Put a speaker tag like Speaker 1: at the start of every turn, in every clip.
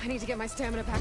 Speaker 1: I need to get my stamina back.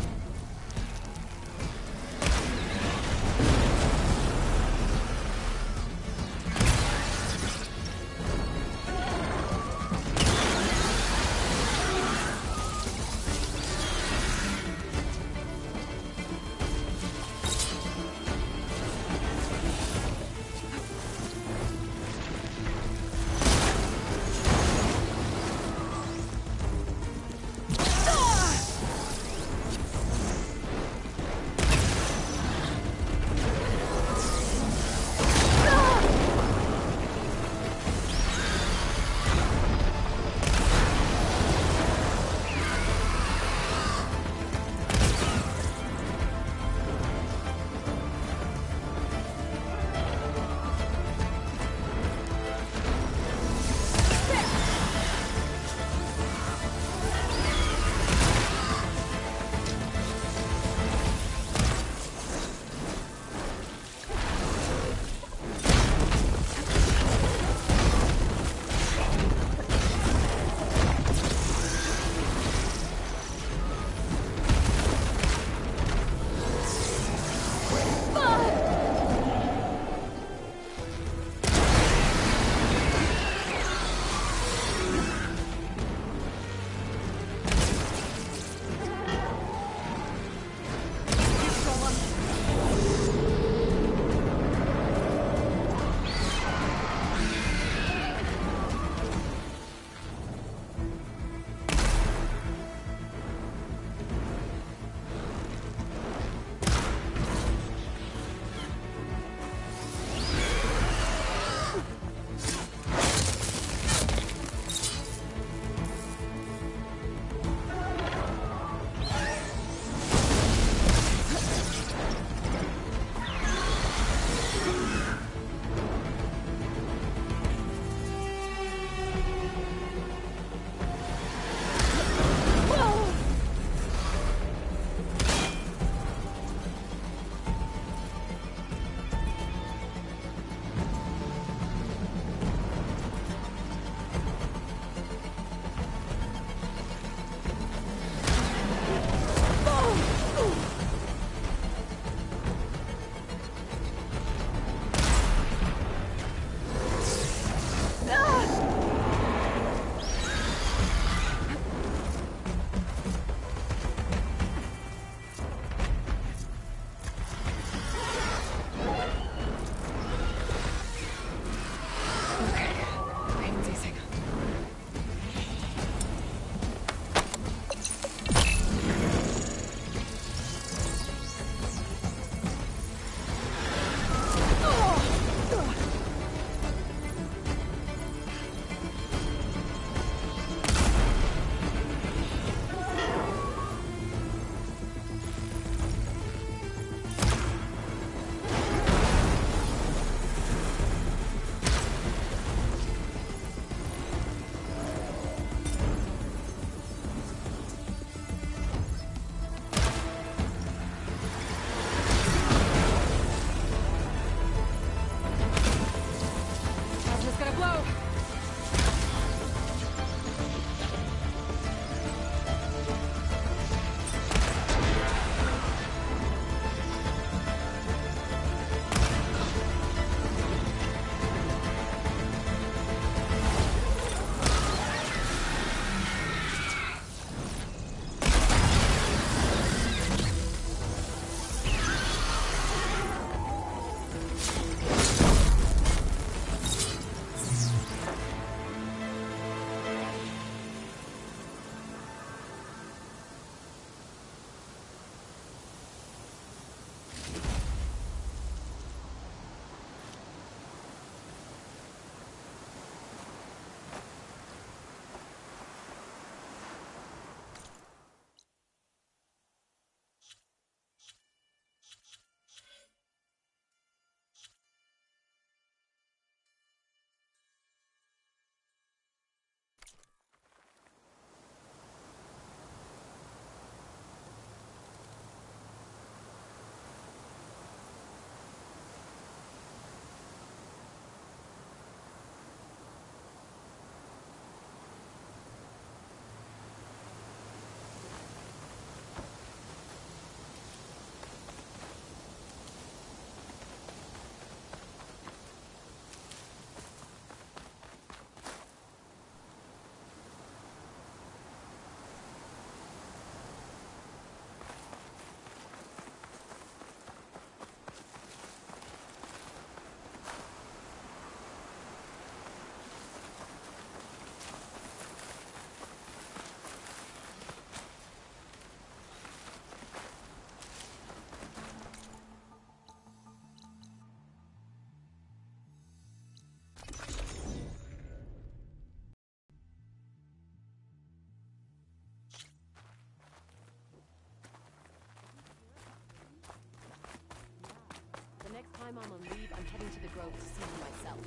Speaker 1: Mom and leave, I'm heading to the Grove to see for myself.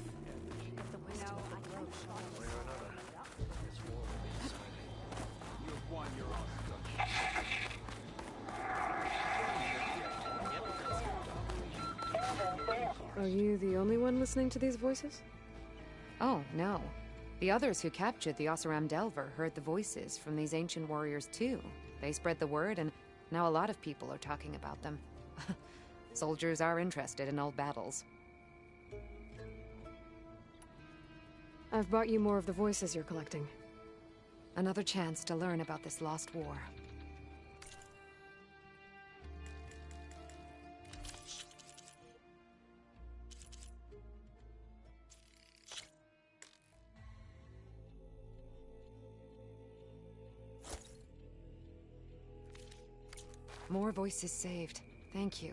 Speaker 1: But the wisdom of the Grove
Speaker 2: One way or another, this war will be decided.
Speaker 3: You have won your honor.
Speaker 4: Are you the only one listening to these voices?
Speaker 5: Oh, no. The others who captured the Oseram Delver heard the voices from these ancient warriors too. They spread the word, and now a lot of people are talking about them. Soldiers are interested in old battles.
Speaker 4: I've brought you more of the voices you're collecting.
Speaker 5: Another chance to learn about this lost war. More voices saved. Thank you.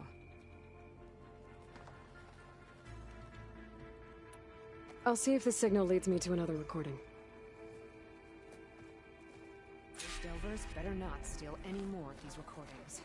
Speaker 4: I'll see if the signal leads me to another recording.
Speaker 1: Those Delvers better not steal any more of these recordings.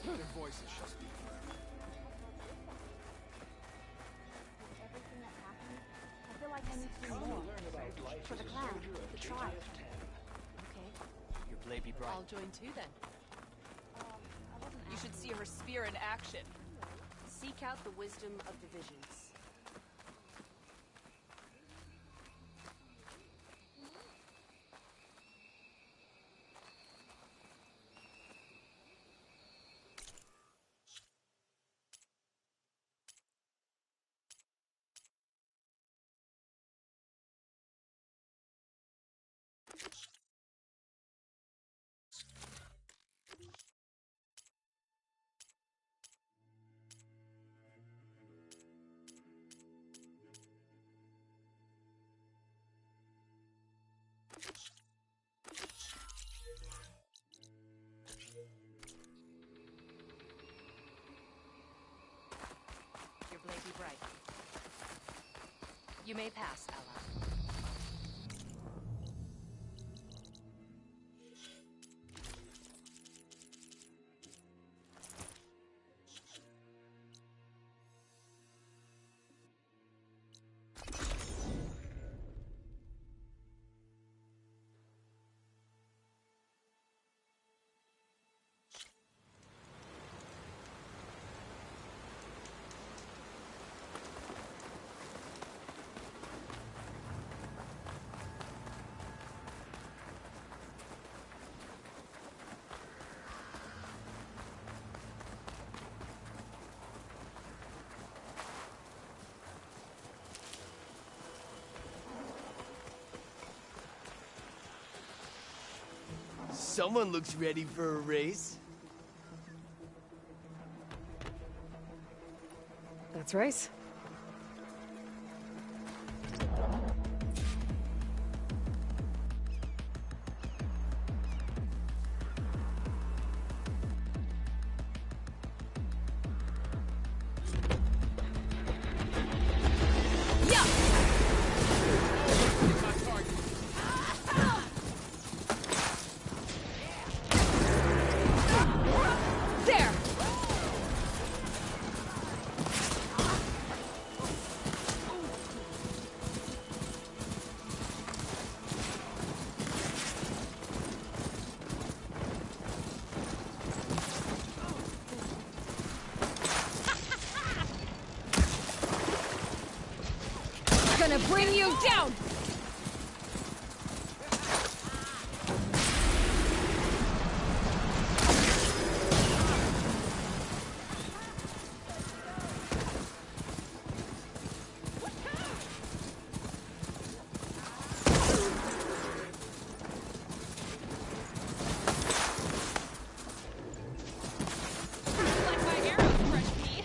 Speaker 3: Their voices just
Speaker 1: Everything that happened, I feel like I need to do more. For the clan, the tribe. Okay.
Speaker 2: Your blade be bright.
Speaker 6: I'll join too then. You should see her spear in action.
Speaker 1: Seek out the wisdom of divisions.
Speaker 6: Your blade be bright. You may pass, ally.
Speaker 7: Someone looks ready for a race.
Speaker 4: Let's race. Gonna bring you down!
Speaker 6: Like my arrows, fresh meat.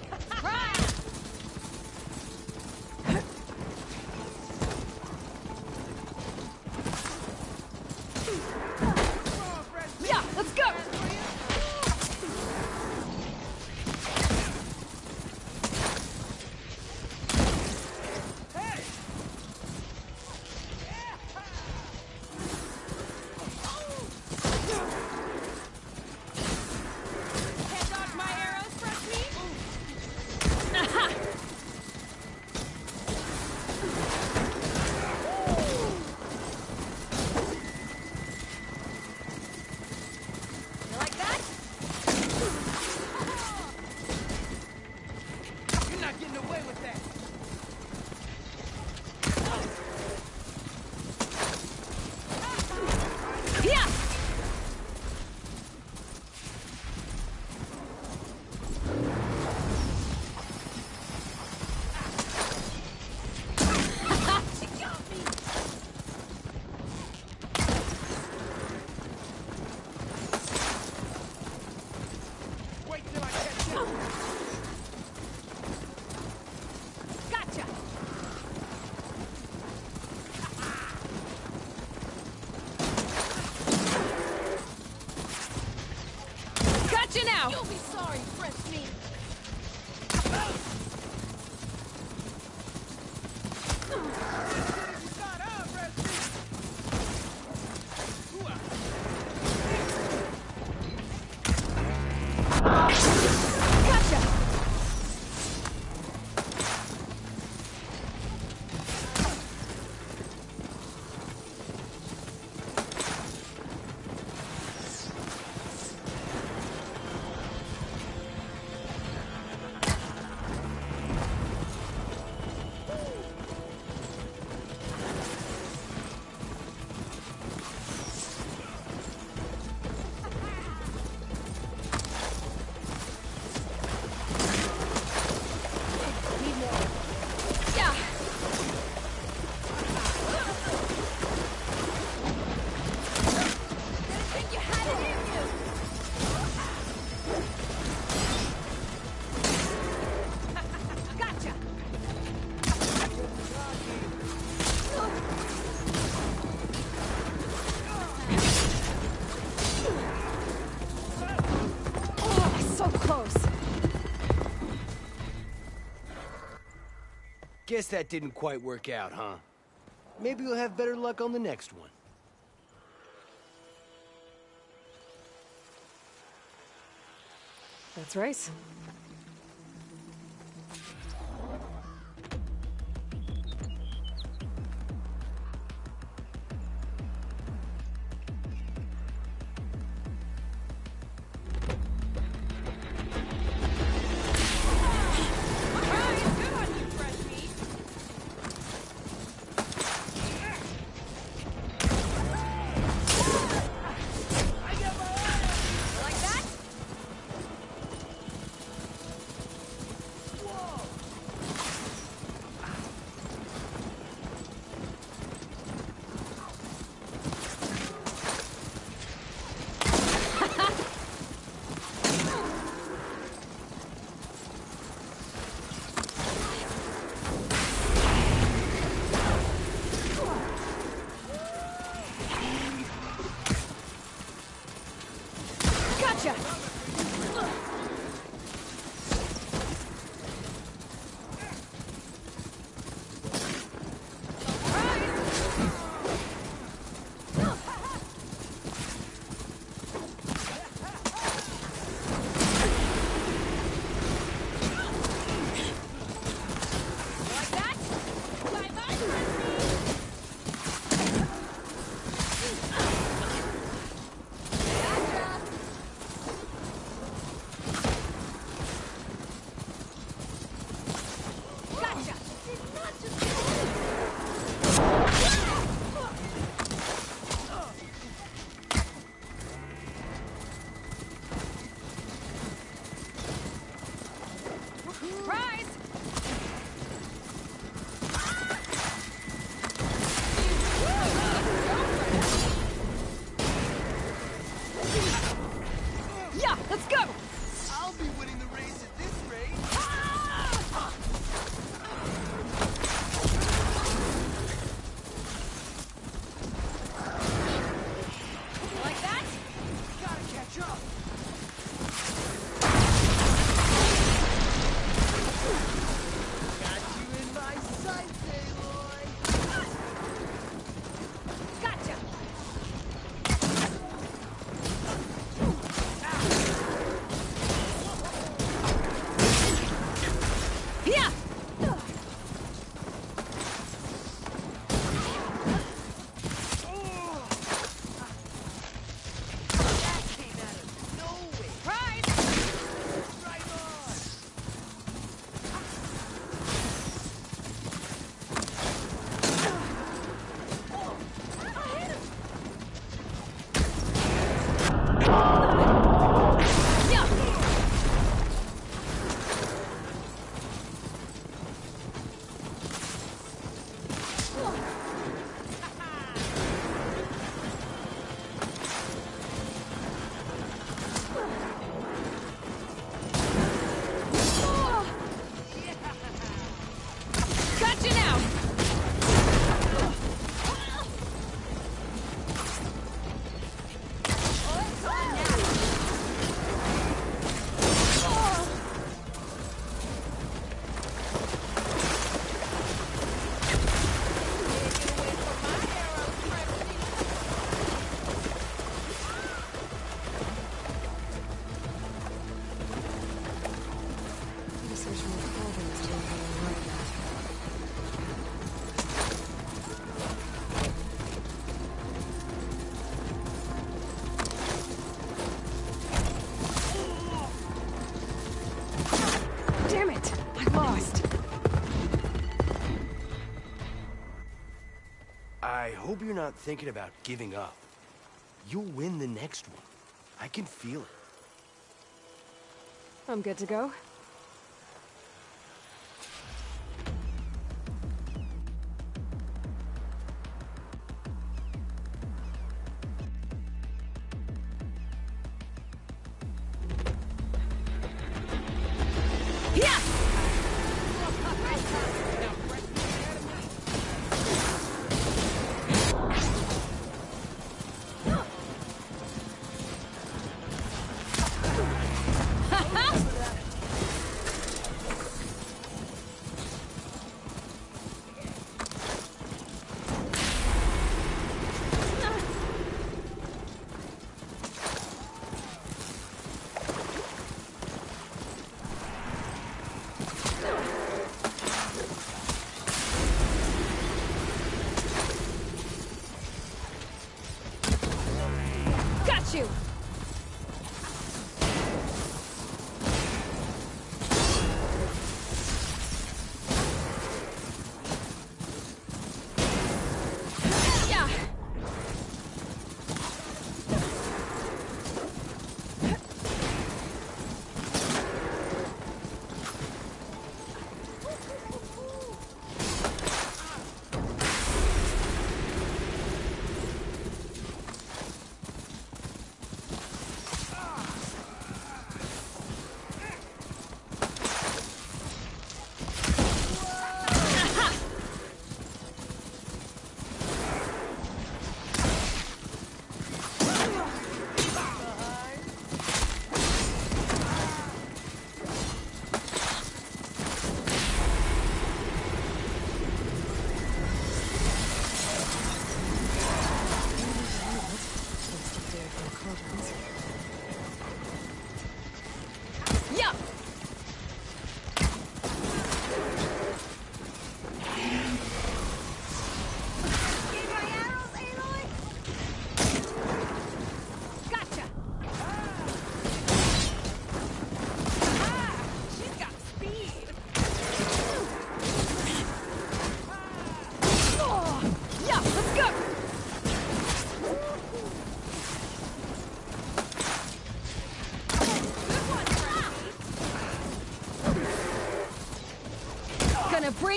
Speaker 7: Guess that didn't quite work out, huh? Maybe you'll have better luck on the next one.
Speaker 4: Let's race.
Speaker 7: I hope you're not thinking about giving up. You'll win the next one. I can feel it.
Speaker 4: I'm good to go.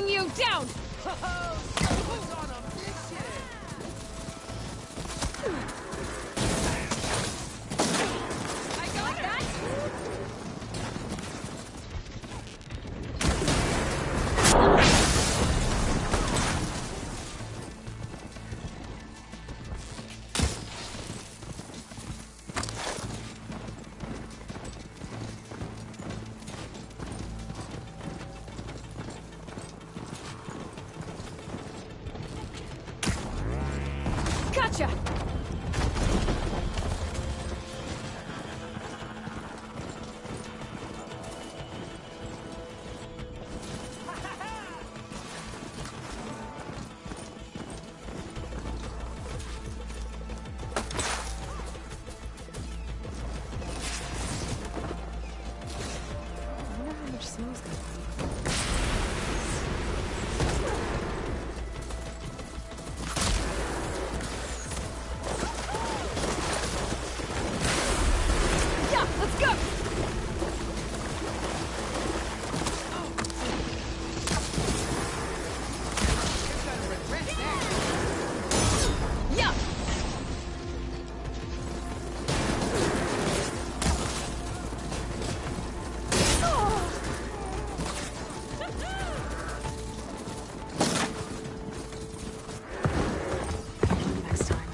Speaker 4: bring you down!
Speaker 6: I got that!
Speaker 4: Gotcha! I wonder how much snow's gonna be. Yeah, let's go! Yeah! Next time.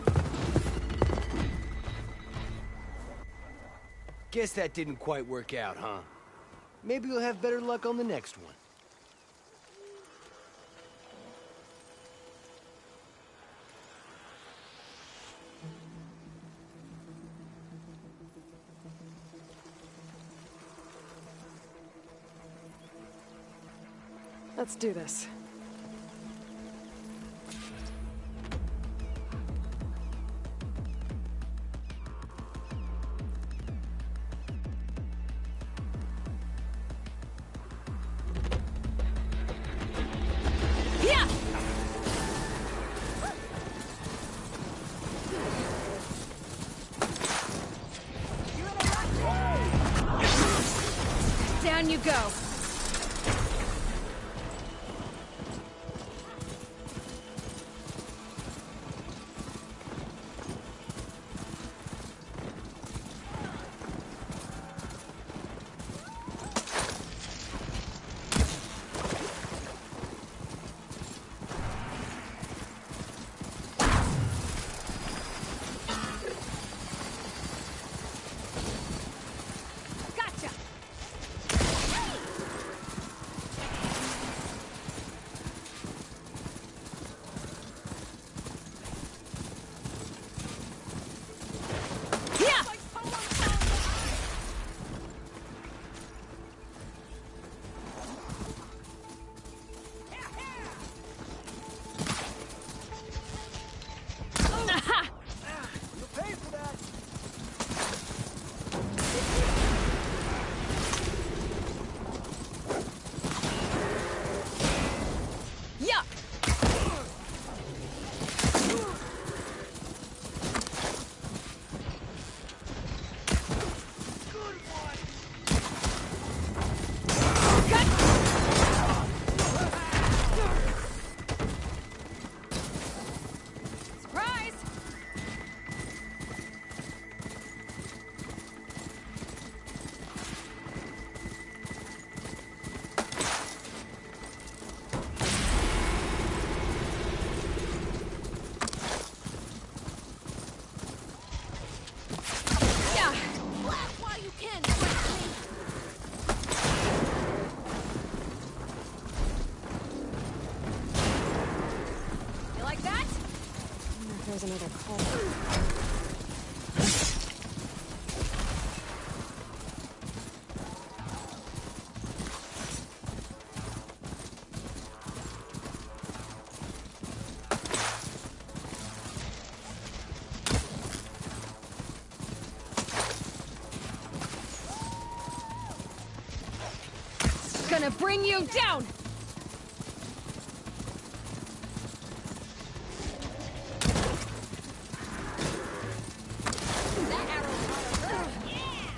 Speaker 7: Guess that didn't quite work out, huh? Maybe you'll have better luck on the next one.
Speaker 4: Let's do this. Yeah! Down you go. Gotcha! Yeah! Aha!
Speaker 3: You'll pay for that.
Speaker 4: Yeah!
Speaker 6: Surprise!
Speaker 4: Yeah!
Speaker 1: While you can.
Speaker 6: You like that?
Speaker 4: I wonder if there's another call. Gonna bring you down!
Speaker 1: That arrow's not a bird. Yeah!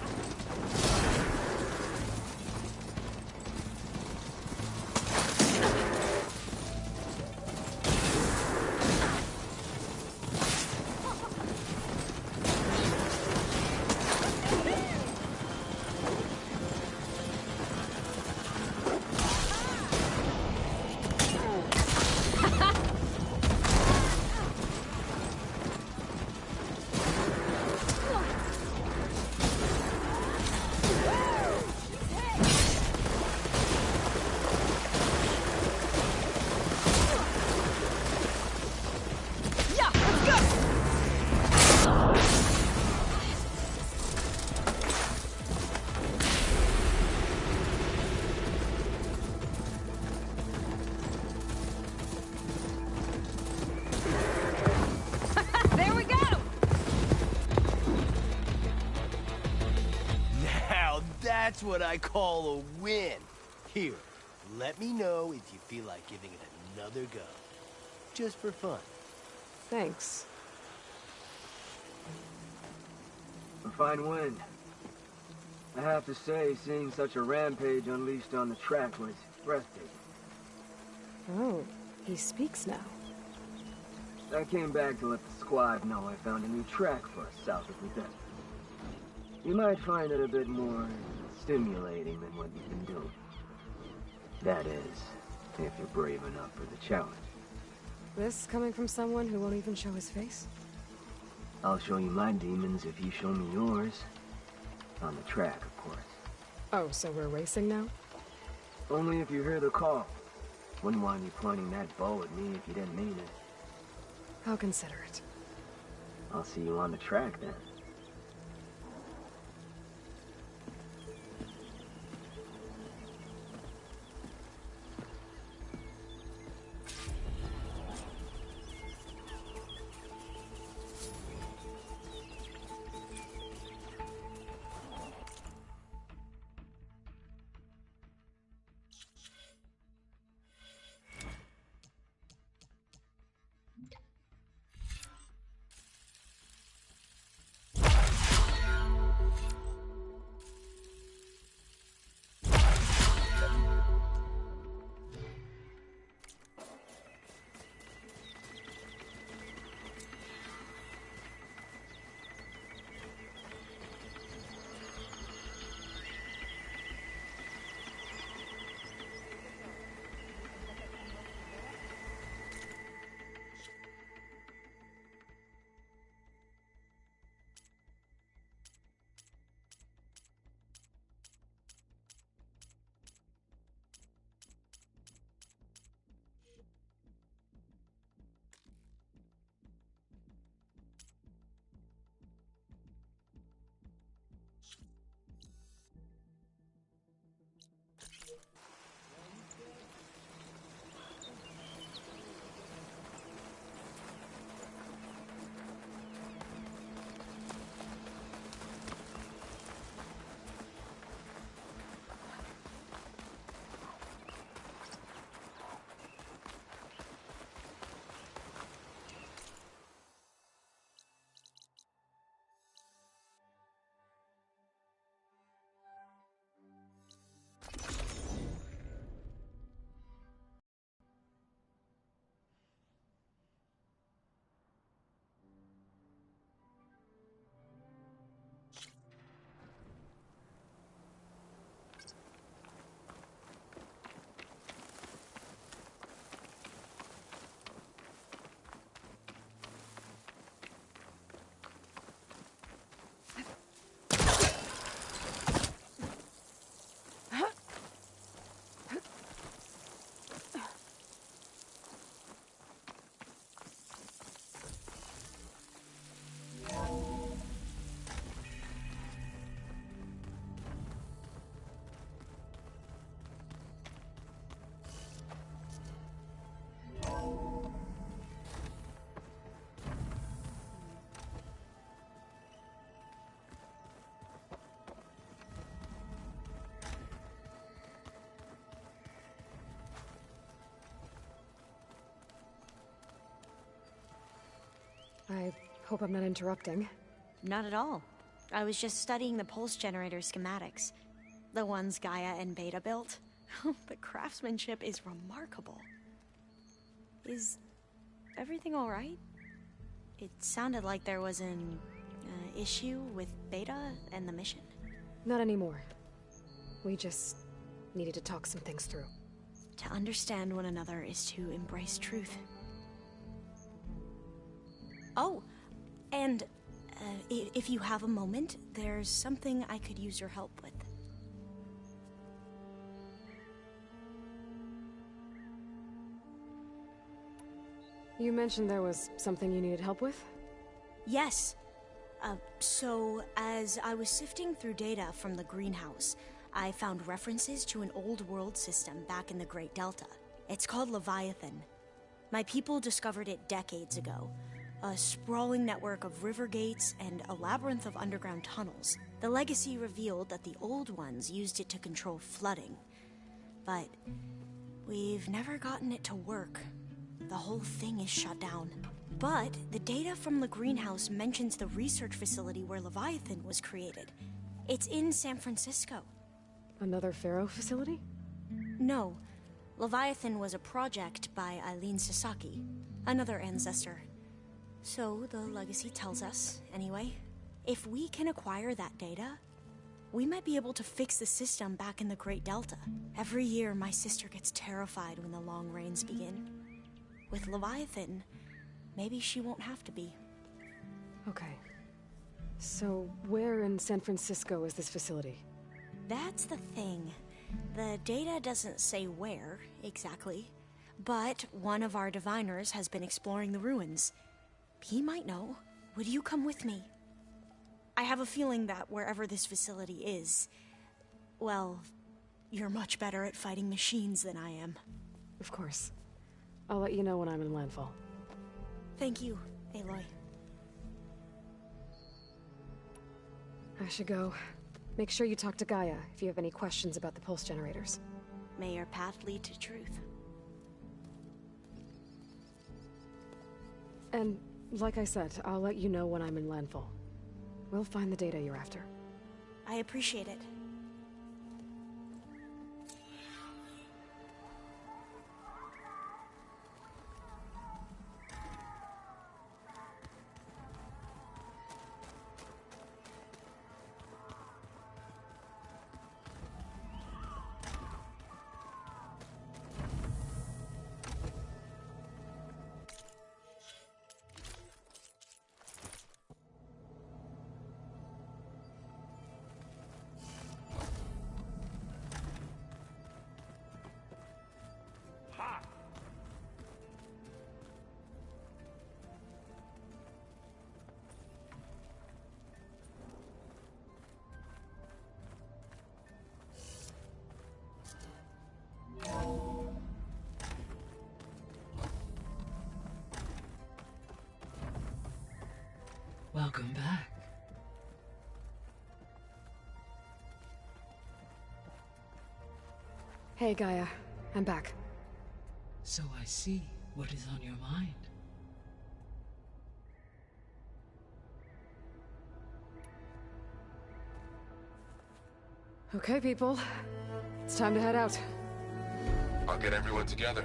Speaker 7: That's what I call a win. Here, let me know if you feel like giving it another go. Just for fun.
Speaker 4: Thanks.
Speaker 3: A fine win. I have to say, seeing such a rampage unleashed on the track was breathtaking.
Speaker 4: Oh, he speaks now.
Speaker 3: I came back to let the squad know I found a new track for us south of the desert. You might find it a bit more stimulating than what you've been doing. That is, if you're brave enough for the challenge.
Speaker 4: This coming from someone who won't even show his face?
Speaker 3: I'll show you my demons if you show me yours. On the track, of course.
Speaker 4: Oh, so we're racing now?
Speaker 3: Only if you hear the call. Wouldn't want you pointing that bow at me if you didn't mean it.
Speaker 4: I'll consider it.
Speaker 3: I'll see you on the track then.
Speaker 4: I hope I'm not interrupting.
Speaker 1: Not at all. I was just studying the pulse generator schematics. The ones Gaia and Beta built. The craftsmanship is remarkable. Is everything alright? It sounded like there was an issue with Beta and the mission.
Speaker 4: Not anymore. We just needed to talk some things through.
Speaker 1: To understand one another is to embrace truth. Oh, and if you have a moment, there's something I could use your help with.
Speaker 4: You mentioned there was something you needed help with?
Speaker 1: Yes. So, as I was sifting through data from the greenhouse, I found references to an old world system back in the Great Delta. It's called Leviathan. My people discovered it decades ago. A sprawling network of river gates and a labyrinth of underground tunnels The legacy revealed that the old ones used it to control flooding. But we've never gotten it to work. The whole thing is shut down. But the data from the greenhouse mentions the research facility where Leviathan was created. It's in San Francisco.
Speaker 4: Another Pharaoh facility?
Speaker 1: No. Leviathan was a project by Eileen Sasaki, another ancestor. So the legacy tells us, anyway, if we can acquire that data, we might be able to fix the system back in the Great Delta. Every year, my sister gets terrified when the long rains begin. With Leviathan, maybe she won't have to be.
Speaker 4: Okay. So, where in San Francisco is this facility?
Speaker 1: That's the thing. The data doesn't say where, exactly. But one of our diviners has been exploring the ruins. He might know. Would you come with me? I have a feeling that wherever this facility is, well, you're much better at fighting machines than I am.
Speaker 4: Of course. I'll let you know when I'm in landfall.
Speaker 1: Thank you, Aloy.
Speaker 4: I should go. Make sure you talk to Gaia if you have any questions about the pulse generators.
Speaker 1: May your path lead to truth.
Speaker 4: And, like I said, I'll let you know when I'm in landfall. We'll find the data you're after.
Speaker 1: I appreciate it.
Speaker 8: Welcome back.
Speaker 4: Hey, Gaia. I'm back.
Speaker 8: So I see what is on your mind.
Speaker 4: Okay, people. It's time to head out.
Speaker 9: I'll get everyone together.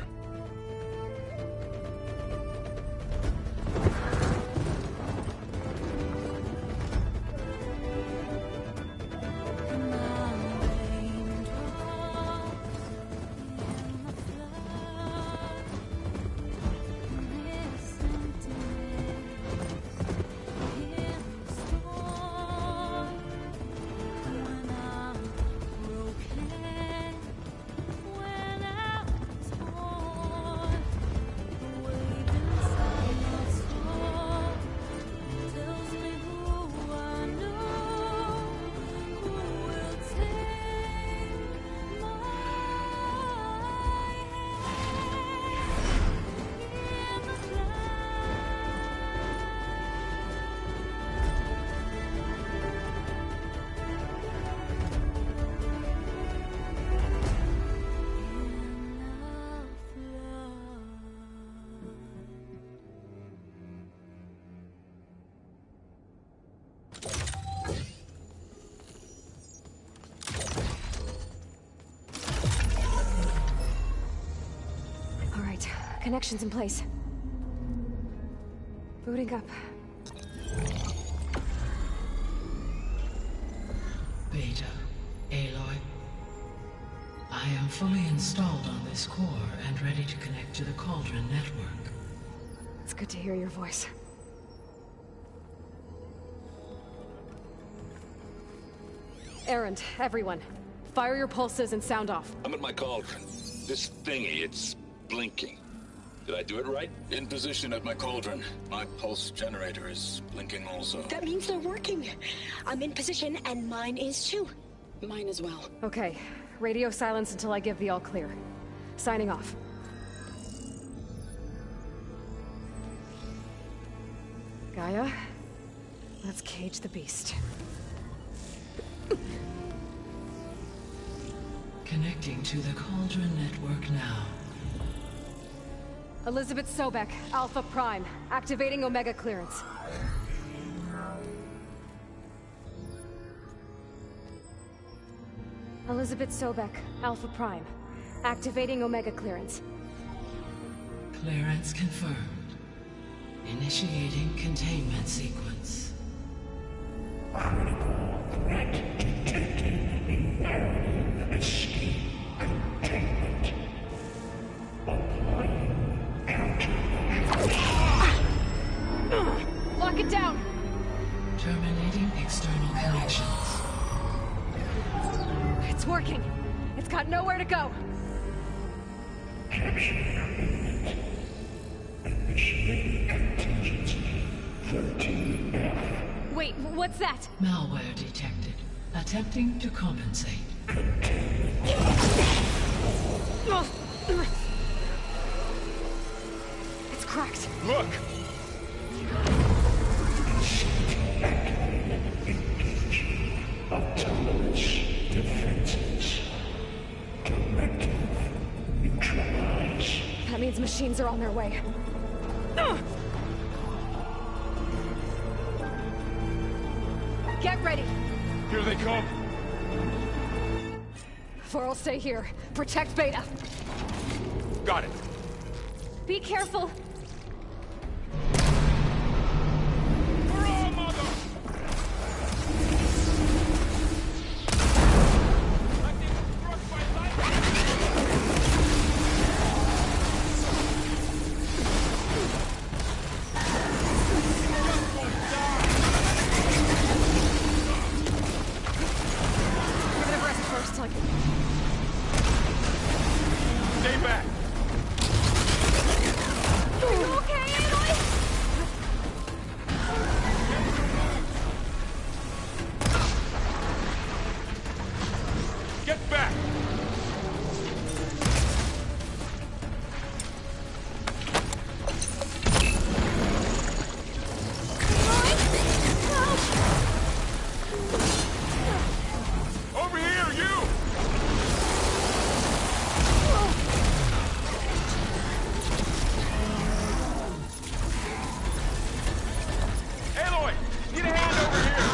Speaker 4: Connections in place. Booting up.
Speaker 8: Beta, Aloy. I am fully installed on this core and ready to connect to the Cauldron network.
Speaker 4: It's good to hear your voice. Erend, everyone. Fire your pulses and sound off.
Speaker 9: I'm at my cauldron. This thingy, it's blinking. Did I do it right? In position at my cauldron. My pulse generator is blinking also.
Speaker 10: That means they're working. I'm in position and mine is too. Mine as well.
Speaker 4: Okay. Radio silence until I give the all clear. Signing off. Gaia, let's cage the beast.
Speaker 8: Connecting to the Cauldron Network now.
Speaker 4: Elizabeth Sobek, Alpha Prime. Activating Omega clearance. Elizabeth Sobek, Alpha Prime. Activating Omega clearance.
Speaker 8: Clearance confirmed. Initiating containment sequence.
Speaker 11: Critical threat detected. Escape containment. Applying countermeasures.
Speaker 4: Lock it down!
Speaker 8: Terminating external connections.
Speaker 4: It's working. It's got nowhere to go.
Speaker 11: Capture. Initiating contingency 13F.
Speaker 4: Wait, what's that?
Speaker 8: Malware detected. Attempting to compensate.
Speaker 4: It's cracked.
Speaker 9: Look!
Speaker 11: Engaging autonomous defenses. Directive neutralize.
Speaker 4: That means machines are on their way. Get ready!
Speaker 9: Here they come!
Speaker 4: Vor'll stay here. Protect Beta.
Speaker 9: Got it!
Speaker 4: Be careful!
Speaker 9: Stay back!
Speaker 4: Are you okay, Aloy?
Speaker 9: Get back! Over here, you! Aloy! Need a hand over here!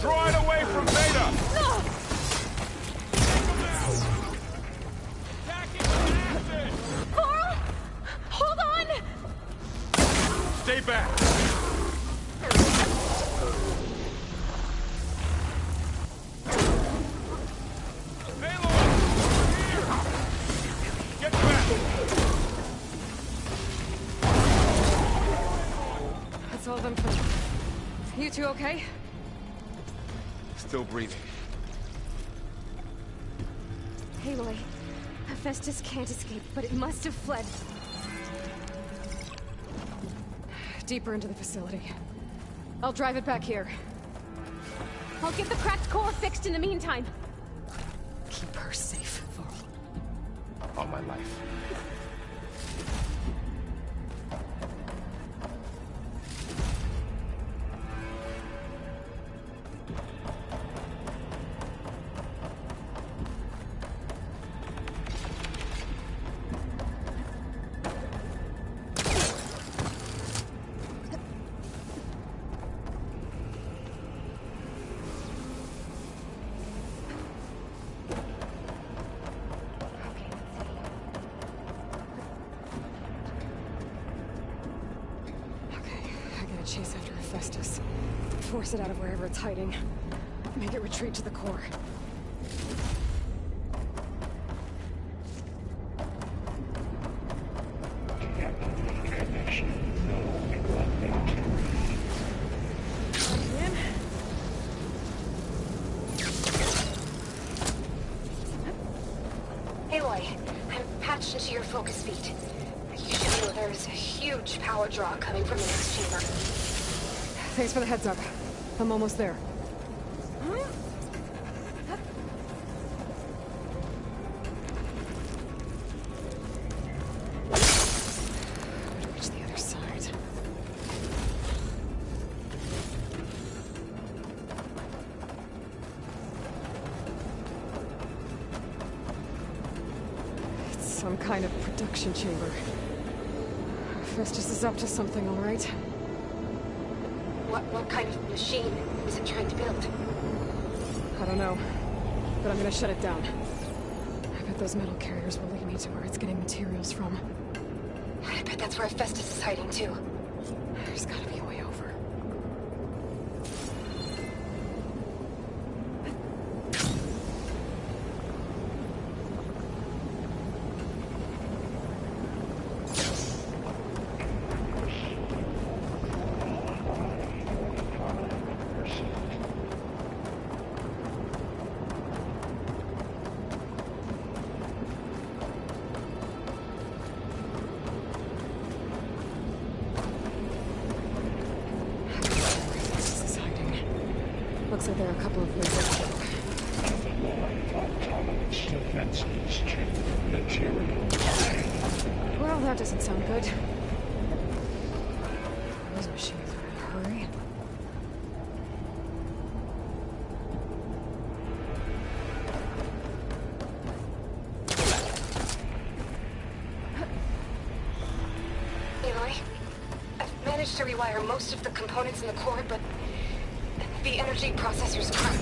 Speaker 9: Draw it away from Beta!
Speaker 4: Coral! Hold on!
Speaker 9: Stay back! Aloy! Here! Get back!
Speaker 4: That's all of them for now. You two okay?
Speaker 9: Still breathing.
Speaker 4: Aloy, Hephaestus can't escape, but it must have fled. Deeper into the facility. I'll drive it back here. I'll get the cracked core fixed in the meantime. Keep her safe, Varl.
Speaker 9: On my life.
Speaker 4: Chase after Hephaestus. Force it out of wherever it's hiding. Make it retreat to the core.
Speaker 12: Aloy, I'm patched into your focus feed. You should know there's a huge power draw coming from the next chamber.
Speaker 4: Thanks for the heads up. I'm almost there. Reach the other side. Some kind of production chamber. Festus is up to something, all right?
Speaker 12: What kind of machine is it trying to build?
Speaker 4: I don't know, but I'm gonna shut it down. I bet those metal carriers will lead me to where it's getting materials from.
Speaker 12: I bet that's where Festus is hiding too.
Speaker 4: There's gotta be a way over. Looks like there are a couple of ways out.
Speaker 11: Defenses material.
Speaker 4: Well, that doesn't sound good. Those machines are in a hurry.
Speaker 12: Aloy, I've managed to rewire most of the components in the core, but the energy processor's cracked.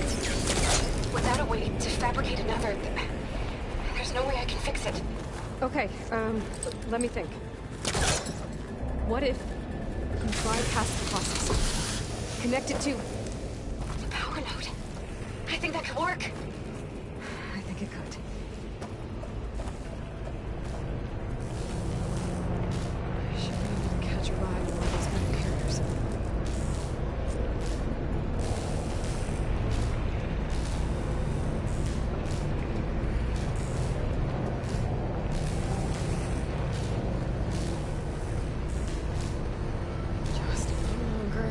Speaker 12: Without a way to fabricate another, there's no way I can fix it.
Speaker 4: Okay, let me think. What if you bypass the processor? Connect it to
Speaker 12: the power node. I think that could work.
Speaker 4: I think it could. I should be able to catch a ride on one of those metal carriers. Just a little longer.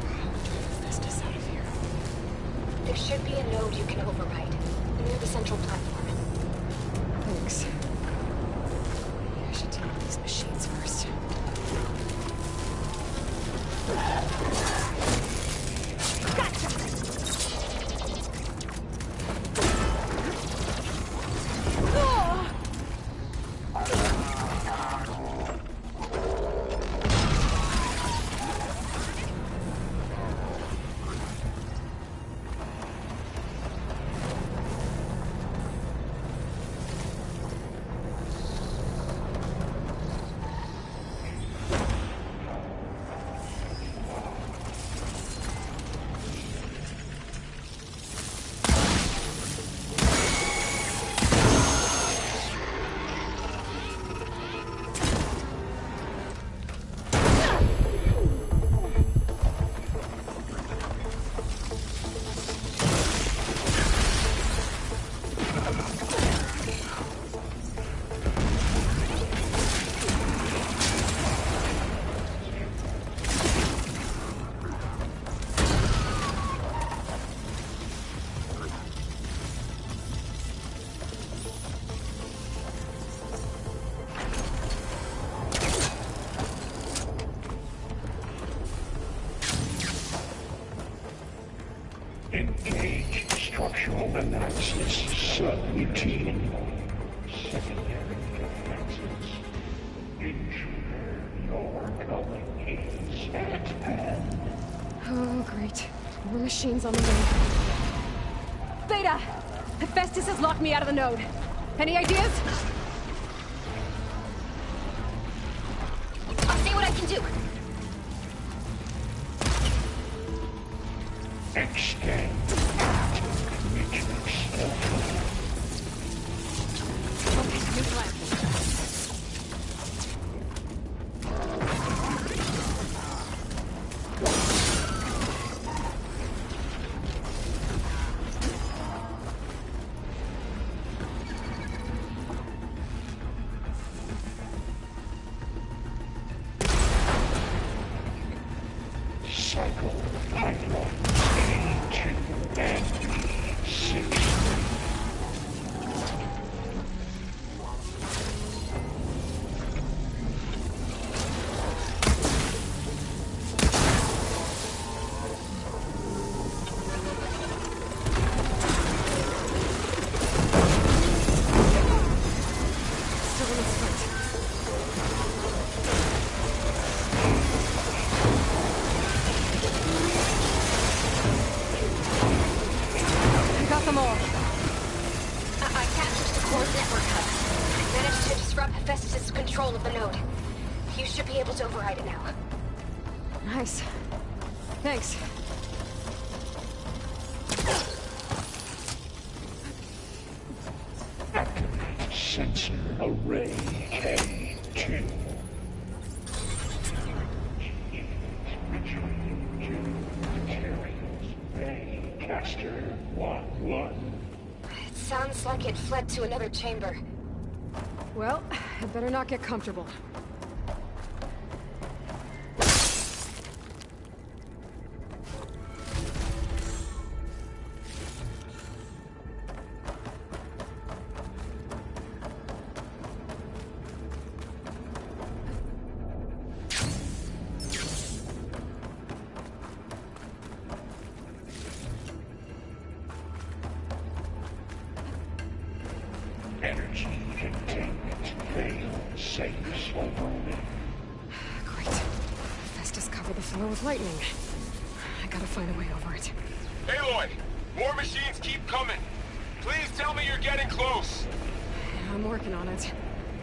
Speaker 4: How to drive Festus out of here?
Speaker 12: There should be a node you can override near the central platform.
Speaker 4: Thanks. Maybe I should deal with these machines first.
Speaker 11: Engage structural analysis subroutine. Secondary defenses. Intruder, your coming is at hand.
Speaker 4: Oh, great. More machines on the way. Beta! Hephaestus has locked me out of the node. Any ideas?
Speaker 12: I'll see what I can do.
Speaker 11: Extend. Matrix.
Speaker 4: Okay, new plan.
Speaker 11: Cycle pipeline A2 and B6.
Speaker 12: able to override it now.
Speaker 4: Nice. Thanks.
Speaker 11: Activate sensor array K2. Caster 1-1.
Speaker 12: It sounds like it fled to another chamber.
Speaker 4: Well, I better not get comfortable.
Speaker 11: Energy containment failed. Safe overrun.
Speaker 4: Great. Festus covered the floor with lightning. I gotta find a way over it.
Speaker 13: Aloy! More machines keep coming! Please tell me you're getting close!
Speaker 4: I'm working on it.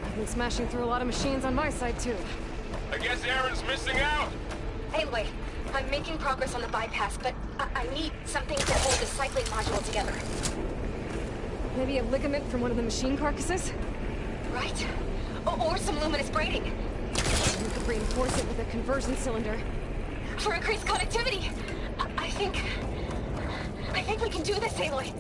Speaker 4: I've been smashing through a lot of machines on my side, too.
Speaker 13: I guess Aaron's missing out!
Speaker 12: Anyway, I'm making progress on the bypass, but I need something to hold the cycling module together.
Speaker 4: Maybe a ligament from one of the machine carcasses?
Speaker 12: Right. Or some luminous braiding.
Speaker 4: You could reinforce it with a conversion cylinder.
Speaker 12: For increased connectivity. I think we can do this, Aloy.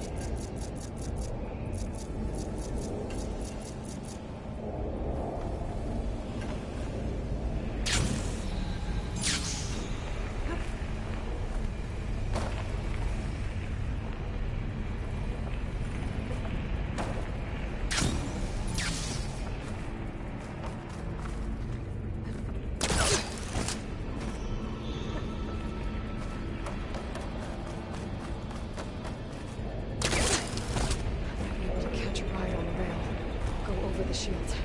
Speaker 4: The shield.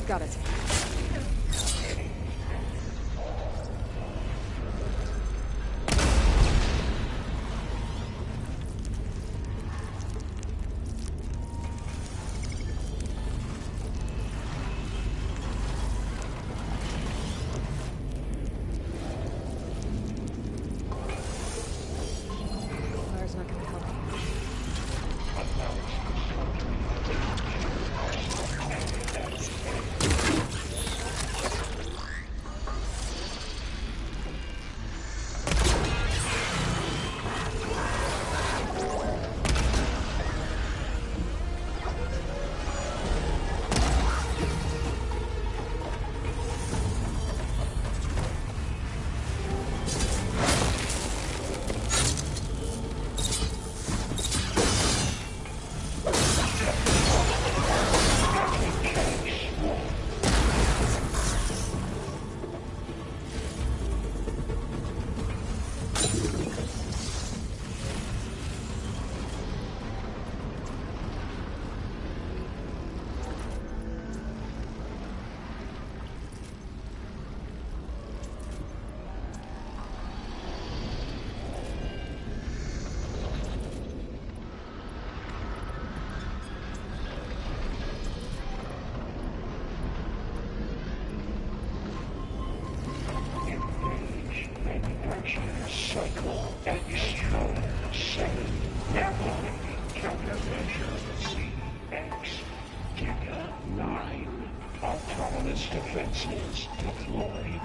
Speaker 4: Got it. Fire's not gonna help.
Speaker 11: Wireless defenses deployed.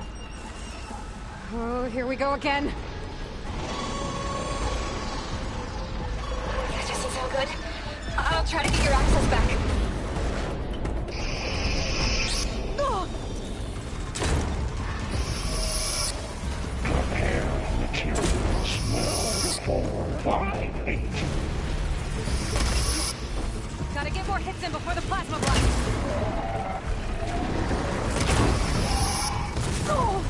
Speaker 4: Oh, here we go again.
Speaker 12: That doesn't sound good. I'll try to get your access back.
Speaker 11: Prepare materials well before 5-8.
Speaker 4: Gotta get more hits in before the plasma blast. Oh!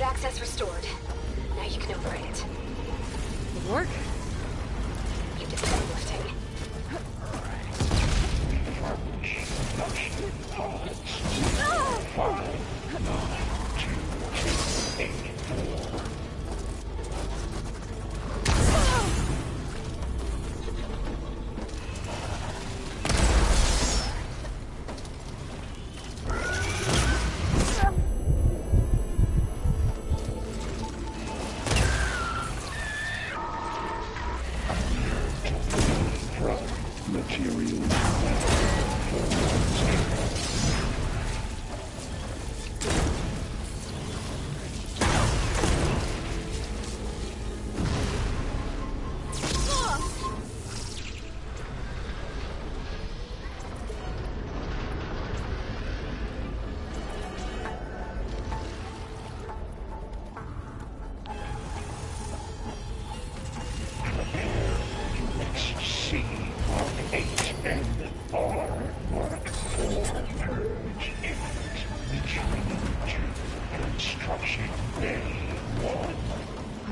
Speaker 12: Access restored. Now you can operate it.
Speaker 4: Good work.
Speaker 12: You did the heavy lifting.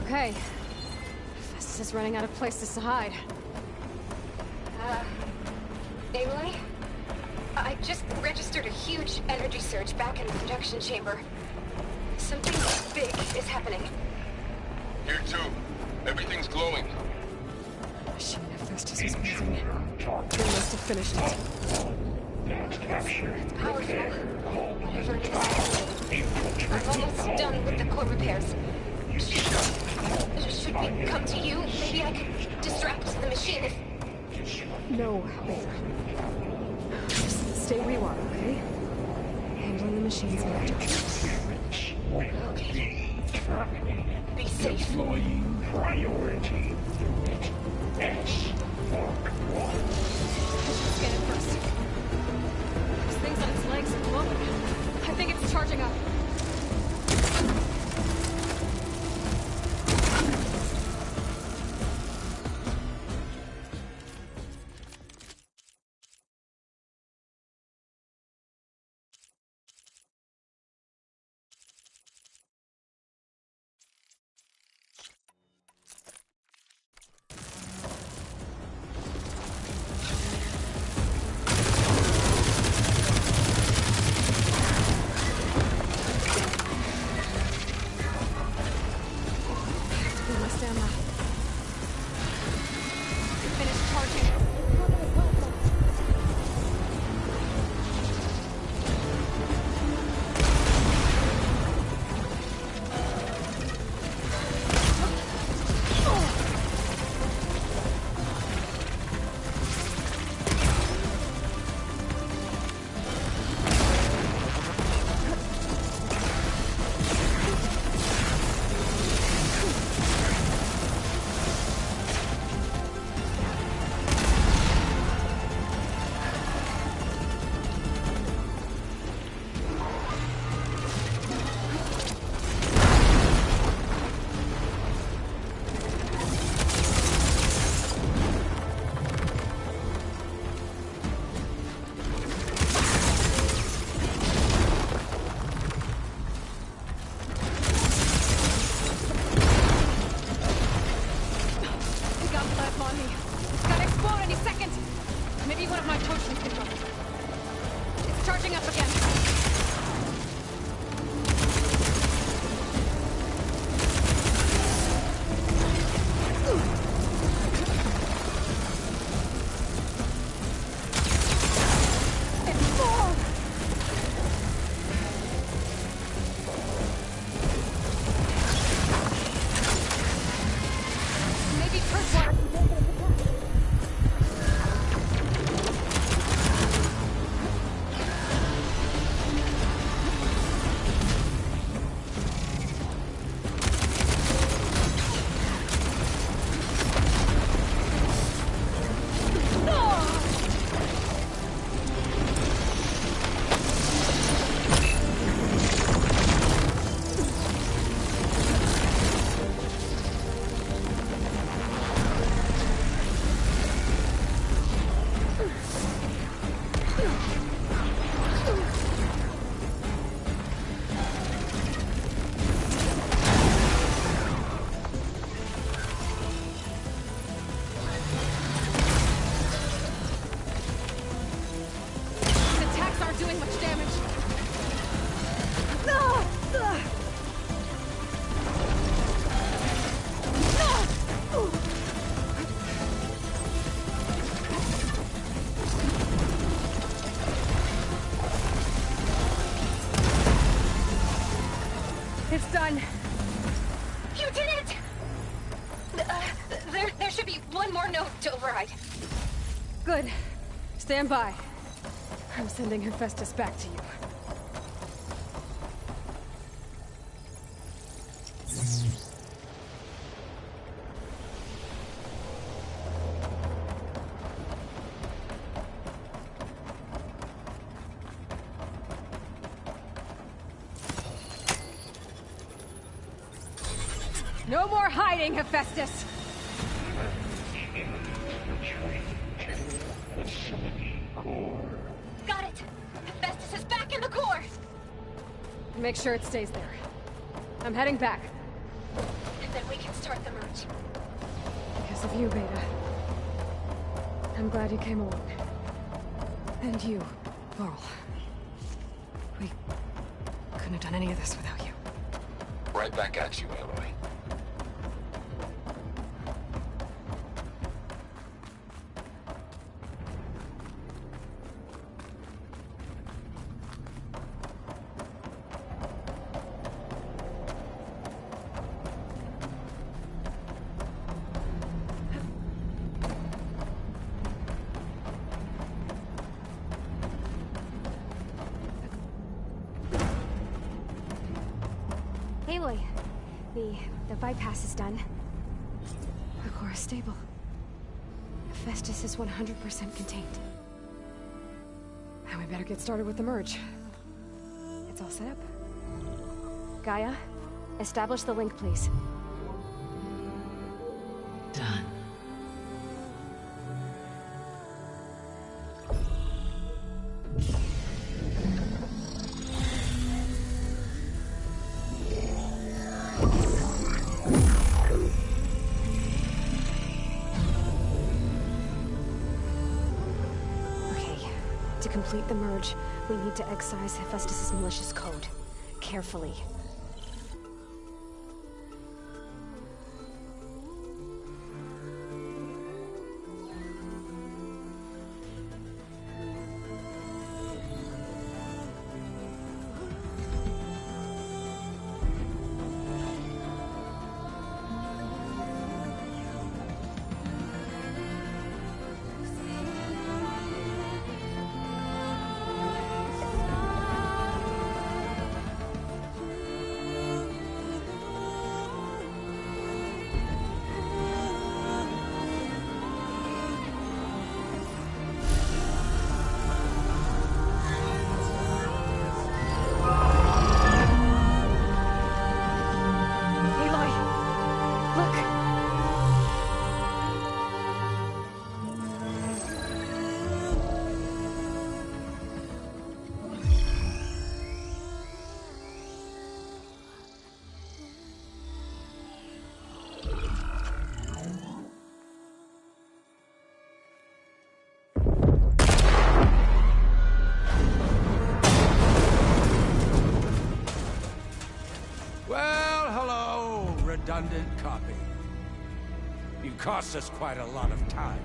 Speaker 4: Okay. Festus is running out of places to hide.
Speaker 12: Aloy? I just registered a huge energy surge back in the production chamber. Something big is happening.
Speaker 13: Here too. Everything's glowing.
Speaker 4: Machine of Festus is moving. They must have finished it.
Speaker 12: Powerful. Whatever it is. I'm almost done with the core repairs. Should we come to you? Maybe I could distract the machine if...
Speaker 4: No, wait. Just stay where you are, okay? Handling the machines in our
Speaker 12: Okay. Be safe.
Speaker 11: Deploying priority unit S Mark 1.
Speaker 4: Scan it first. This thing's on its legs and glowing. I think it's charging up. It's done.
Speaker 12: You did it! There should be one more note to override.
Speaker 4: Good. Stand by. I'm sending Hephaestus back to you. No more hiding, Hephaestus!
Speaker 12: Got it! Hephaestus is back in the core!
Speaker 4: Make sure it stays there. I'm heading back.
Speaker 12: And then we can start the merge.
Speaker 4: Because of you, Beta. I'm glad you came along. And you, Varl. We couldn't have done any of this without you.
Speaker 9: Right back at you, Aloy.
Speaker 4: Aloy, the bypass is done. The core is stable. Hephaestus is 100% contained. Now we better get started with the merge. It's all set up. Gaia, establish the link, please.
Speaker 8: Done.
Speaker 4: To complete the merge, we need to excise Hephaestus' malicious code. Carefully.
Speaker 14: Redundant copy. You cost us quite a lot of time.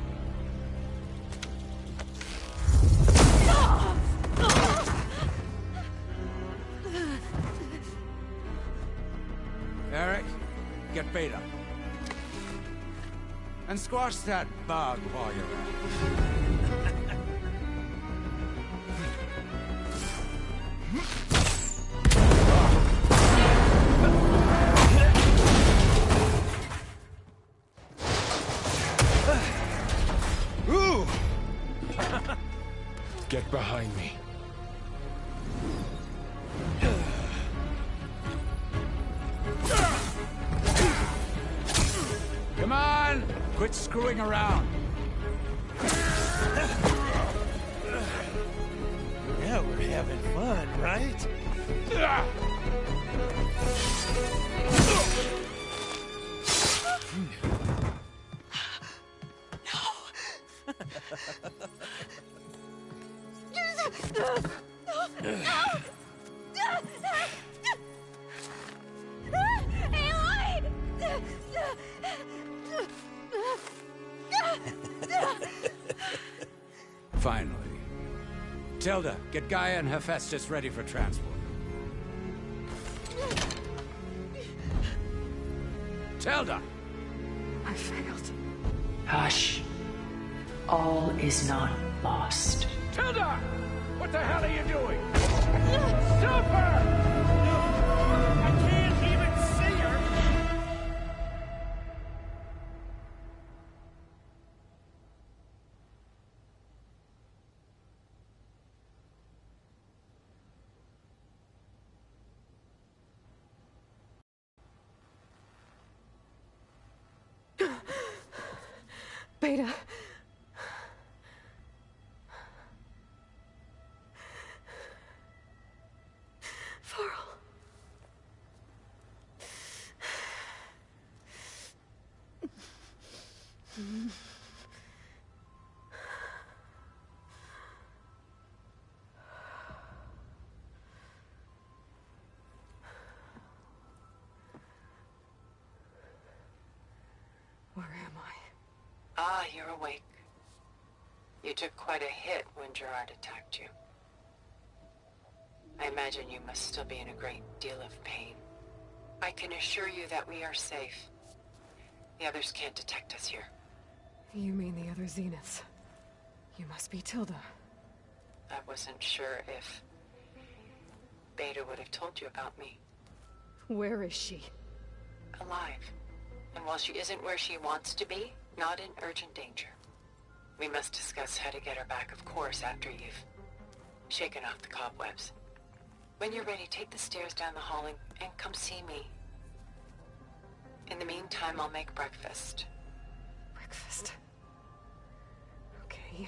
Speaker 14: Eric, get Beta. And squash that bug while you're at it.
Speaker 9: Get behind me.
Speaker 14: Come on! Quit screwing around.
Speaker 2: Yeah, we're having fun, right?
Speaker 14: Finally. Tilda, get Gaia and Hephaestus ready for transport. Tilda!
Speaker 4: I failed.
Speaker 8: Hush. All is not lost.
Speaker 14: Tilda! What the hell are you doing? Stop her! I can't even see her!
Speaker 4: Beta. Varl. Where am I?
Speaker 15: Ah, you're awake. You took quite a hit when Gerard attacked you. I imagine you must still be in a great deal of pain. I can assure you that we are safe. The others can't detect us here.
Speaker 4: You mean the other Zeniths? You must be Tilda.
Speaker 15: I wasn't sure if Beta would have told you about me.
Speaker 4: Where is she?
Speaker 15: Alive. And while she isn't where she wants to be, not in urgent danger. We must discuss how to get her back, of course, after you've shaken off the cobwebs. When you're ready, take the stairs down the hall and come see me. In the meantime, I'll make breakfast.
Speaker 4: Breakfast? Okay.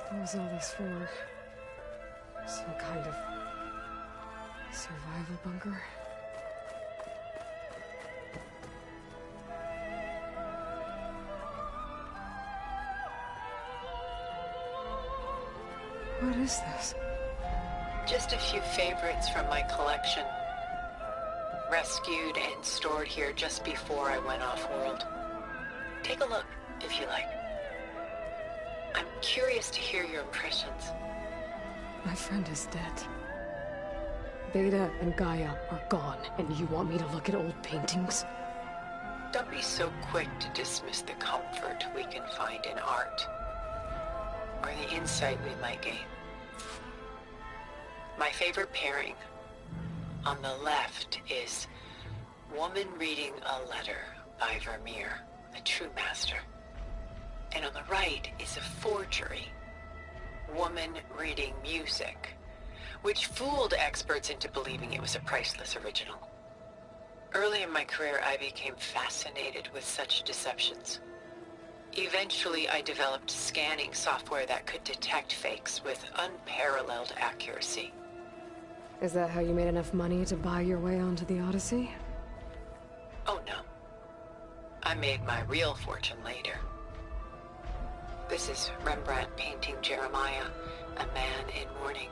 Speaker 4: What was all this for? Some kind of survival bunker? What is this?
Speaker 15: Just a few favorites from my collection. Rescued and stored here just before I went off-world. Take a look, if you like. I'm curious to hear your impressions.
Speaker 4: My friend is dead. Beta and Gaia are gone, and you want me to look at old paintings?
Speaker 15: Don't be so quick to dismiss the comfort we can find in art, or the insight we might gain. My favorite pairing, on the left, is Woman Reading a Letter by Vermeer, a true master. And on the right is a forgery, Woman Reading Music, which fooled experts into believing it was a priceless original. Early in my career, I became fascinated with such deceptions. Eventually, I developed scanning software that could detect fakes with unparalleled accuracy.
Speaker 4: Is that how you made enough money to buy your way onto the Odyssey?
Speaker 15: Oh no. I made my real fortune later. This is Rembrandt painting Jeremiah, a man in mourning.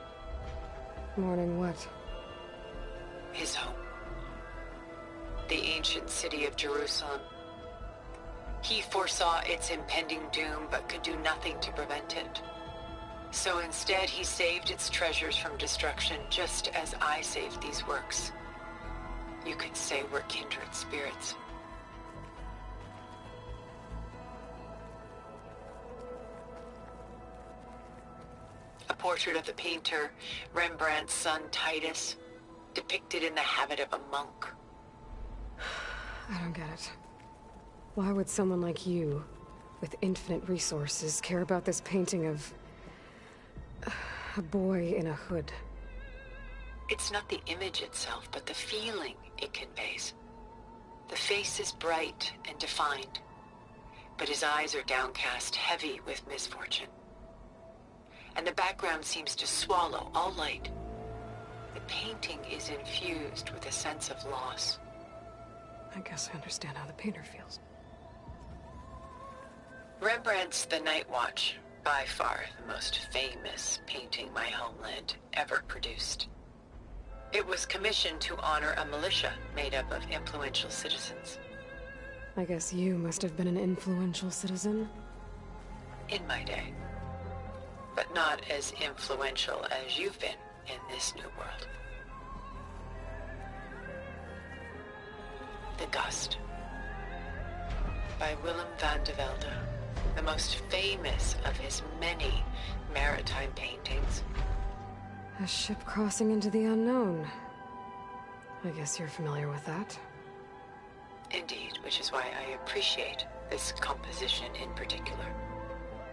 Speaker 4: Mourning what?
Speaker 15: His home. The ancient city of Jerusalem. He foresaw its impending doom, but could do nothing to prevent it. So instead, he saved its treasures from destruction, just as I saved these works. You could say we're kindred spirits. A portrait of the painter, Rembrandt's son Titus, depicted in the habit of a monk.
Speaker 4: I don't get it. Why would someone like you, with infinite resources, care about this painting of a boy in a hood?
Speaker 15: It's not the image itself, but the feeling it conveys. The face is bright and defined, but his eyes are downcast, heavy with misfortune. and the background seems to swallow all light. The painting is infused with a sense of loss.
Speaker 4: I guess I understand how the painter feels.
Speaker 15: Rembrandt's The Night Watch, by far the most famous painting my homeland ever produced. It was commissioned to honor a militia made up of influential citizens.
Speaker 4: I guess you must have been an influential citizen.
Speaker 15: In my day. But not as influential as you've been in this new world. The Gust. By Willem van de Velde, the most famous of his many maritime paintings.
Speaker 4: A ship crossing into the unknown. I guess you're familiar with that.
Speaker 15: Indeed, which is why I appreciate this composition in particular.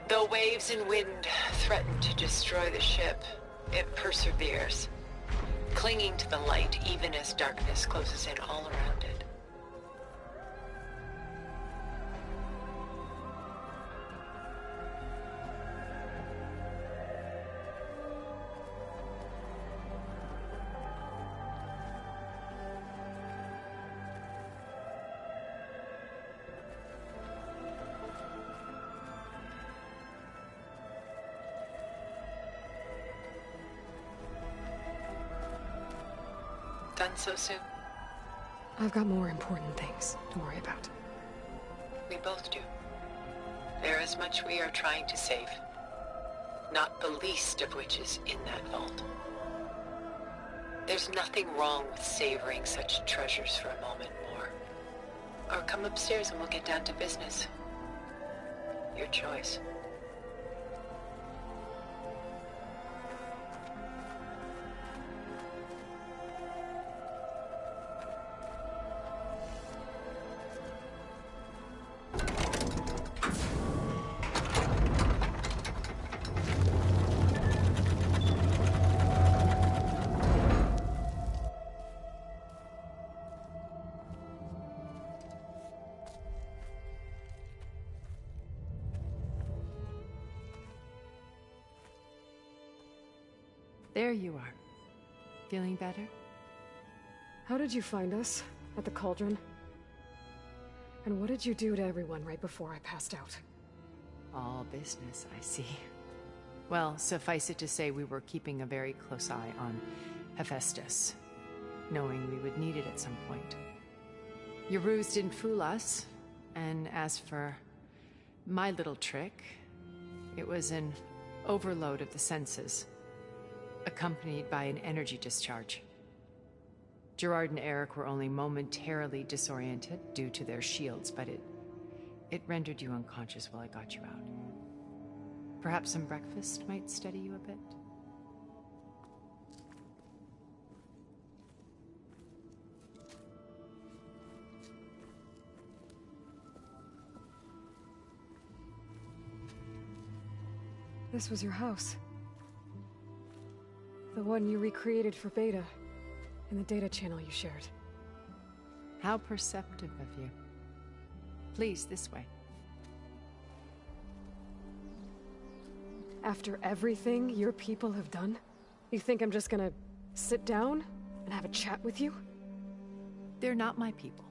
Speaker 15: Though waves and wind threaten to destroy the ship, it perseveres, clinging to the light even as darkness closes in all around it. Done so soon?
Speaker 4: I've got more important things to worry about.
Speaker 15: We both do. There is much we are trying to save. Not the least of which is in that vault. There's nothing wrong with savoring such treasures for a moment more. Or come upstairs and we'll get down to business. Your choice.
Speaker 5: There you are. Feeling better?
Speaker 4: How did you find us? At the Cauldron? And what did you do to everyone right before I passed out?
Speaker 16: All business, I see. Well, suffice it to say we were keeping a very close eye on Hephaestus, knowing we would need it at some point. Your ruse didn't fool us, and as for my little trick, it was an overload of the senses, accompanied by an energy discharge. Gerard and Eric were only momentarily disoriented due to their shields, but it rendered you unconscious while I got you out. Perhaps some breakfast might steady you a bit?
Speaker 4: This was your house. The one you recreated for Beta, in the data channel you shared.
Speaker 16: How perceptive of you. Please, this way.
Speaker 4: After everything your people have done, you think I'm just gonna sit down and have a chat with you?
Speaker 16: They're not my people.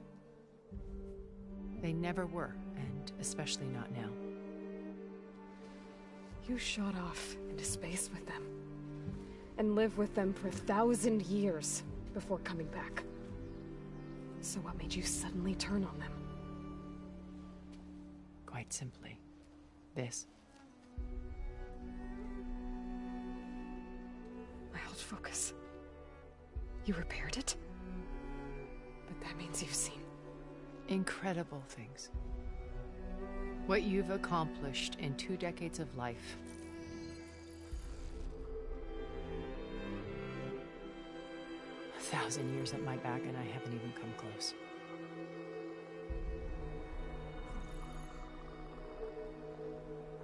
Speaker 16: They never were, and especially not now.
Speaker 4: You shot off into space with them, and lived with them for 1,000 years before coming back. So what made you suddenly turn on them?
Speaker 16: Quite simply, this.
Speaker 4: My old focus. You repaired it? But that means you've seen...
Speaker 16: incredible things. What you've accomplished in 2 decades of life. A 1,000 years at my back and I haven't even come close.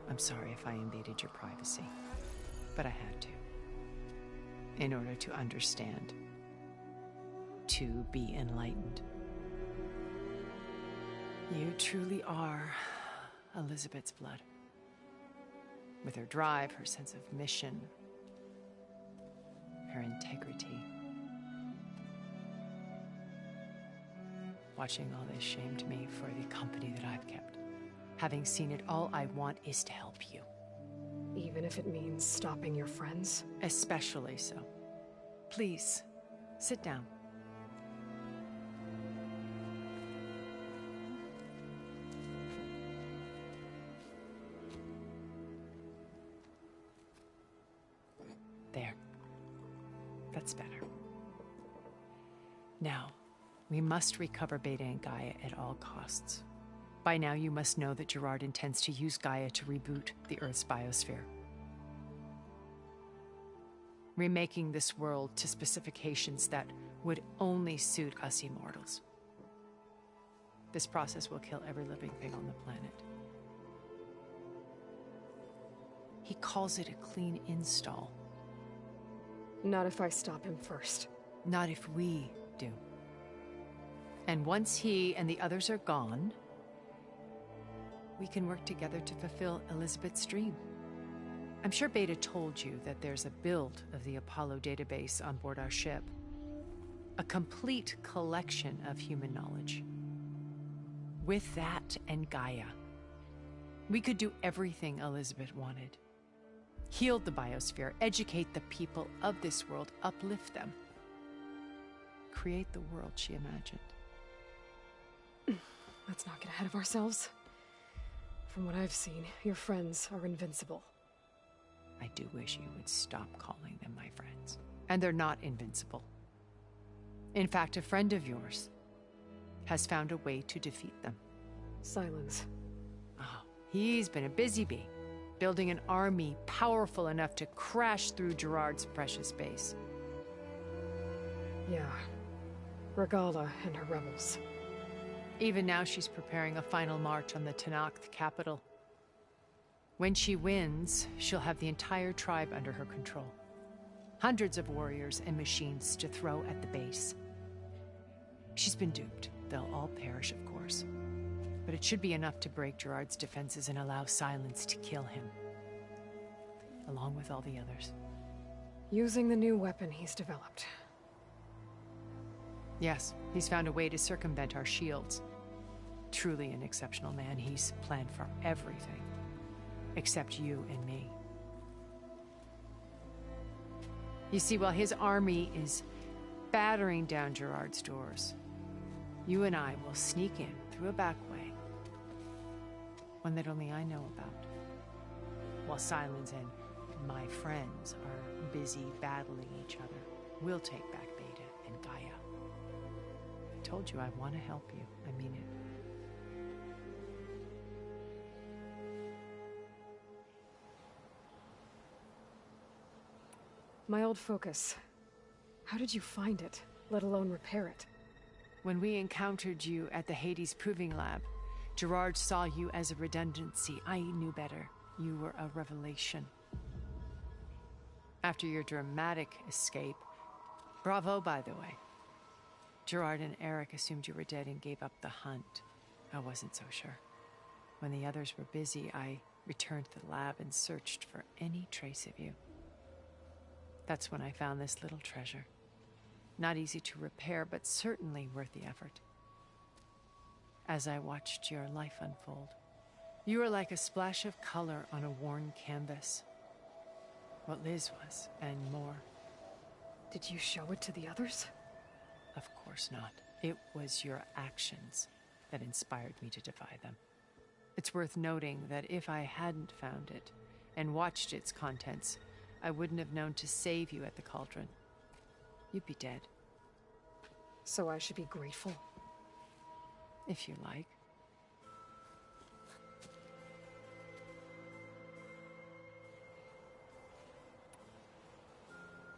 Speaker 16: I'm sorry if I invaded your privacy, but I had to. In order to understand. To be enlightened. You truly are Elizabeth's blood. With her drive, her sense of mission, her integrity. Watching all this shamed me for the company that I've kept. Having seen it, all I want is to help you.
Speaker 4: Even if it means stopping your friends?
Speaker 16: Especially so. Please, sit down. There. That's better. Now, we must recover Beta and Gaia at all costs. By now, you must know that Gerard intends to use Gaia to reboot the Earth's biosphere. Remaking this world to specifications that would only suit us immortals. This process will kill every living thing on the planet. He calls it a clean install.
Speaker 4: Not if I stop him first.
Speaker 16: Not if we do. And once he and the others are gone, we can work together to fulfill Elizabeth's dream. I'm sure Beta told you that there's a build of the Apollo database on board our ship. A complete collection of human knowledge. With that and Gaia, we could do everything Elizabeth wanted. Heal the biosphere, educate the people of this world, uplift them. Create the world she imagined.
Speaker 4: Let's not get ahead of ourselves. From what I've seen, your friends are invincible.
Speaker 16: I do wish you would stop calling them my friends. And they're not invincible. In fact, a friend of yours has found a way to defeat them.
Speaker 4: Silence.
Speaker 16: Oh, he's been a busy bee, building an army powerful enough to crash through Gerard's precious base.
Speaker 4: Yeah. Regala and her rebels.
Speaker 16: Even now, she's preparing a final march on the Tenakth capital. When she wins, she'll have the entire tribe under her control. Hundreds of warriors and machines to throw at the base. She's been duped. They'll all perish, of course. But it should be enough to break Gerard's defenses and allow Silence to kill him. Along with all the others.
Speaker 4: Using the new weapon he's developed.
Speaker 16: Yes, he's found a way to circumvent our shields. Truly an exceptional man. He's planned for everything. Except you and me. You see, while his army is battering down Gerard's doors, you and I will sneak in through a back way. One that only I know about. While Silence and my friends are busy battling each other, we'll take back Beta and Gaia. I told you I want to help you. I mean it.
Speaker 4: My old focus. How did you find it, let alone repair it?
Speaker 16: When we encountered you at the Hades Proving Lab, Gerard saw you as a redundancy. I knew better. You were a revelation. After your dramatic escape, bravo, by the way. Gerard and Eric assumed you were dead and gave up the hunt. I wasn't so sure. When the others were busy, I returned to the lab and searched for any trace of you. That's when I found this little treasure. Not easy to repair, but certainly worth the effort. As I watched your life unfold, you were like a splash of color on a worn canvas. What Liz was, and more.
Speaker 4: Did you show it to the others?
Speaker 16: Of course not. It was your actions that inspired me to defy them. It's worth noting that if I hadn't found it and watched its contents, I wouldn't have known to save you at the Cauldron. You'd be dead.
Speaker 4: So I should be grateful?
Speaker 16: If you like.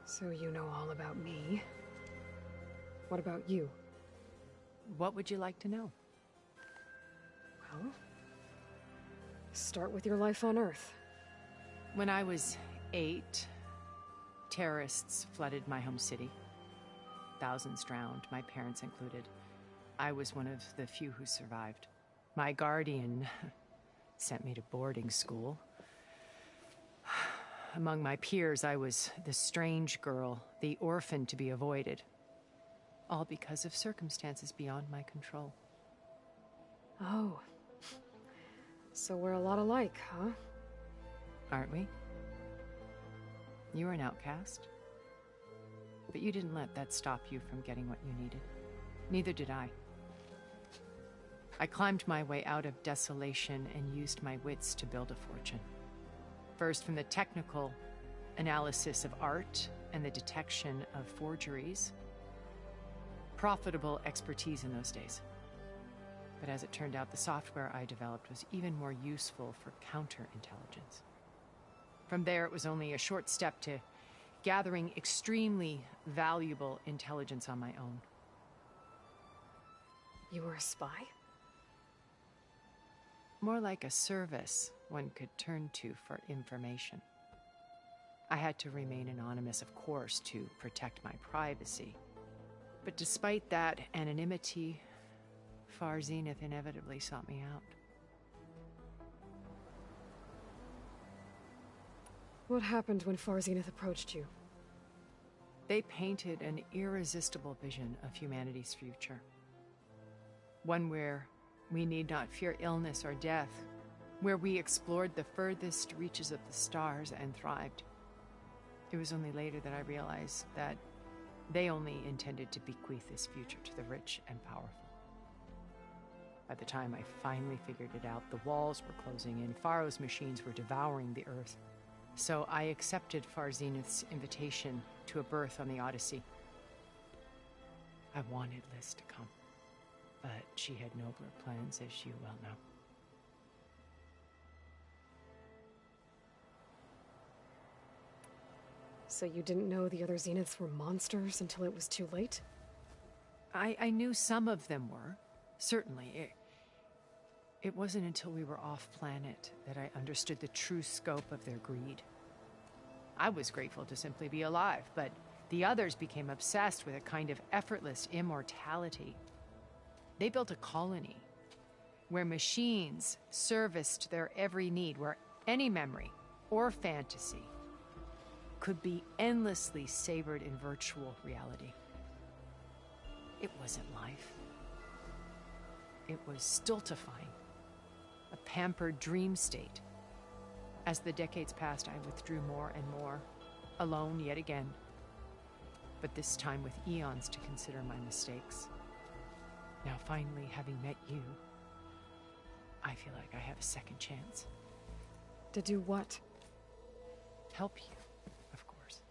Speaker 4: So you know all about me. What about you?
Speaker 16: What would you like to know?
Speaker 4: Well, start with your life on Earth.
Speaker 16: When I was 8, terrorists flooded my home city. Thousands drowned, my parents included. I was one of the few who survived. My guardian sent me to boarding school. Among my peers, I was the strange girl, the orphan to be avoided. All because of circumstances beyond my control.
Speaker 4: Oh. So we're a lot alike, huh?
Speaker 16: Aren't we? You were an outcast. But you didn't let that stop you from getting what you needed. Neither did I. I climbed my way out of desolation and used my wits to build a fortune. First, from the technical analysis of art and the detection of forgeries. Profitable expertise in those days. But as it turned out, the software I developed was even more useful for counterintelligence. From there, it was only a short step to gathering extremely valuable intelligence on my own.
Speaker 4: You were a spy?
Speaker 16: More like a service one could turn to for information. I had to remain anonymous, of course, to protect my privacy. But despite that anonymity, Far Zenith inevitably sought me out.
Speaker 4: What happened when Far Zenith approached you?
Speaker 16: They painted an irresistible vision of humanity's future. One where we need not fear illness or death, where we explored the furthest reaches of the stars and thrived. It was only later that I realized that they only intended to bequeath this future to the rich and powerful. By the time I finally figured it out, the walls were closing in, Faro's machines were devouring the Earth. So I accepted Far Zenith's invitation to a berth on the Odyssey. I wanted Liz to come, but she had nobler plans, as you well know.
Speaker 4: So you didn't know the other Zeniths were monsters until it was too late?
Speaker 16: I knew some of them were, certainly. It wasn't until we were off-planet that I understood the true scope of their greed. I was grateful to simply be alive, but the others became obsessed with a kind of effortless immortality. They built a colony where machines serviced their every need, where any memory or fantasy could be endlessly savored in virtual reality. It wasn't life. It was stultifying, a pampered dream state. As the decades passed, I withdrew more and more, alone yet again, but this time with eons to consider my mistakes. Now finally, having met you, I feel like I have a second chance.
Speaker 4: To do what?
Speaker 16: Help you, of course.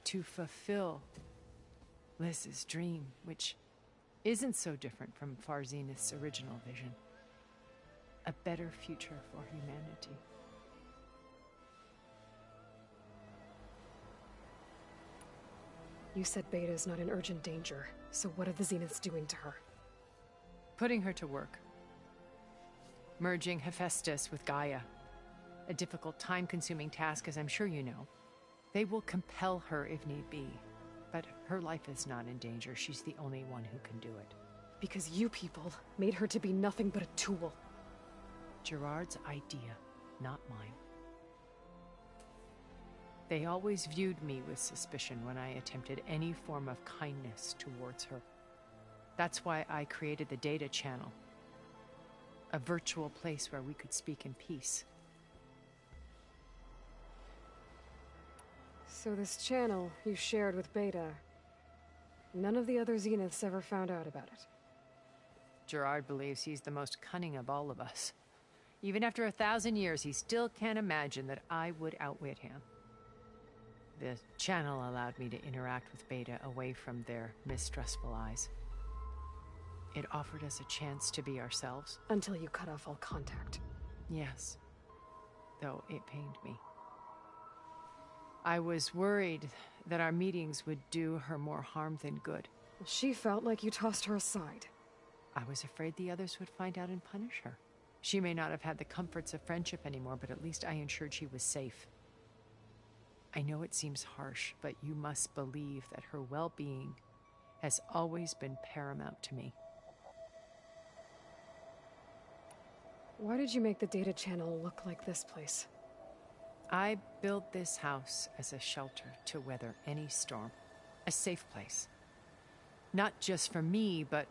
Speaker 16: To fulfill Liz's dream, which isn't so different from Far Zenith's original vision. A better future for humanity.
Speaker 4: You said Beta's not in urgent danger, so what are the Zeniths doing to her?
Speaker 16: Putting her to work. Merging Hephaestus with Gaia. A difficult, time-consuming task, as I'm sure you know. They will compel her if need be. But her life is not in danger. She's the only one who can do it.
Speaker 4: Because you people made her to be nothing but a tool.
Speaker 16: Gerard's idea, not mine. They always viewed me with suspicion when I attempted any form of kindness towards her. That's why I created the data channel. A virtual place where we could speak in peace.
Speaker 4: So this channel you shared with Beta, none of the other Zeniths ever found out about it?
Speaker 16: Gerard believes he's the most cunning of all of us. Even after 1,000 years, he still can't imagine that I would outwit him. The channel allowed me to interact with Beta away from their mistrustful eyes. It offered us a chance to be ourselves.
Speaker 4: Until you cut off all contact.
Speaker 16: Yes. Though it pained me. I was worried that our meetings would do her more harm than good.
Speaker 4: She felt like you tossed her aside.
Speaker 16: I was afraid the others would find out and punish her. She may not have had the comforts of friendship anymore, but at least I ensured she was safe. I know it seems harsh, but you must believe that her well-being has always been paramount to me.
Speaker 4: Why did you make the data channel look like this place?
Speaker 16: I built this house as a shelter to weather any storm. A safe place. Not just for me, but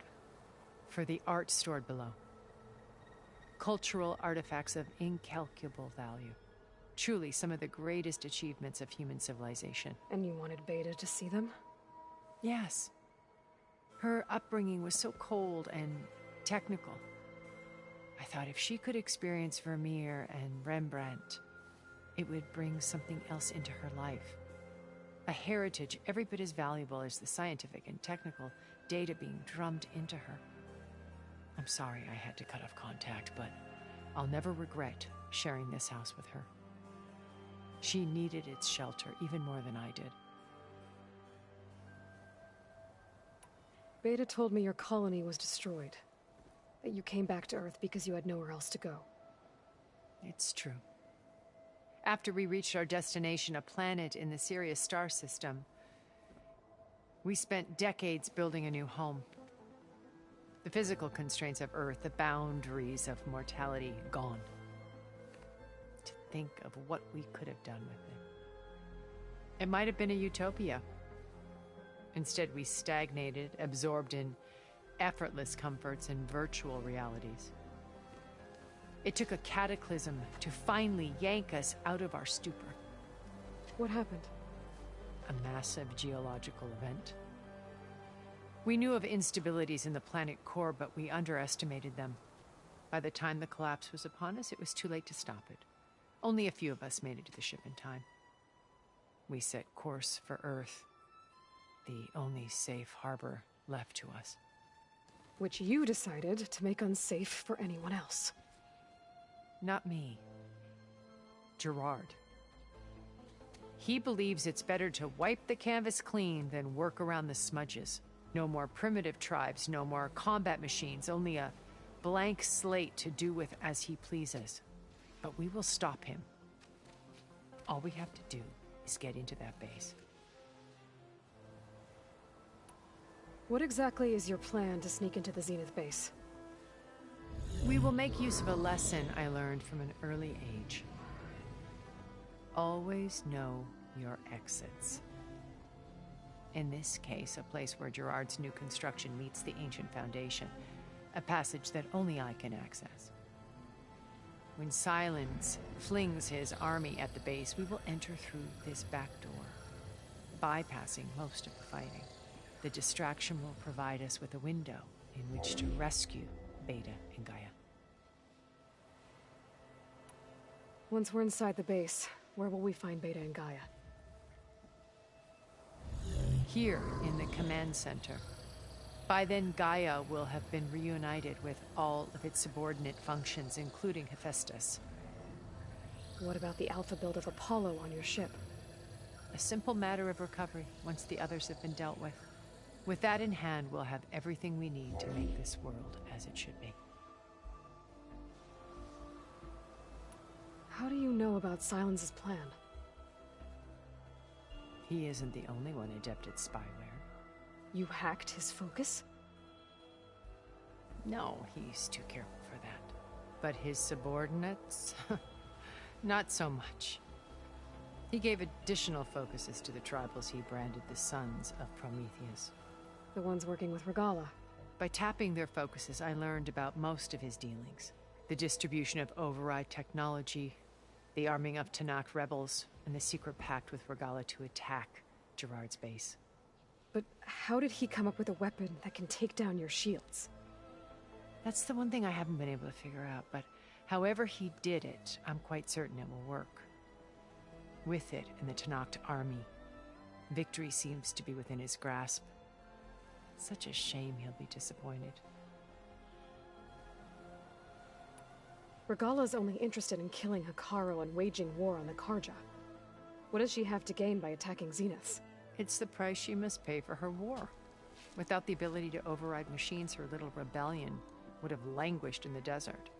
Speaker 16: for the art stored below. Cultural artifacts of incalculable value. Truly some of the greatest achievements of human civilization.
Speaker 4: And you wanted Beta to see them?
Speaker 16: Yes. Her upbringing was so cold and technical. I thought if she could experience Vermeer and Rembrandt, it would bring something else into her life. A heritage every bit as valuable as the scientific and technical data being drummed into her. I'm sorry I had to cut off contact, but I'll never regret sharing this house with her. She needed its shelter even more than I did.
Speaker 4: Beta told me your colony was destroyed. That you came back to Earth because you had nowhere else to go.
Speaker 16: It's true. After we reached our destination, a planet in the Sirius star system, we spent decades building a new home. The physical constraints of Earth, the boundaries of mortality, gone. To think of what we could have done with it. It might have been a utopia. Instead, we stagnated, absorbed in effortless comforts and virtual realities. It took a cataclysm to finally yank us out of our stupor.
Speaker 4: What happened?
Speaker 16: A massive geological event. We knew of instabilities in the planet core, but we underestimated them. By the time the collapse was upon us, it was too late to stop it. Only a few of us made it to the ship in time. We set course for Earth, the only safe harbor left to us.
Speaker 4: Which you decided to make unsafe for anyone else.
Speaker 16: Not me. Gerard. He believes it's better to wipe the canvas clean than work around the smudges. No more primitive tribes, no more combat machines, only a blank slate to do with as he pleases. But we will stop him. All we have to do is get into that base.
Speaker 4: What exactly is your plan to sneak into the Zenith base?
Speaker 16: We will make use of a lesson I learned from an early age. Always know your exits. In this case, a place where Gerard's new construction meets the ancient foundation, a passage that only I can access. When Silence flings his army at the base, we will enter through this back door, bypassing most of the fighting. The distraction will provide us with a window in which to rescue Beta and Gaia.
Speaker 4: Once we're inside the base, where will we find Beta and Gaia?
Speaker 16: Here in the command center. By then, Gaia will have been reunited with all of its subordinate functions, including Hephaestus.
Speaker 4: What about the alpha build of Apollo on your ship?
Speaker 16: A simple matter of recovery once the others have been dealt with. With that in hand, we'll have everything we need to make this world as it should be.
Speaker 4: How do you know about Silence's plan?
Speaker 16: He isn't the only one adept at spyware.
Speaker 4: You hacked his focus?
Speaker 16: No, he's too careful for that. But his subordinates? Not so much. He gave additional focuses to the tribals he branded the Sons of Prometheus.
Speaker 4: The ones working with Regalla.
Speaker 16: By tapping their focuses, I learned about most of his dealings. The distribution of override technology, the arming of Tanakh rebels, and the secret pact with Regalla to attack Gerard's base.
Speaker 4: But how did he come up with a weapon that can take down your shields?
Speaker 16: That's the one thing I haven't been able to figure out, but however he did it, I'm quite certain it will work. With it and the Tanakh army, victory seems to be within his grasp. Such a shame he'll be disappointed.
Speaker 4: Regalla's only interested in killing Hekarro and waging war on the Karja. What does she have to gain by attacking Zeniths?
Speaker 16: It's the price she must pay for her war. Without the ability to override machines, her little rebellion would have languished in the desert.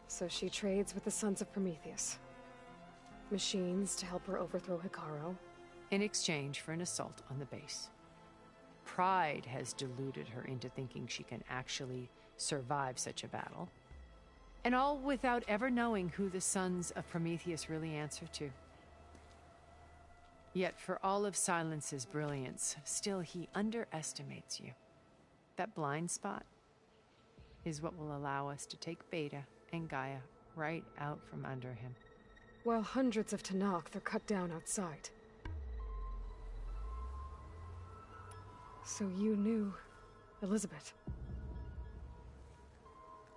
Speaker 4: So she trades with the Sons of Prometheus. Machines to help her overthrow Hekarro.
Speaker 16: In exchange for an assault on the base. Pride has deluded her into thinking she can actually survive such a battle. And all without ever knowing who the sons of Prometheus really answer to. Yet for all of Silence's brilliance, still he underestimates you. That blind spot is what will allow us to take Beta and Gaia right out from under him.
Speaker 4: While hundreds of Tenakth are cut down outside. So you knew Elizabeth.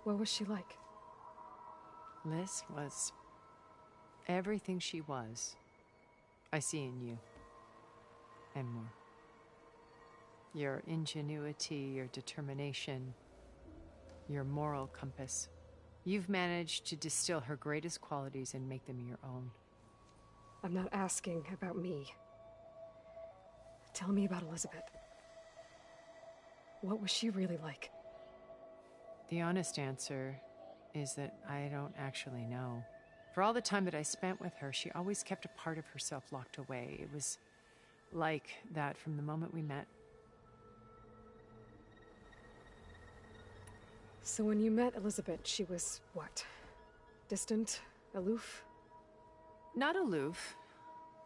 Speaker 4: What was she like?
Speaker 16: Liz was everything she was. I see in you. And more. Your ingenuity, your determination, your moral compass. You've managed to distill her greatest qualities and make them your own.
Speaker 4: I'm not asking about me. Tell me about Elizabeth. What was she really like?
Speaker 16: The honest answer is that I don't actually know. For all the time that I spent with her, she always kept a part of herself locked away. It was like that from the moment we met.
Speaker 4: So when you met Elizabeth, she was what? Distant? Aloof?
Speaker 16: Not aloof.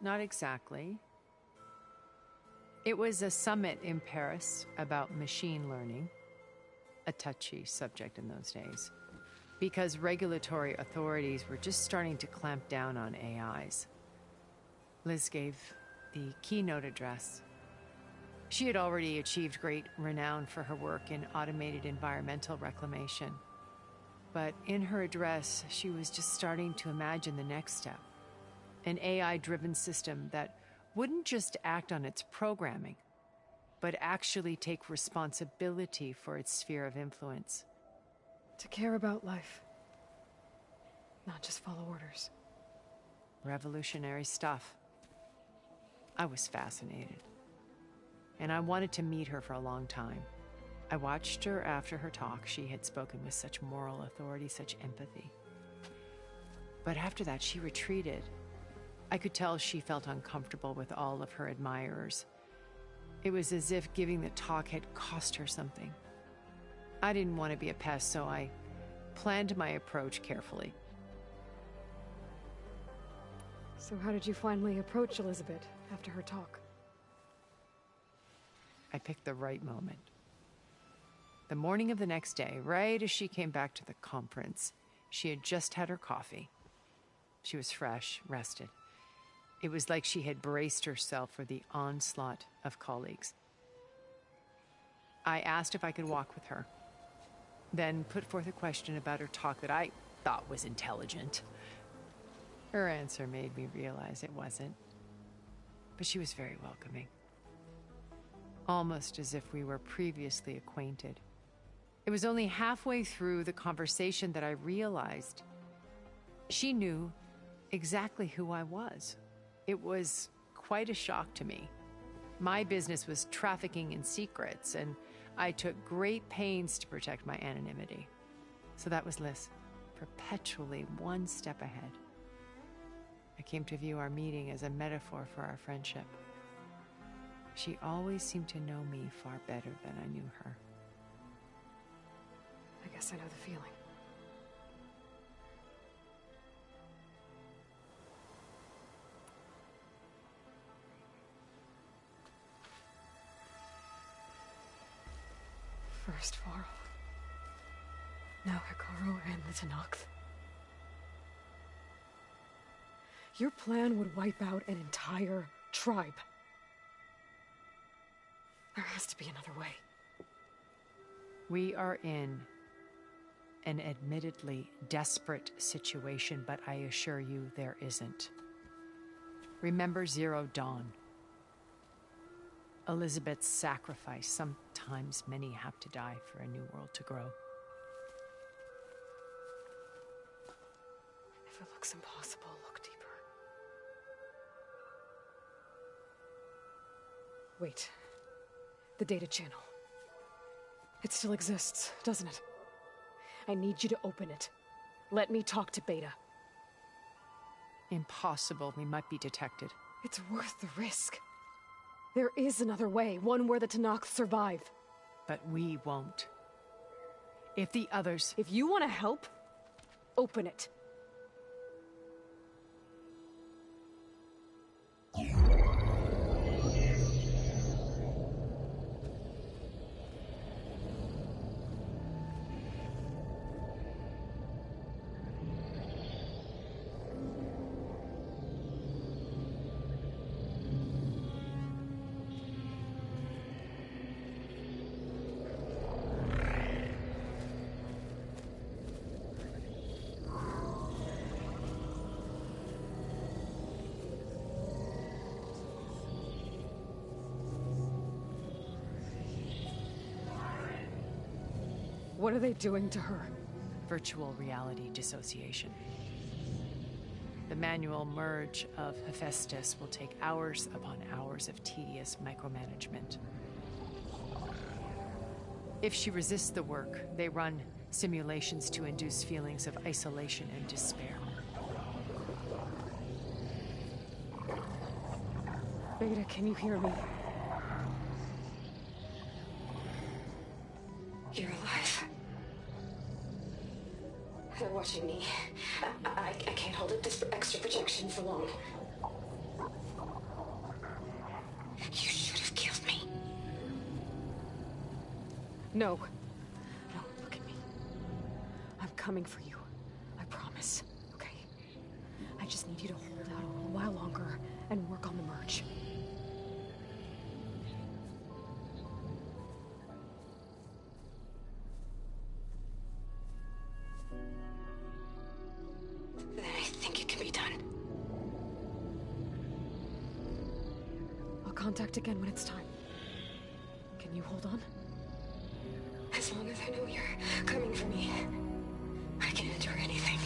Speaker 16: Not exactly. It was a summit in Paris about machine learning. A touchy subject in those days. Because regulatory authorities were just starting to clamp down on AIs. Liz gave the keynote address. She had already achieved great renown for her work in automated environmental reclamation. But in her address, she was just starting to imagine the next step. An AI-driven system that wouldn't just act on its programming, but actually take responsibility for its sphere of influence.
Speaker 4: To care about life. Not just follow orders.
Speaker 16: Revolutionary stuff. I was fascinated. And I wanted to meet her for a long time. I watched her after her talk. She had spoken with such moral authority, such empathy. But after that, she retreated. I could tell she felt uncomfortable with all of her admirers. It was as if giving the talk had cost her something. I didn't want to be a pest, so I planned my approach carefully.
Speaker 4: So how did you finally approach Elizabeth after her talk?
Speaker 16: I picked the right moment. The morning of the next day, right as she came back to the conference, she had just had her coffee. She was fresh, rested. It was like she had braced herself for the onslaught of colleagues. I asked if I could walk with her, then put forth a question about her talk that I thought was intelligent. Her answer made me realize it wasn't, but she was very welcoming. Almost as if we were previously acquainted. It was only halfway through the conversation that I realized she knew exactly who I was. It was quite a shock to me. My business was trafficking in secrets, and I took great pains to protect my anonymity. So that was Liz, perpetually one step ahead. I came to view our meeting as a metaphor for our friendship. She always seemed to know me far better than I knew her.
Speaker 4: I guess I know the feeling. First Varl. Now Hekarro and the Tenakth. Your plan would wipe out an entire tribe. There has to be another way.
Speaker 16: We are in an admittedly desperate situation, but I assure you there isn't. Remember Zero Dawn. Elizabeth's sacrifice. Sometimes many have to die for a new world to grow.
Speaker 4: If it looks impossible, look deeper. Wait. The data channel. It still exists, doesn't it? I need you to open it. Let me talk to Beta.
Speaker 16: Impossible. We might be detected.
Speaker 4: It's worth the risk. There is another way, one where the Tenakth survive.
Speaker 16: But we won't. If the others...
Speaker 4: If you want to help, Open it. What are they doing to her?
Speaker 16: Virtual reality dissociation. The manual merge of Hephaestus will take hours upon hours of tedious micromanagement. If she resists the work, they run simulations to induce feelings of isolation and despair.
Speaker 4: Beta, can you hear me?
Speaker 10: You're alive. They're watching me. I can't hold up this extra projection for long. You should have killed me.
Speaker 4: No. No, look at me. I'm coming for you. I promise. Okay? I just need you to hold out a little while longer and work on the merge.
Speaker 10: Then I think it can be done.
Speaker 4: I'll contact again when it's time. Can you hold on?
Speaker 10: As long as I know you're coming for me, I can endure anything.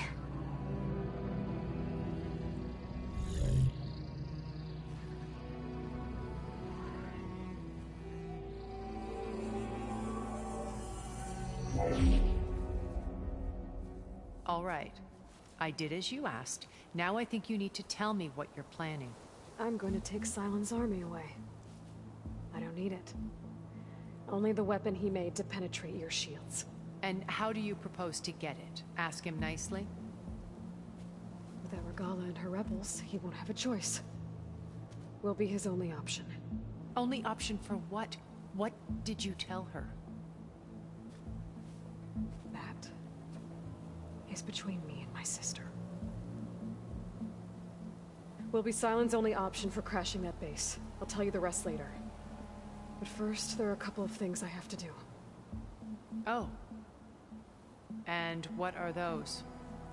Speaker 16: All right. I did as you asked. Now I think you need to tell me what you're planning.
Speaker 4: I'm going to take Sylens' army away. I don't need it. Only the weapon he made to penetrate your shields.
Speaker 16: And how do you propose to get it? Ask him nicely?
Speaker 4: Without Regalla and her rebels, he won't have a choice. We'll be his only option.
Speaker 16: Only option for what? What did you tell her?
Speaker 4: That is between me and my sister. Will be Sylens' only option for crashing that base. I'll tell you the rest later. But first, there are a couple of things I have to do.
Speaker 16: Oh. And what are those?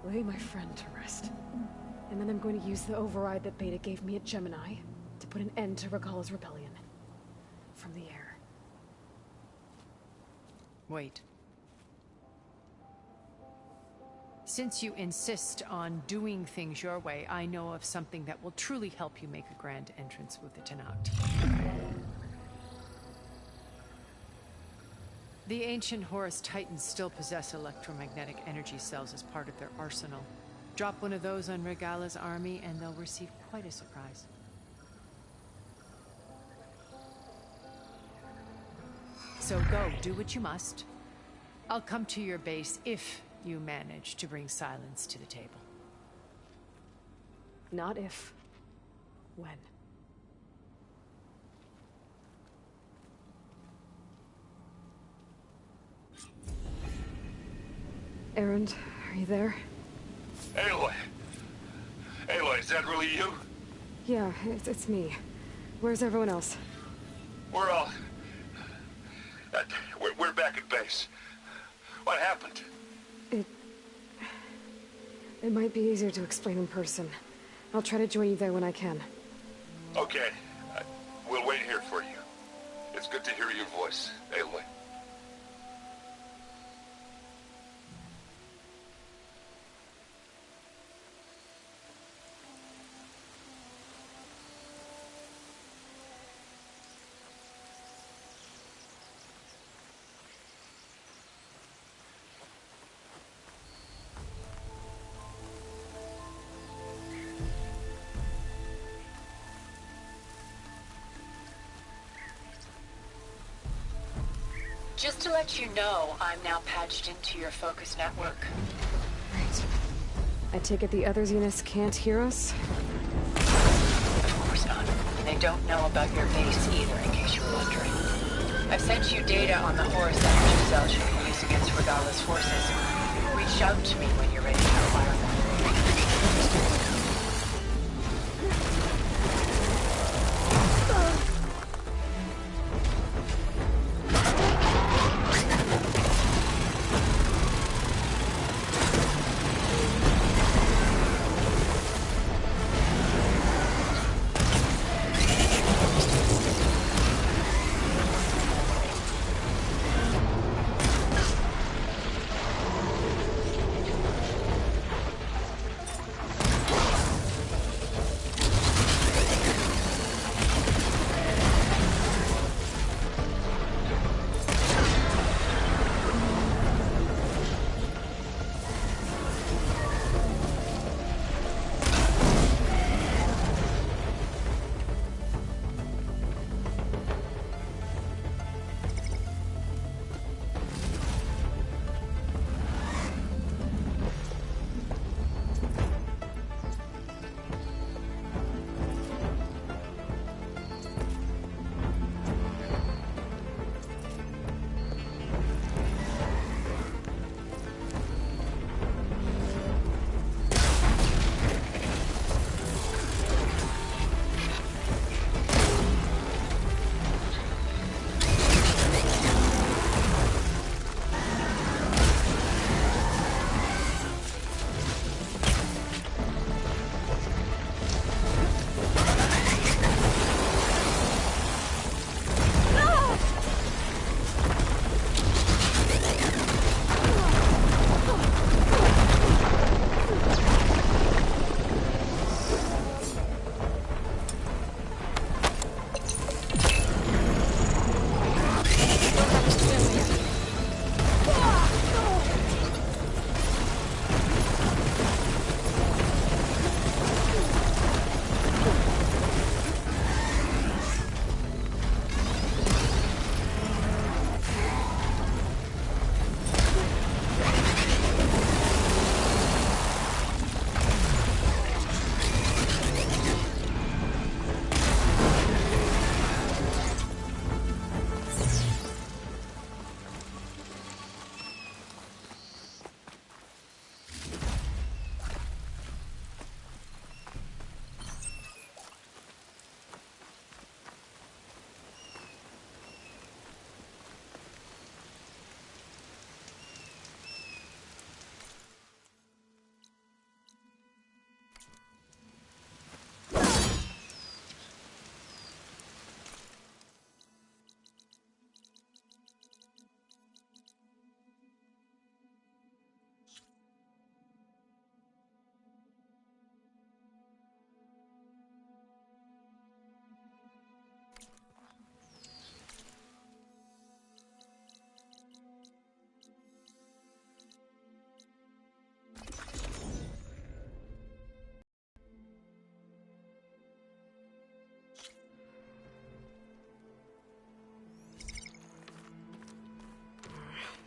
Speaker 4: Lay my friend to rest. And then I'm going to use the override that Beta gave me at Gemini to put an end to Regalla's rebellion. From the air.
Speaker 16: Wait. Since you insist on doing things your way, I know of something that will truly help you make a grand entrance with the Tenakth. The ancient Horus Titans still possess electromagnetic energy cells as part of their arsenal. Drop one of those on Regalla's army and they'll receive quite a surprise. So go, do what you must. I'll come to your base if you manage to bring Sylens to the table.
Speaker 4: Not if. When. Erend, are you there?
Speaker 13: Aloy! Aloy, is that really you?
Speaker 4: Yeah, it's me. Where's everyone else?
Speaker 13: We're all... We're back at base. What happened?
Speaker 4: It might be easier to explain in person. I'll try to join you there when I can.
Speaker 13: Okay. We'll wait here for you. It's good to hear your voice, Aloy.
Speaker 15: Just to let you know, I'm now patched into your focus network.
Speaker 4: Right. I take it the other Zeniths can't hear us?
Speaker 15: Of course not. And they don't know about your base either, in case you were wondering. I've sent you data on the Horus energy cells you can use against Regala's forces. Reach out to me when you're ready to acquire them.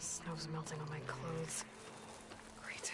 Speaker 4: Snow's melting on my clothes. Great.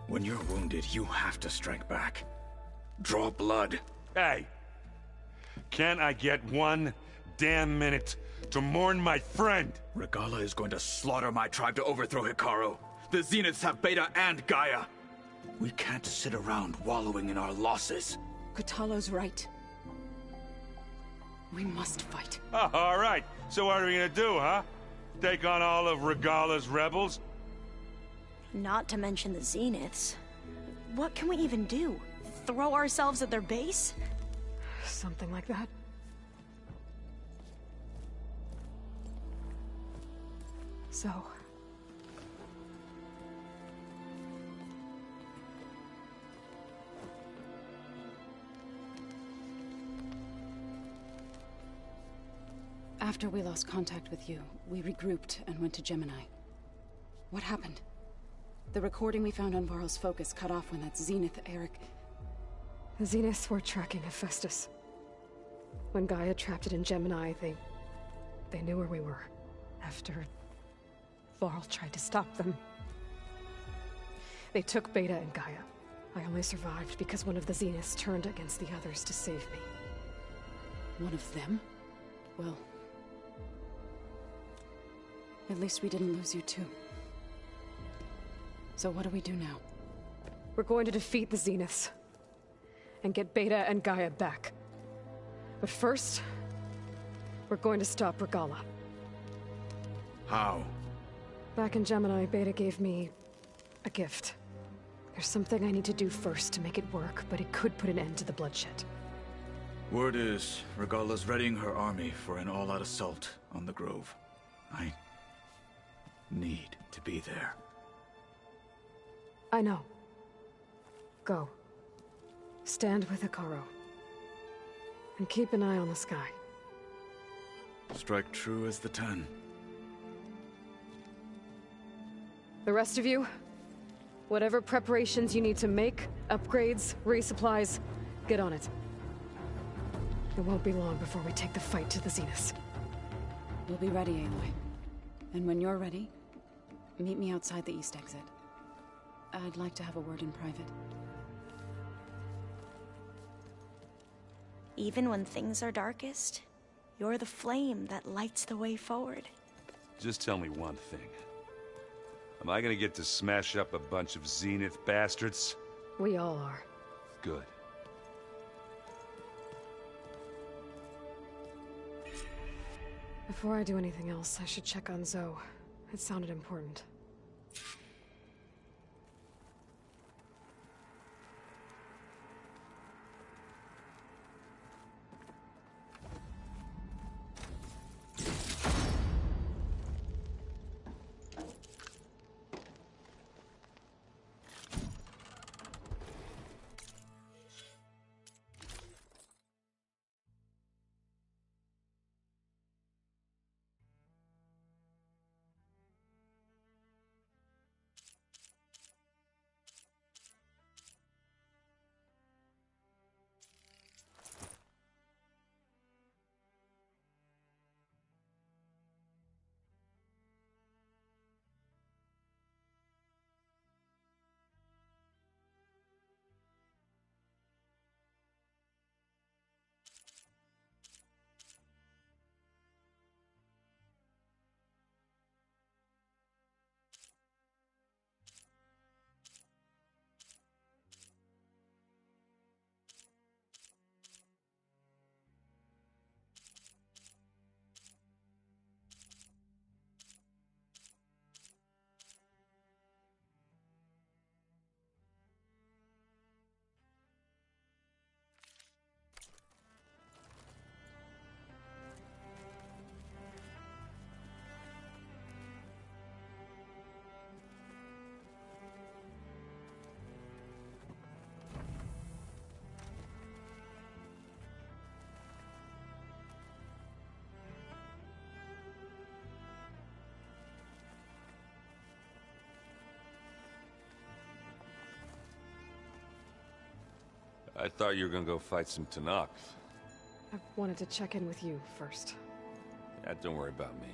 Speaker 14: When you're wounded, you have to strike back. Draw blood.
Speaker 17: Hey! Can't I get one
Speaker 14: damn minute to mourn my friend.
Speaker 17: Regalla is going to slaughter my tribe to overthrow Hikaru. The Zeniths have Beta and Gaia. We can't sit around wallowing in our losses.
Speaker 18: Kotallo's right. We must fight.
Speaker 14: Oh, all right. So what are we gonna do, huh? Take on all of Regalla's rebels?
Speaker 1: Not to mention the Zeniths. What can we even do? Throw ourselves at their base?
Speaker 4: Something like that. So...
Speaker 18: After we lost contact with you, we regrouped and went to Gemini. What happened? The recording we found on Varl's focus cut off when that Zenith, Eric...
Speaker 4: The Zeniths were tracking Hephaestus. When Gaia trapped it in Gemini, they knew where we were. After... Varl tried to stop them. They took Beta and Gaia. I only survived because one of the Zeniths turned against the others to save me.
Speaker 18: One of them? Well... At least we didn't lose you too. So what do we do now?
Speaker 4: We're going to defeat the Zeniths. And get Beta and Gaia back. But first... we're going to stop Regalla.
Speaker 17: How?
Speaker 4: Back in Gemini, Beta gave me... a gift. There's something I need to do first to make it work, but it could put an end to the bloodshed.
Speaker 17: Word is, Regalla's readying her army for an all-out assault on the Grove. I... need to be there.
Speaker 4: I know. Go. Stand with Hikaru. And keep an eye on the sky.
Speaker 17: Strike true as the 10.
Speaker 4: The rest of you, whatever preparations you need to make, upgrades, resupplies, get on it. It won't be long before we take the fight to the Zeniths.
Speaker 18: We'll be ready, Aloy. And when you're ready, meet me outside the east exit. I'd like to have a word in private.
Speaker 1: Even when things are darkest, you're the flame that lights the way forward.
Speaker 14: Just tell me one thing. Am I gonna get to smash up a bunch of Zenith bastards?
Speaker 4: We all are.
Speaker 14: Good.
Speaker 4: Before I do anything else, I should check on Zoe. It sounded important.
Speaker 14: I thought you were gonna go fight some Tenakth.
Speaker 4: I wanted to check in with you first.
Speaker 14: Yeah, don't worry about me.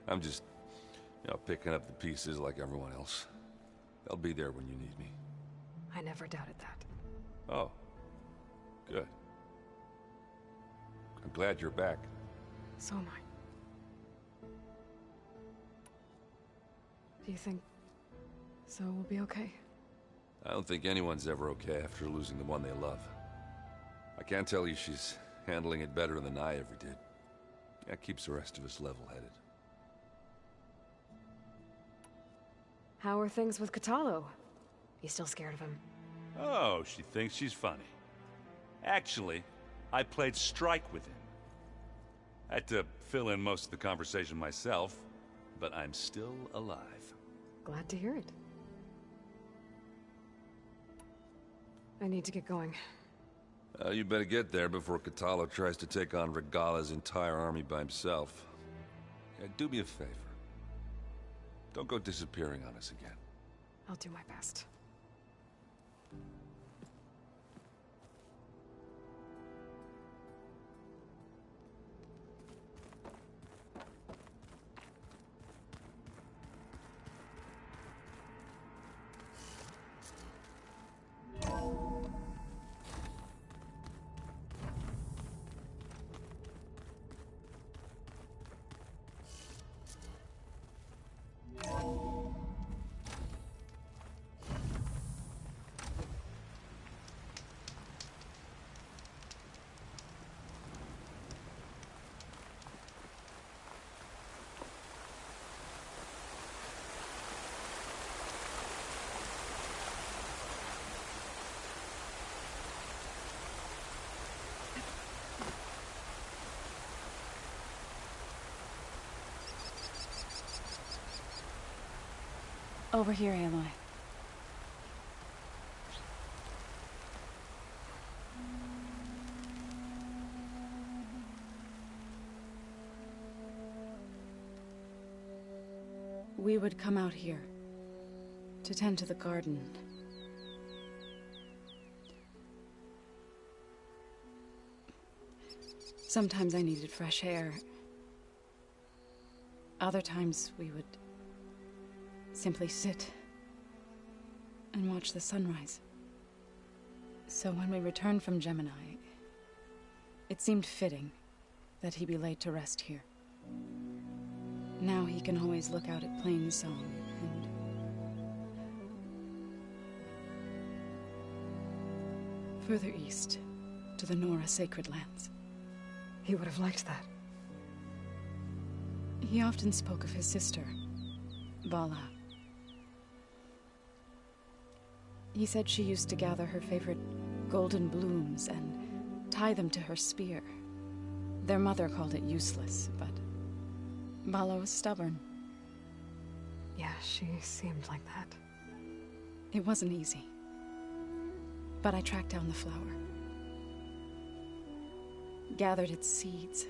Speaker 14: I'm just, picking up the pieces like everyone else. I'll be there when you need me.
Speaker 4: I never doubted that.
Speaker 14: Oh. Good. I'm glad you're back.
Speaker 4: So am I. Do you think Zoe will be okay?
Speaker 19: I don't think anyone's ever okay after losing the one they love. I can't tell you she's handling it better than I ever did. That keeps the rest of us level-headed.
Speaker 4: How are things with Kotallo? You still scared of him?
Speaker 14: Oh, she thinks she's funny. Actually, I played strike with him. I had to fill in most of the conversation myself, but I'm still alive.
Speaker 4: Glad to hear it. I need to get going.
Speaker 19: You better get there before Kotallo tries to take on Regalla's entire army by himself. Yeah, do me a favor. Don't go disappearing on us again.
Speaker 4: I'll do my best.
Speaker 18: Over here, Aloy. We would come out here to tend to the garden. Sometimes I needed fresh air. Other times we would simply sit and watch the sunrise. So when we returned from Gemini, it seemed fitting that he be laid to rest here. Now he can always look out at Plainsong and... further east, to the Nora Sacred Lands.
Speaker 4: He would have liked that.
Speaker 18: He often spoke of his sister, Vala. He said she used to gather her favorite golden blooms and tie them to her spear. Their mother called it useless, but Vala was stubborn.
Speaker 4: Yeah, she seemed like that.
Speaker 18: It wasn't easy. But I tracked down the flower. Gathered its seeds.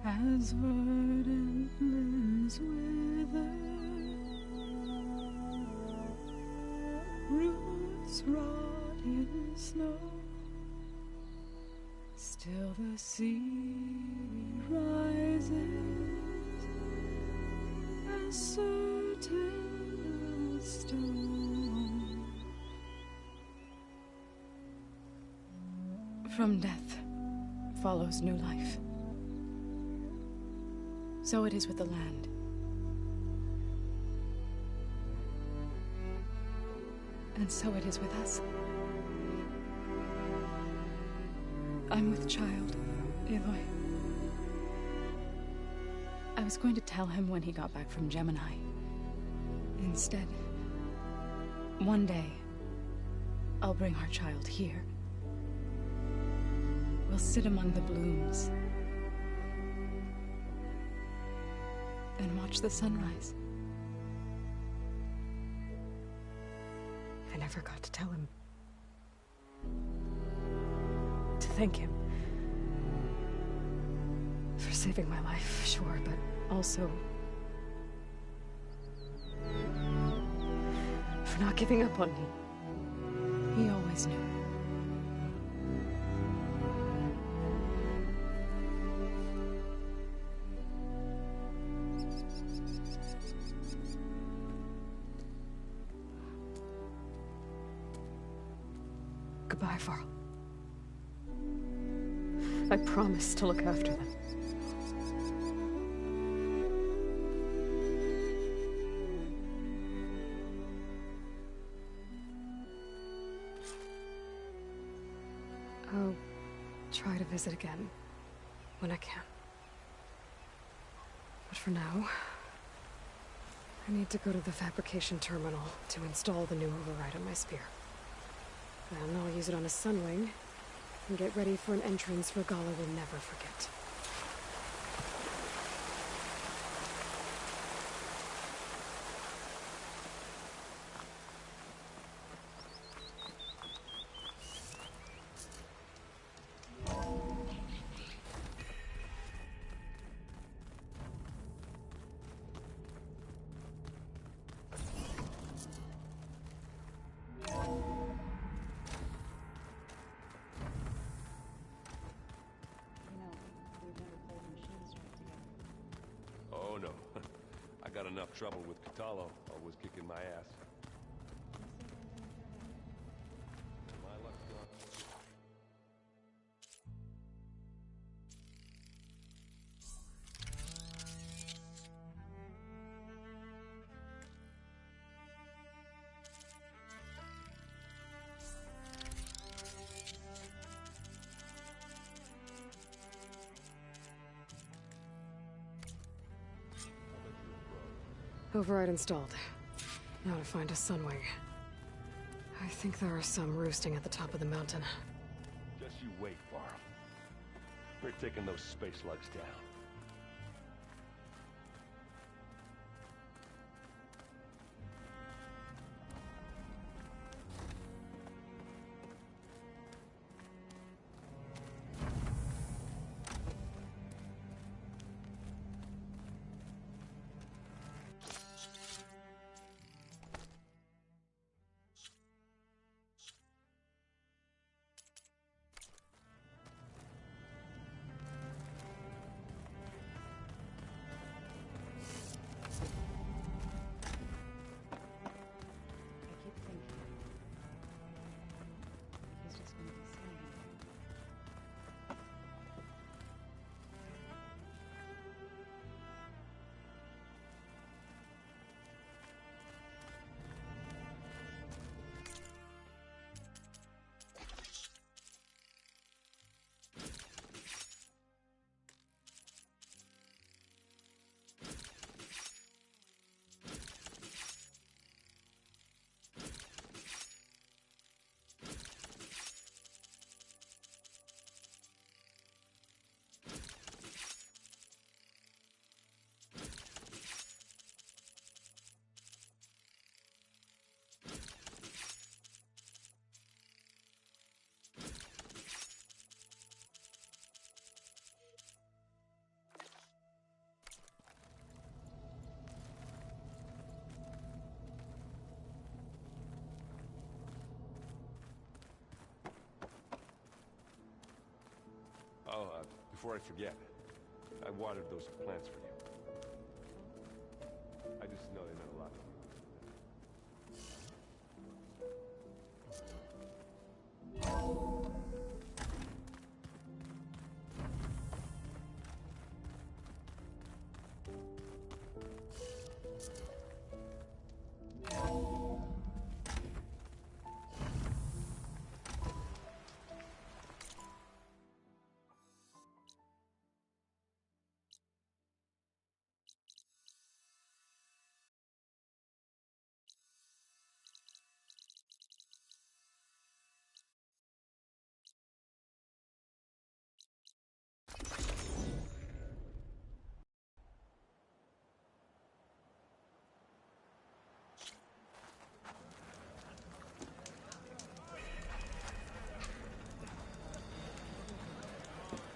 Speaker 18: As verdant limbs wither, roots rot in snow, still the sea rises, as certain as stone. From death follows new life. So it is with the land. And so it is with us. I'm with child, Aloy. I was going to tell him when he got back from Gemini. Instead, one day, I'll bring our child here. We'll sit among the blooms and watch the sunrise.
Speaker 4: I never got to tell him. To thank him. For saving my life, sure, but also... for not giving up on me.
Speaker 18: He always knew.
Speaker 4: Goodbye, Varl. I promise to look after them. I'll try to visit again when I can. But for now, I need to go to the fabrication terminal to install the new override on my spear. Then I'll use it on a Sunwing and get ready for an entrance Regalla will never forget.
Speaker 19: Oh no. I got enough trouble with Kotallo, always kicking my ass. My luck's gone.
Speaker 4: Override installed. Now to find a Sunwing. I think there are some roosting at the top of the mountain.
Speaker 19: Just you wait, Varl. We're taking those space slugs down. Oh, before I forget, I watered those plants for you. I just know they meant a lot to me.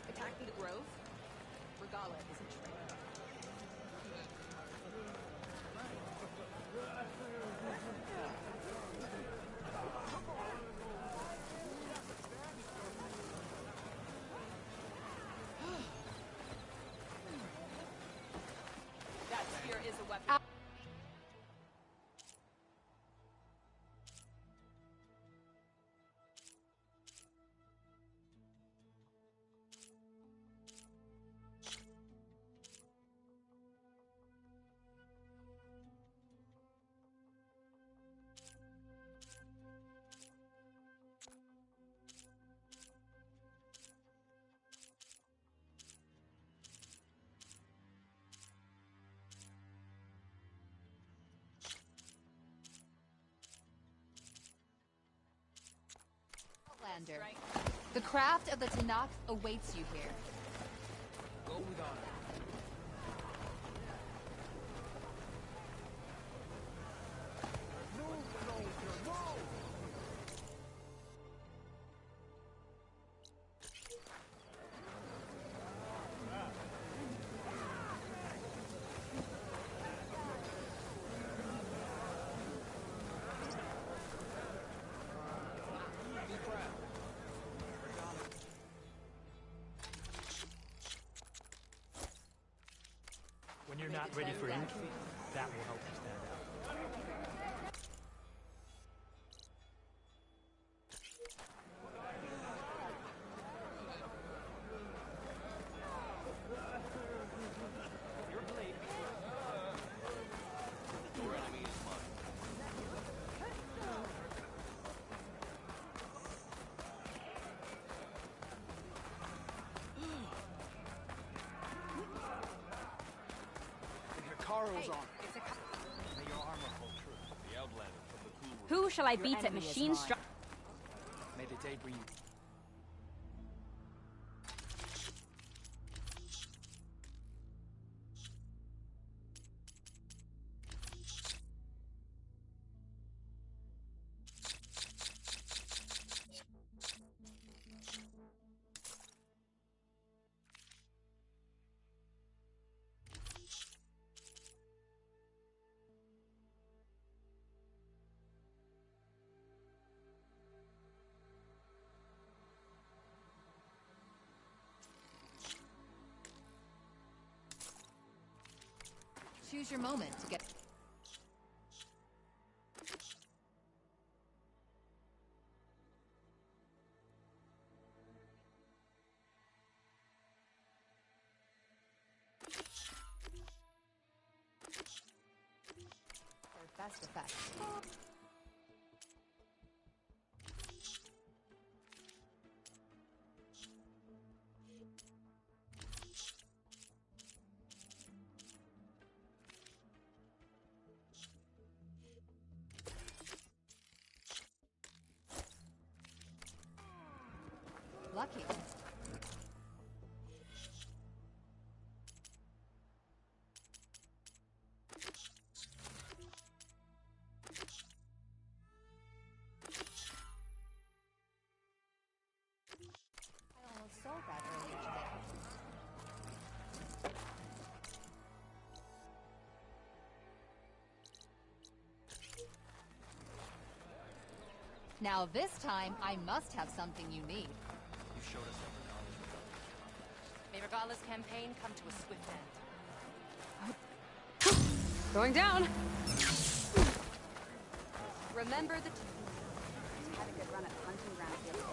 Speaker 6: Attacking the Grove? Regalla isn't trained. That spear is a weapon. Commander. The craft of the Tanakh awaits you here.
Speaker 2: Go with honor. When you're not ready for ink, that will help you stand out. Your blade. Your enemy is mine. Hikaru's on. May your armor hold true. The Outlander from the Cool World.
Speaker 6: Who shall I beat at machine strike?
Speaker 2: May the day bring you.
Speaker 6: Choose your moment to get... For best effect. Lucky. I almost sold that earlier today. Now this time, I must have something you need.
Speaker 2: You showed us that
Speaker 6: May Regalla's campaign come to a swift end.
Speaker 4: Going down.
Speaker 6: Remember the...
Speaker 20: Had a good run at the hunting ground the other day.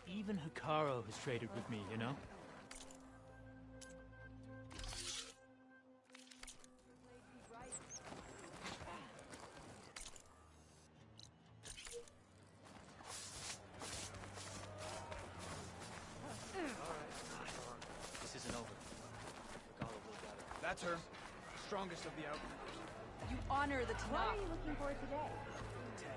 Speaker 2: Even Hikaru has traded with me, you know? This isn't over. Regalla will gather. That's her. Strongest of the Outlanders.
Speaker 6: You honor the Tanakh.
Speaker 20: What are you looking for today?
Speaker 2: Ted.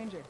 Speaker 20: Ranger.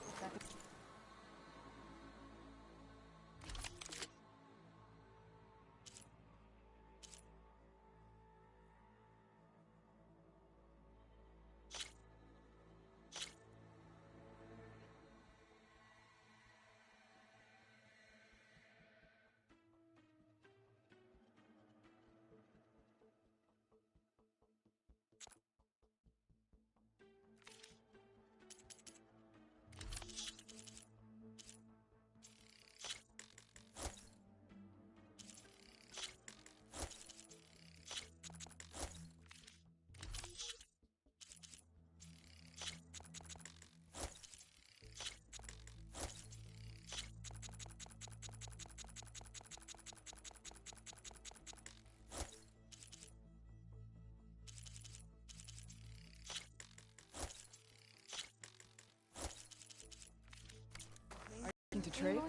Speaker 18: To trade?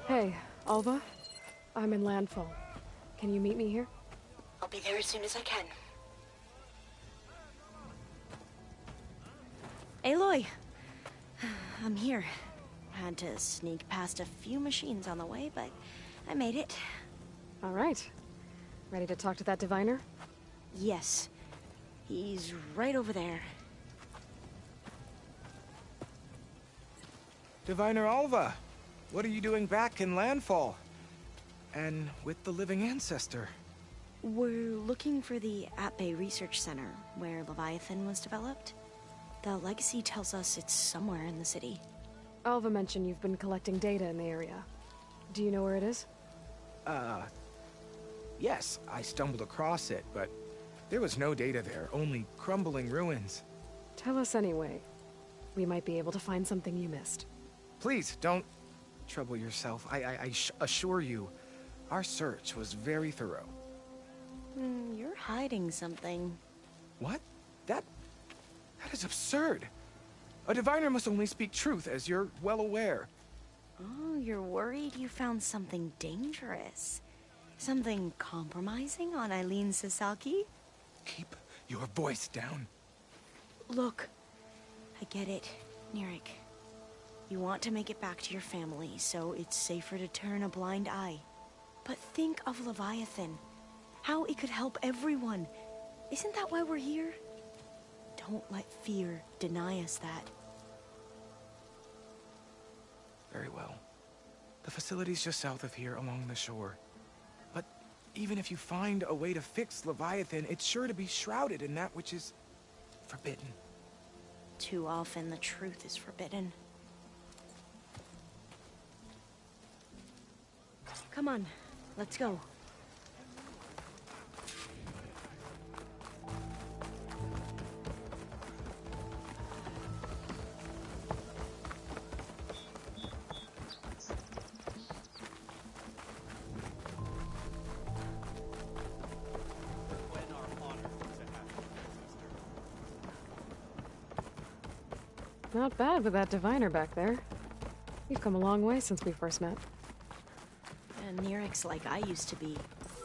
Speaker 18: Hey, Alva. I'm in Landfall. Can you meet me here?
Speaker 12: I'll be there as soon as I can.
Speaker 1: Aloy! I'm here. Had to sneak past a few machines on the way, but I made it.
Speaker 18: All right. Ready to talk to that diviner?
Speaker 1: Yes. He's right over there.
Speaker 21: Diviner Alva, what are you doing back in Landfall? And with the living ancestor?
Speaker 1: We're looking for the At-Bay Research Center, where Leviathan was developed. The legacy tells us it's somewhere in the city.
Speaker 18: Alva mentioned you've been collecting data in the area. Do you know where it is?
Speaker 21: Yes, I stumbled across it, but there was no data there, only crumbling ruins.
Speaker 18: Tell us anyway. We might be able to find something you missed.
Speaker 21: Please, don't trouble yourself. I assure you, our search was very thorough.
Speaker 1: You're hiding something.
Speaker 21: What? That is absurd. A diviner must only speak truth, as you're well aware.
Speaker 1: Oh, you're worried you found something dangerous? Something compromising on Eileen Sasaki?
Speaker 21: Keep your voice down.
Speaker 1: Look, I get it, Nirik. You want to make it back to your family, so it's safer to turn a blind eye. But think of Leviathan. How it could help everyone. Isn't that why we're here? Don't let fear deny us that.
Speaker 21: Very well. The facility's just south of here, along the shore. But even if you find a way to fix Leviathan, it's sure to be shrouded in that which is forbidden.
Speaker 1: Too often the truth is forbidden. Come on, let's go.
Speaker 4: Not bad with that diviner back there. You've come a long way since we first met.
Speaker 1: And Nirik's like I used to be,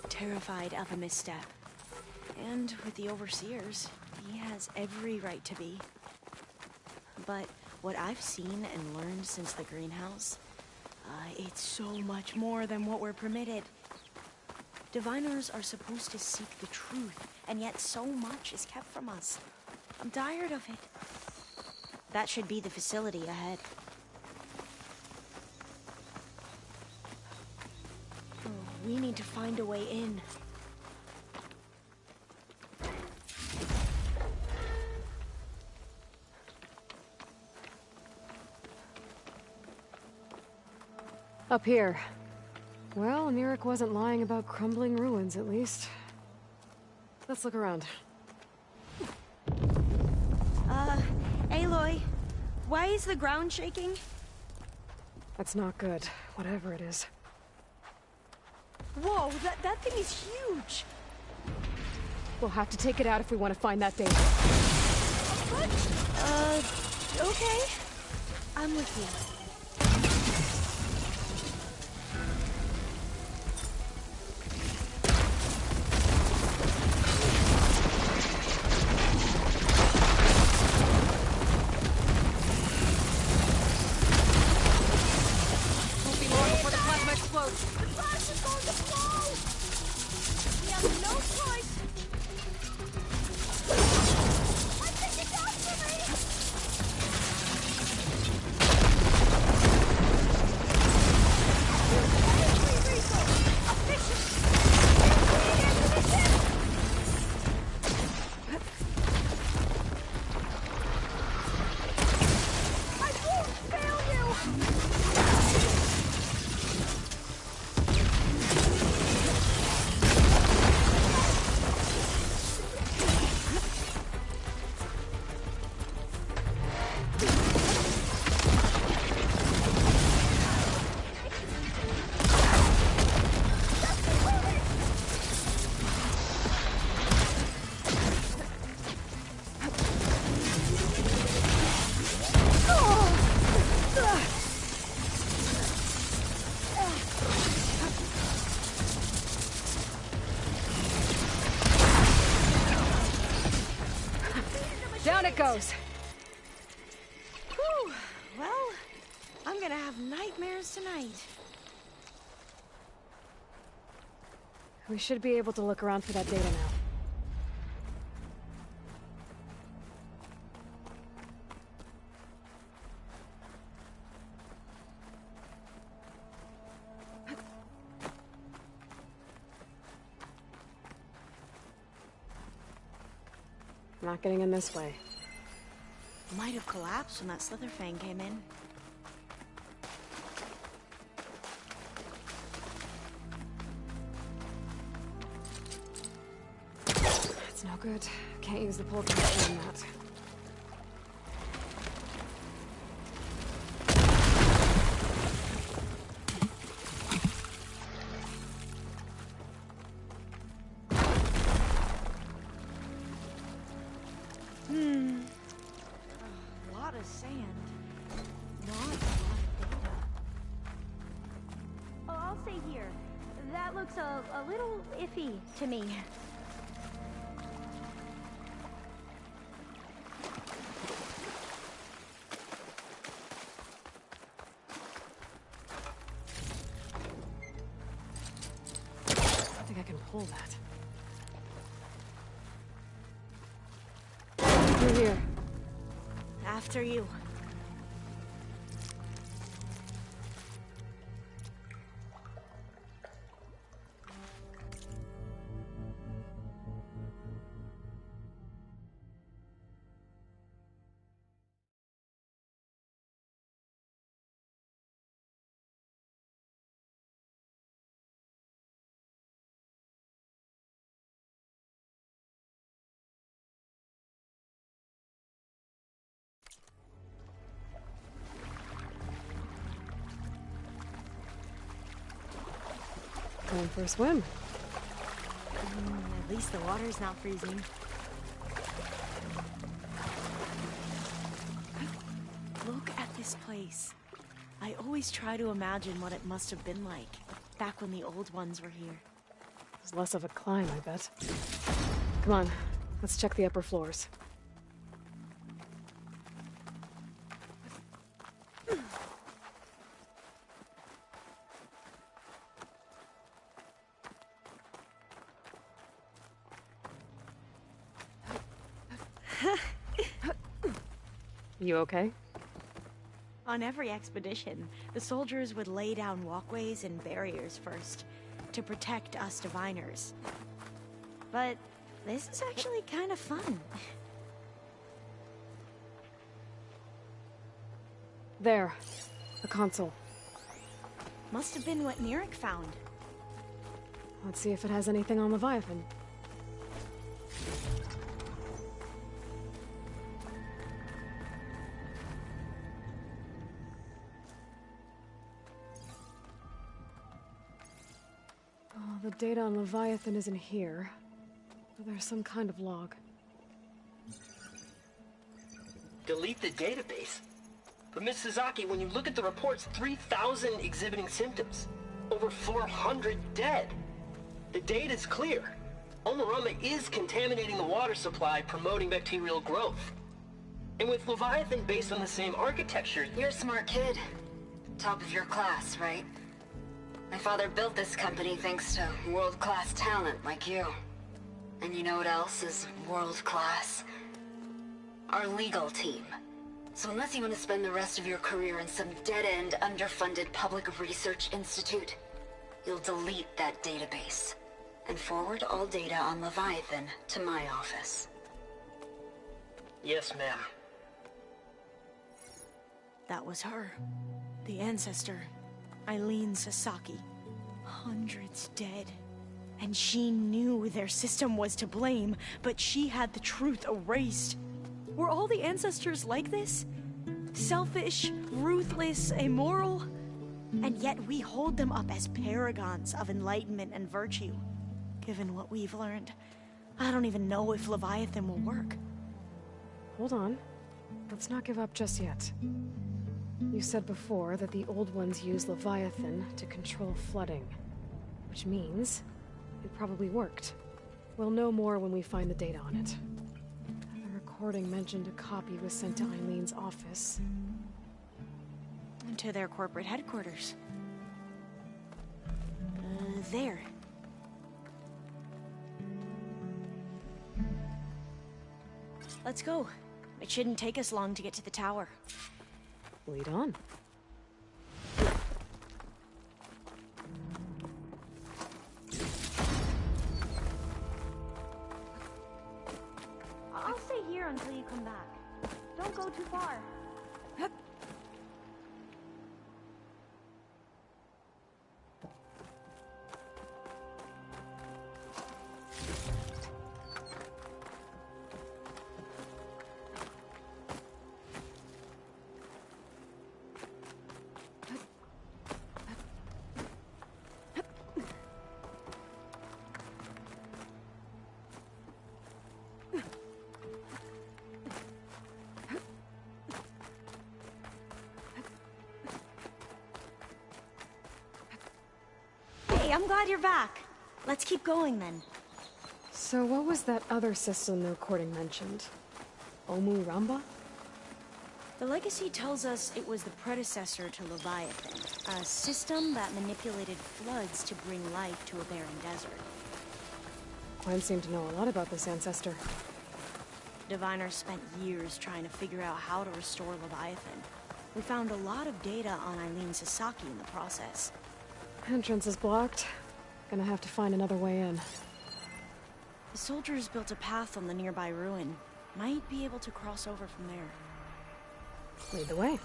Speaker 1: terrified of a misstep. And with the Overseers, he has every right to be. But what I've seen and learned since the greenhouse, it's so much more than what we're permitted. Diviners are supposed to seek the truth, and yet so much is kept from us. I'm tired of it. That should be the facility ahead. Oh, we need to find a way in.
Speaker 4: Up here. Well, Nirik wasn't lying about crumbling ruins, at least. Let's look around.
Speaker 1: Aloy, why is the ground shaking?
Speaker 4: That's not good, whatever it is.
Speaker 1: Whoa, that thing is huge!
Speaker 4: We'll have to take it out if we want to find that data.
Speaker 1: What? Okay. I'm with you.
Speaker 4: Down it goes.
Speaker 1: Whew. Well, I'm gonna have nightmares tonight.
Speaker 4: We should be able to look around for that data now. Not getting in this way.
Speaker 1: Might have collapsed when that Slitherfang came in.
Speaker 4: That's no good. Can't use the pull connection on that.
Speaker 1: A lot of sand. Not a lot of data.
Speaker 7: Oh, I'll say here. That looks a little iffy to me.
Speaker 4: I think I can pull that. Through here.
Speaker 1: After you.
Speaker 4: Going for a swim.
Speaker 1: At least the water's not freezing. Look at this place. I always try to imagine what it must have been like back when the old ones were here.
Speaker 4: It's less of a climb, I bet. Come on, let's check the upper floors. You okay?
Speaker 1: On every expedition, the soldiers would lay down walkways and barriers first to protect us diviners. But this is actually kind of fun.
Speaker 4: There, the console.
Speaker 1: Must have been what Neric found.
Speaker 4: Let's see if it has anything on Leviathan. The data on Leviathan isn't here, but there's some kind of log.
Speaker 3: Delete the database? But Miss Sasaki, when you look at the reports, 3,000 exhibiting symptoms. Over 400 dead. The data's clear. Omurama is contaminating the water supply, promoting bacterial growth. And with Leviathan based on the same architecture...
Speaker 12: You're a smart kid. Top of your class, right? My father built this company thanks to world-class talent like you. And you know what else is world-class? Our legal team. So unless you want to spend the rest of your career in some dead-end, underfunded public research institute, you'll delete that database and forward all data on Leviathan to my office.
Speaker 3: Yes, ma'am.
Speaker 1: That was her. The ancestor. Eileen Sasaki. Hundreds dead. And she knew their system was to blame, but she had the truth erased. Were all the ancestors like this? Selfish, ruthless, immoral? And yet we hold them up as paragons of enlightenment and virtue. Given what we've learned, I don't even know if Leviathan will work.
Speaker 4: Hold on. Let's not give up just yet. You said before that the old ones use Leviathan to control flooding. Which means it probably worked. We'll know more when we find the data on it. The recording mentioned a copy was sent to Eileen's office.
Speaker 1: And to their corporate headquarters. There. Let's go. It shouldn't take us long to get to the tower.
Speaker 4: Lead on.
Speaker 7: I'll stay here until you come back. Don't go too far. I'm glad you're back. Let's keep going then.
Speaker 4: So what was that other system the recording mentioned? Omurama?
Speaker 1: The legacy tells us it was the predecessor to Leviathan, a system that manipulated floods to bring life to a barren desert.
Speaker 4: Quen seemed to know a lot about this ancestor.
Speaker 1: Diviners spent years trying to figure out how to restore Leviathan. We found a lot of data on Eileen Sasaki in the process.
Speaker 4: Entrance is blocked. Gonna have to find another way in.
Speaker 1: The soldiers built a path on the nearby ruin. Might be able to cross over from there.
Speaker 4: Lead the way.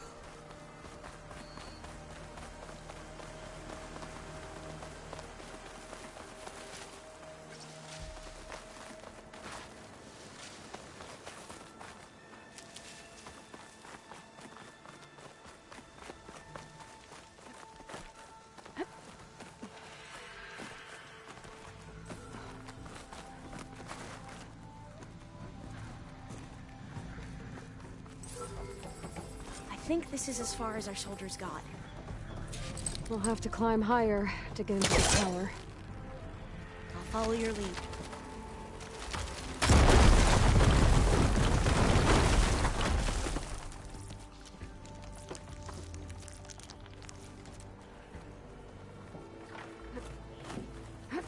Speaker 1: think this is as far as our soldiers got.
Speaker 4: We'll have to climb higher to get into the tower.
Speaker 1: I'll follow your lead.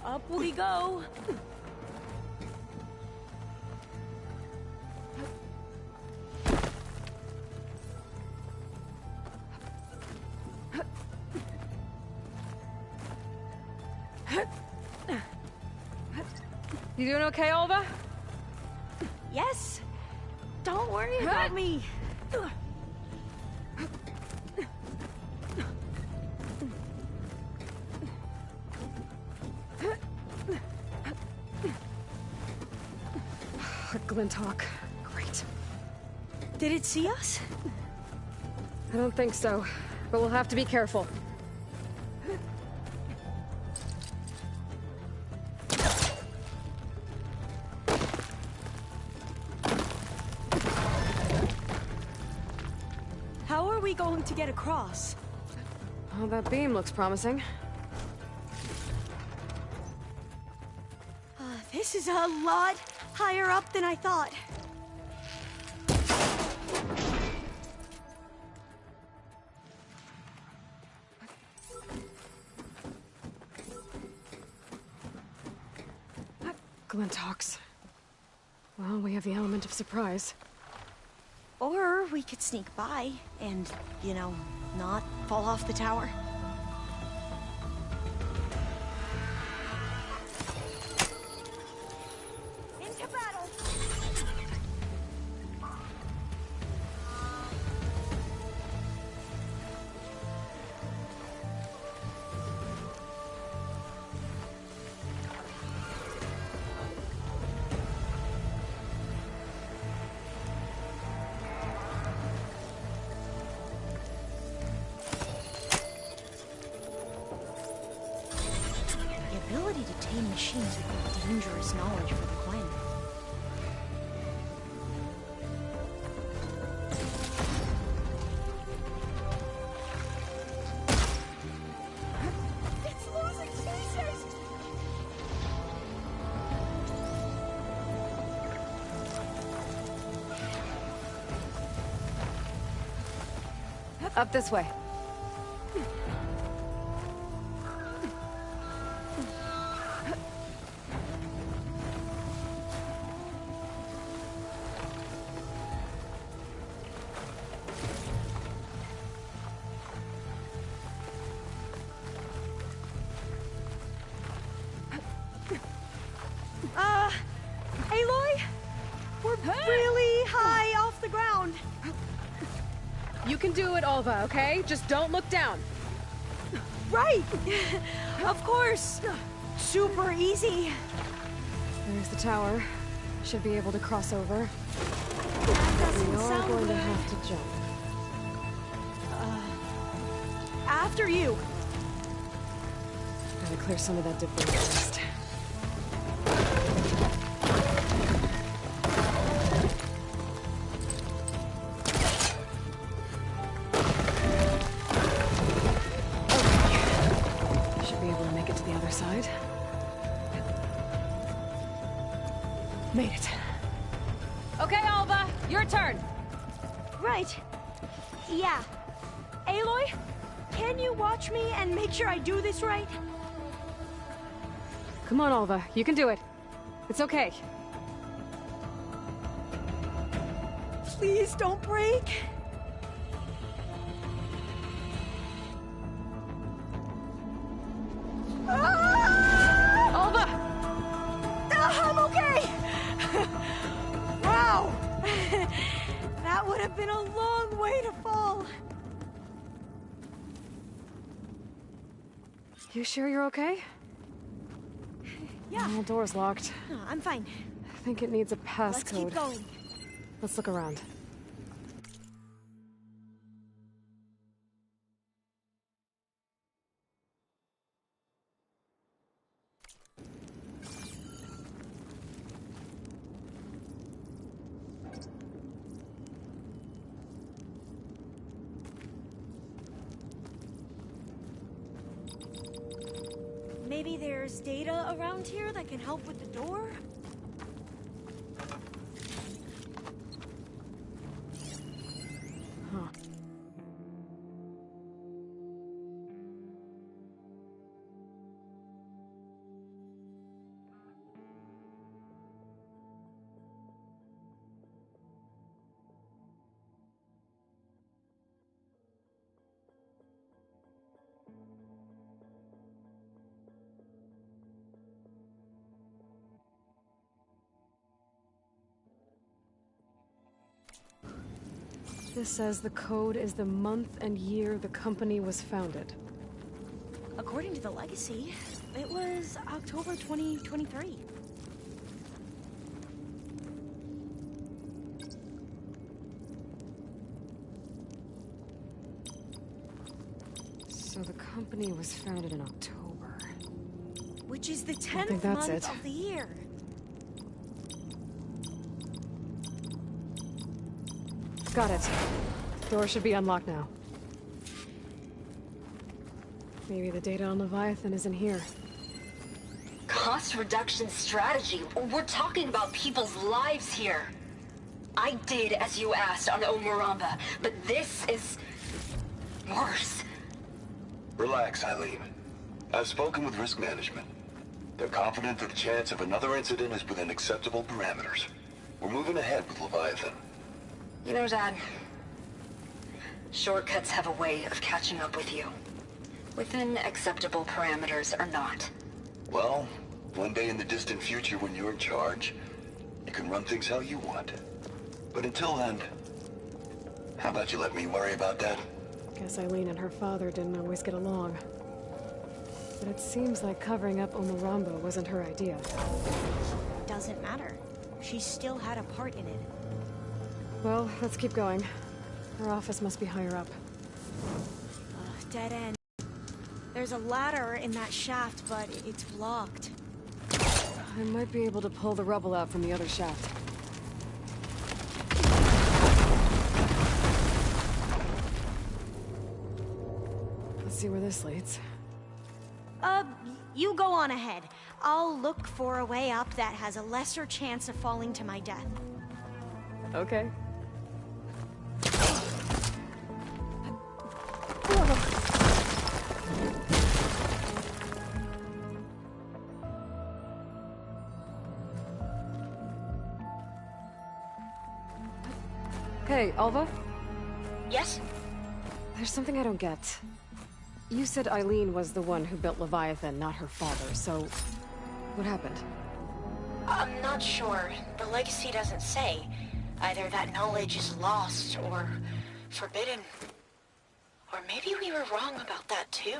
Speaker 1: Up we go!
Speaker 4: You doing okay, Alva?
Speaker 1: Yes! Don't worry about me!
Speaker 4: Glinthawk. Great.
Speaker 1: Did it see us?
Speaker 4: I don't think so, but we'll have to be careful.
Speaker 1: How are we going to get across?
Speaker 4: Oh, that beam looks promising.
Speaker 1: This is a lot higher up than I thought.
Speaker 4: Glinthawks. Well, we have the element of surprise.
Speaker 1: Or we could sneak by and, you know, not fall off the tower. Into battle! The ability to tame machines would be dangerous knowledge for the Quen. It's losing stasis!
Speaker 4: Up this way.
Speaker 1: Aloy? We're really high off the ground.
Speaker 4: You can do it, Alva, okay? Just don't look down.
Speaker 1: Right! Of course! Super easy.
Speaker 4: There's the tower. Should be able to cross over.
Speaker 1: That doesn't
Speaker 4: We are
Speaker 1: sound
Speaker 4: going to
Speaker 1: good.
Speaker 4: have to jump.
Speaker 1: After you.
Speaker 4: Gotta clear some of that debris first. Okay. Should be able to make it to the other side. Made it. Okay, Alva, your turn.
Speaker 1: Right. Yeah. Aloy, can you watch me and make sure I do this right?
Speaker 4: Come on, Alva, you can do it. It's okay.
Speaker 1: Please don't break.
Speaker 4: Alva!
Speaker 1: I'm okay! Wow! That would have been a long way to fall.
Speaker 4: You sure you're okay?
Speaker 1: Yeah.
Speaker 4: The door's locked.
Speaker 1: No, I'm fine.
Speaker 4: I think it needs a passcode.
Speaker 1: Let's keep going.
Speaker 4: Let's look around.
Speaker 1: Maybe there's data around here that can help with the door?
Speaker 18: Huh. This says the code is the month and year the company was founded.
Speaker 1: According to the legacy, it was October 2023.
Speaker 18: So the company was founded in October.
Speaker 1: Which is the
Speaker 18: I think
Speaker 1: 10th
Speaker 18: that's
Speaker 1: month
Speaker 18: it.
Speaker 1: of the year.
Speaker 18: Got it. Door should be unlocked now. Maybe the data on Leviathan is in here.
Speaker 12: Cost reduction strategy? We're talking about people's lives here. I did as you asked on Omuramba, but this is worse.
Speaker 11: Relax, Eileen. I've spoken with risk management. They're confident that the chance of another incident is within acceptable parameters. We're moving ahead with Leviathan.
Speaker 12: You know, Dad, shortcuts have a way of catching up with you. Within acceptable parameters or not.
Speaker 11: Well, one day in the distant future when you're in charge, you can run things how you want. But until then, how about you let me worry about that?
Speaker 18: Guess Eileen and her father didn't always get along. But it seems like covering up Omuramba wasn't her idea.
Speaker 1: Doesn't matter. She still had a part in it.
Speaker 18: Well, let's keep going. Her office must be higher up.
Speaker 1: Dead end. There's a ladder in that shaft, but it's blocked.
Speaker 18: I might be able to pull the rubble out from the other shaft. Let's see where this leads.
Speaker 1: You go on ahead. I'll look for a way up that has a lesser chance of falling to my death.
Speaker 18: Okay. Hey, Alva?
Speaker 12: Yes?
Speaker 18: There's something I don't get. You said Eileen was the one who built Leviathan, not her father, so... what happened?
Speaker 12: I'm not sure. The legacy doesn't say. Either that knowledge is lost or forbidden. Or maybe we were wrong about that too.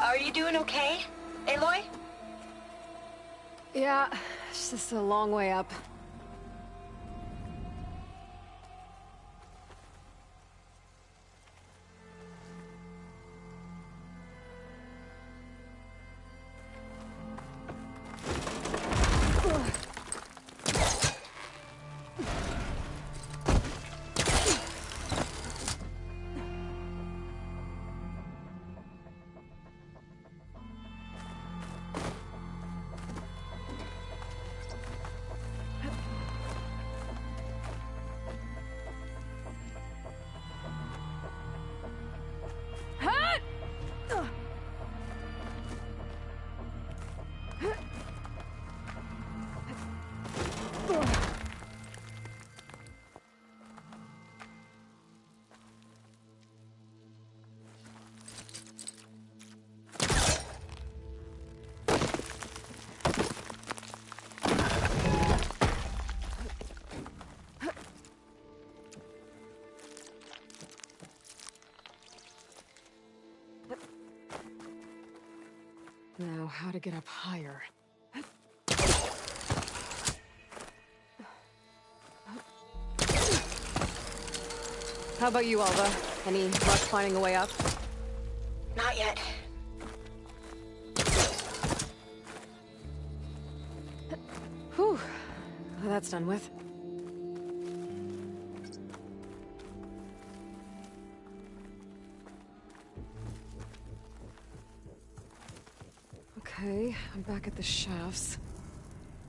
Speaker 12: Are you doing okay, Aloy?
Speaker 18: Yeah, it's just a long way up.
Speaker 4: Now, how to get up higher? How about you, Alva? Any luck finding a way up?
Speaker 12: Not yet.
Speaker 4: Whew. Well, that's done with. Okay, I'm back at the shafts.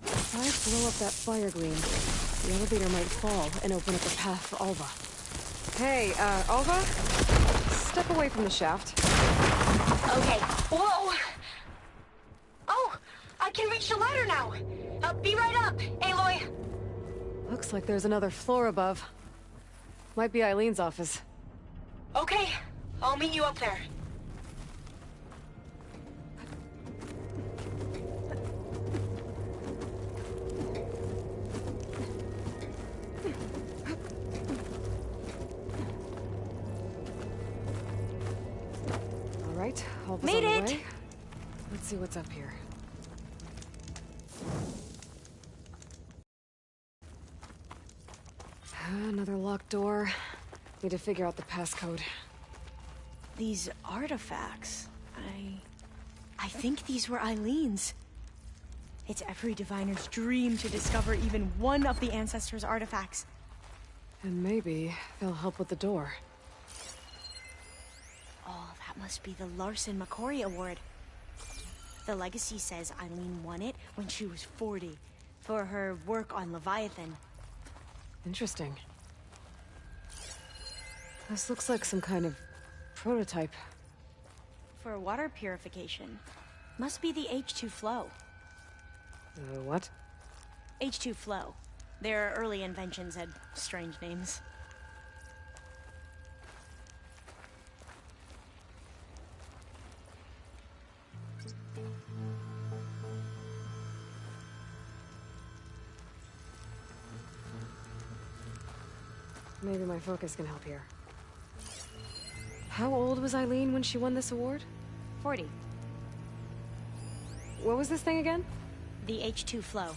Speaker 4: If I blow up that fire gleam, the elevator might fall and open up a path for Alva. Hey, Alva? Step away from the shaft.
Speaker 12: Okay. Whoa! Oh! I can reach the ladder now! Be right up, Aloy!
Speaker 4: Looks like there's another floor above. Might be Eileen's office.
Speaker 12: Okay, I'll meet you up there.
Speaker 4: All right, Alva's
Speaker 1: Made
Speaker 4: on the
Speaker 1: it!
Speaker 4: way. Let's see what's up here. Another locked door. Need to figure out the passcode.
Speaker 1: These artifacts, I think these were Eileen's. It's every diviner's dream to discover even one of the Ancestors' artifacts.
Speaker 4: And maybe they'll help with the door.
Speaker 1: Oh, that must be the Larson McCory Award. The legacy says Eileen won it when she was 40, for her work on Leviathan.
Speaker 4: Interesting. This looks like some kind of prototype.
Speaker 1: For water purification. Must be the H2 flow.
Speaker 4: What?
Speaker 1: H2 flow. Their early inventions had strange names.
Speaker 4: Maybe my focus can help here. How old was Eileen when she won this award?
Speaker 1: 40.
Speaker 4: What was this thing again?
Speaker 1: The H2 flow.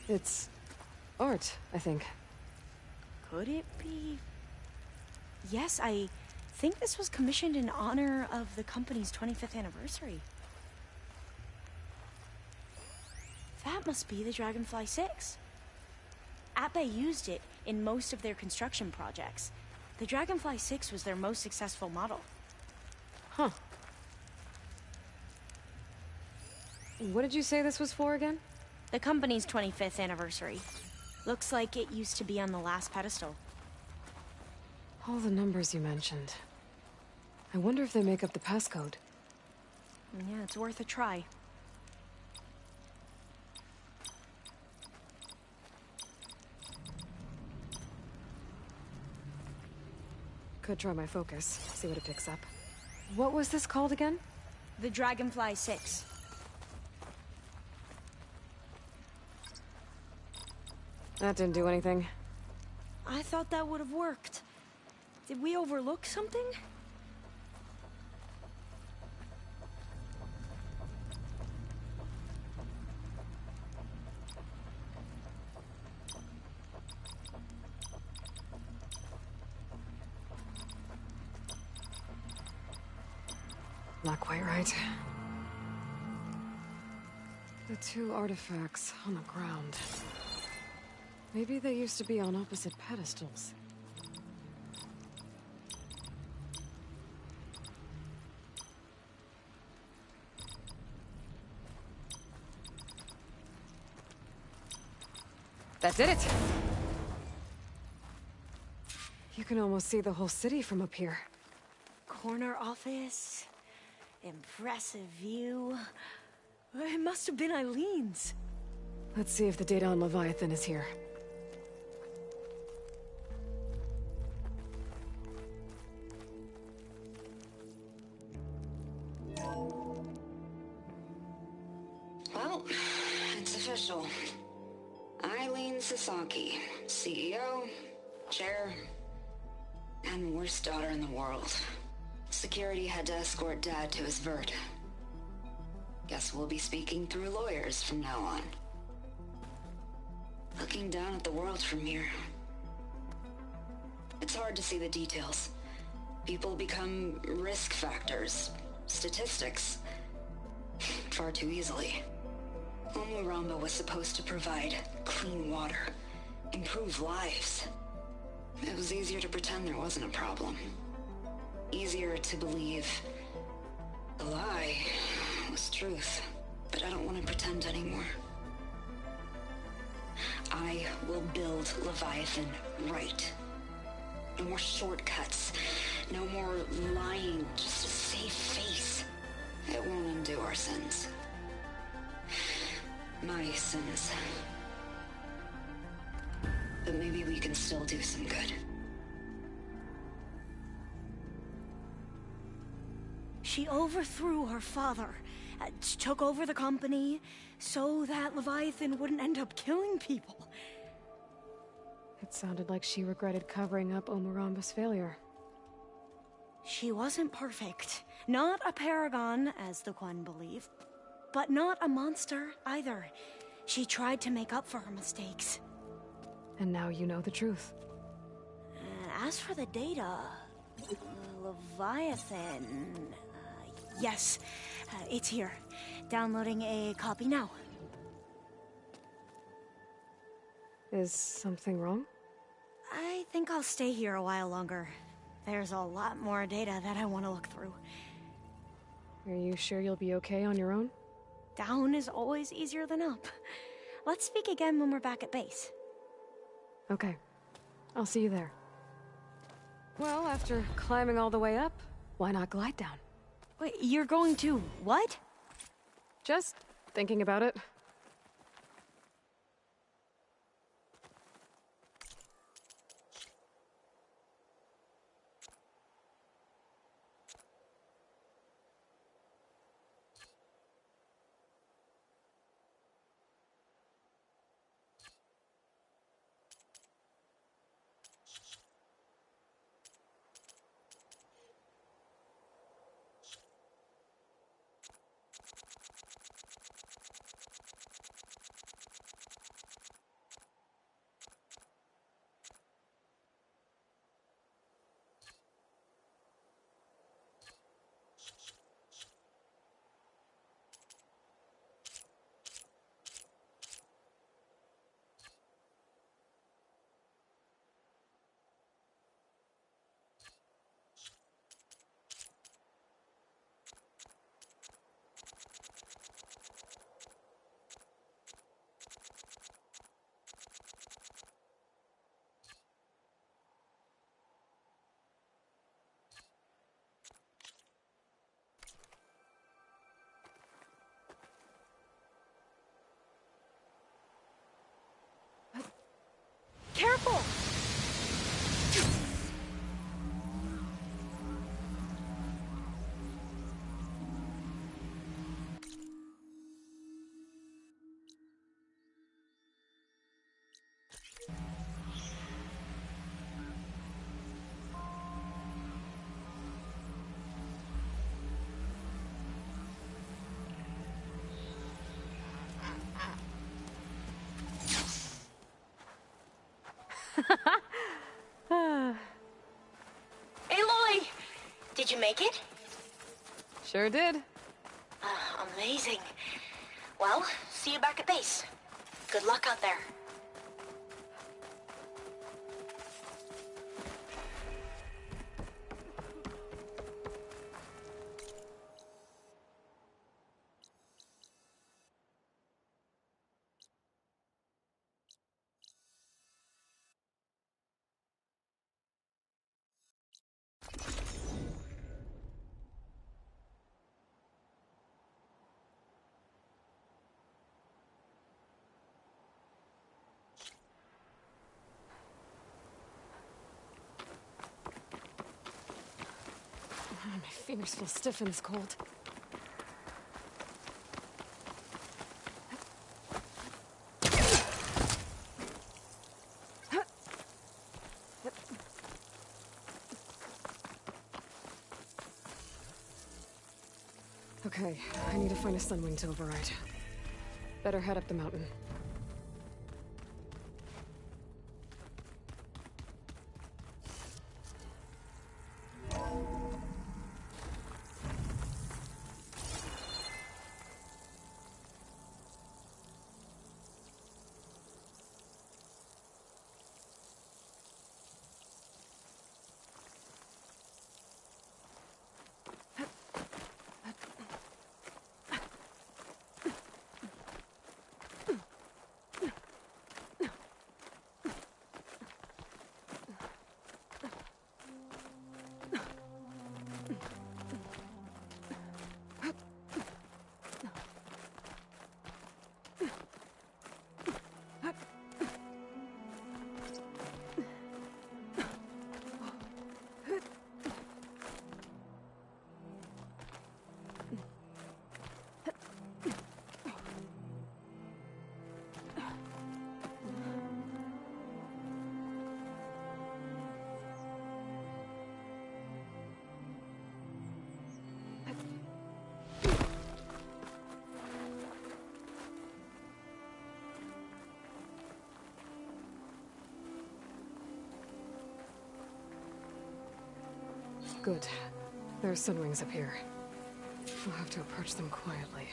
Speaker 4: It's art, I think.
Speaker 1: Could it be? Yes, I think this was commissioned in honor of the company's 25th anniversary. That must be the Dragonfly 6. Atbay used it in most of their construction projects. The Dragonfly 6 was their most successful model.
Speaker 4: Huh. What did you say this was for again?
Speaker 1: The company's 25th anniversary. Looks like it used to be on the last pedestal.
Speaker 4: All the numbers you mentioned. I wonder if they make up the passcode.
Speaker 1: Yeah, it's worth a try.
Speaker 4: Could try my focus, see what it picks up. What was this called again?
Speaker 1: The Dragonfly 6.
Speaker 4: That didn't do anything.
Speaker 1: I thought that would have worked. Did we overlook something?
Speaker 4: Not quite right. The two artifacts on the ground. Maybe they used to be on opposite pedestals. That did it! You can almost see the whole city from up here.
Speaker 1: Corner office. Impressive view. It must have been Eileen's.
Speaker 4: Let's see if the data on Leviathan is here.
Speaker 12: Well, it's official. Eileen Sasaki, CEO, chair, and worst daughter in the world. Security had to escort Dad to his vert. Guess we'll be speaking through lawyers from now on. Looking down at the world from here. It's hard to see the details. People become risk factors, statistics, far too easily. Omuramba was supposed to provide clean water, improve lives. It was easier to pretend there wasn't a problem. Easier to believe the lie was truth. But I don't want to pretend anymore. I will build Leviathan right. No more shortcuts. No more lying just to save face. It won't undo our sins. My sins. But maybe we can still do some good.
Speaker 1: She overthrew her father, took over the company, so that Leviathan wouldn't end up killing people.
Speaker 4: It sounded like she regretted covering up Omuramba's failure.
Speaker 1: She wasn't perfect. Not a paragon, as the Quan believe, but not a monster either. She tried to make up for her mistakes.
Speaker 4: And now you know the truth.
Speaker 1: As for the data, Leviathan... yes, it's here. Downloading a copy now.
Speaker 4: Is something wrong?
Speaker 1: I think I'll stay here a while longer. There's a lot more data that I want to look through.
Speaker 4: Are you sure you'll be okay on your own?
Speaker 1: Down is always easier than up. Let's speak again when we're back at base.
Speaker 4: Okay. I'll see you there. Well, after climbing all the way up, why not glide down?
Speaker 1: Wait, you're going to what?
Speaker 4: Just thinking about it.
Speaker 1: Careful!
Speaker 12: Aloy! Did you make it?
Speaker 4: Sure did.
Speaker 12: Amazing. Well, see you back at base. Good luck out there.
Speaker 4: My fingers feel stiff in this cold. Okay, I need to find a Sunwing to override. Better head up the mountain. Good. There are Sunwings up here. We'll have to approach them quietly.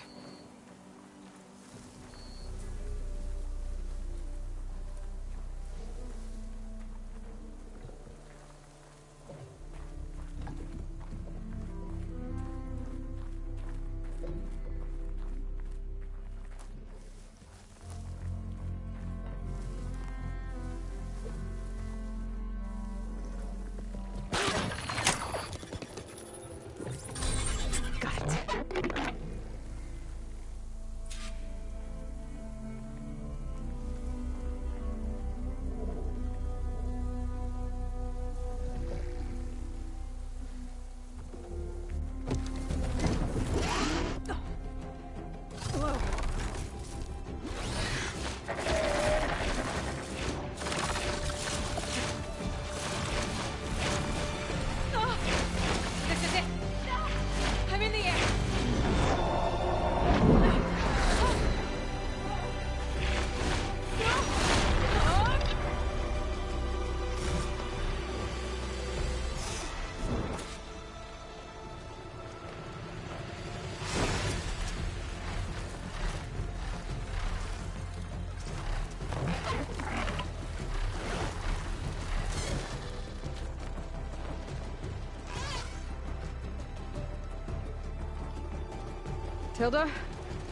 Speaker 4: Tilda,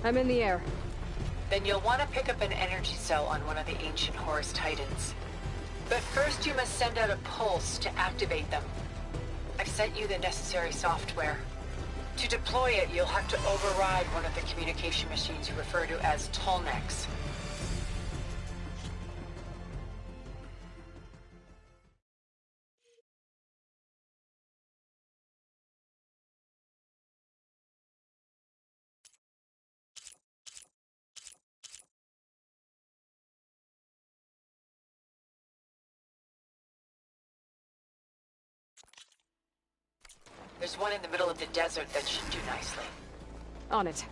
Speaker 4: I'm in the air.
Speaker 15: Then you'll want to pick up an energy cell on one of the ancient Horus Titans. But first you must send out a pulse to activate them. I've sent you the necessary software. To deploy it, you'll have to override one of the communication machines you refer to as Tolnecs. There's one in the middle of the desert that should do nicely.
Speaker 4: On it.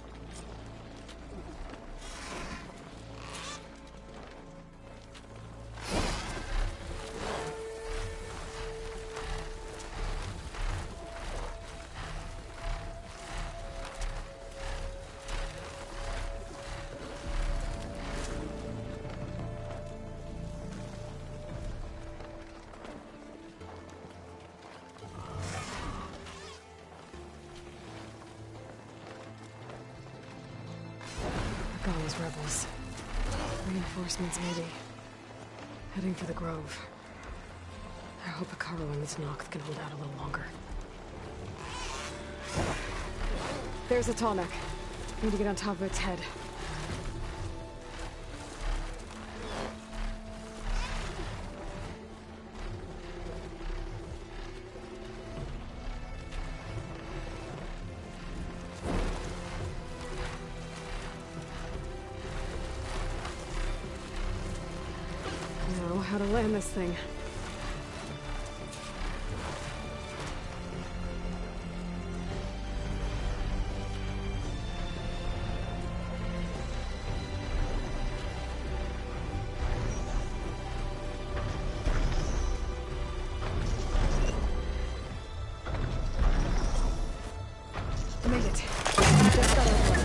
Speaker 4: Those rebels. Reinforcements, maybe. Heading for the Grove. I hope Hekarro and this Noct can hold out a little longer. There's a Tallneck. Need to get on top of its head. man this thing. Made it. Just got over it.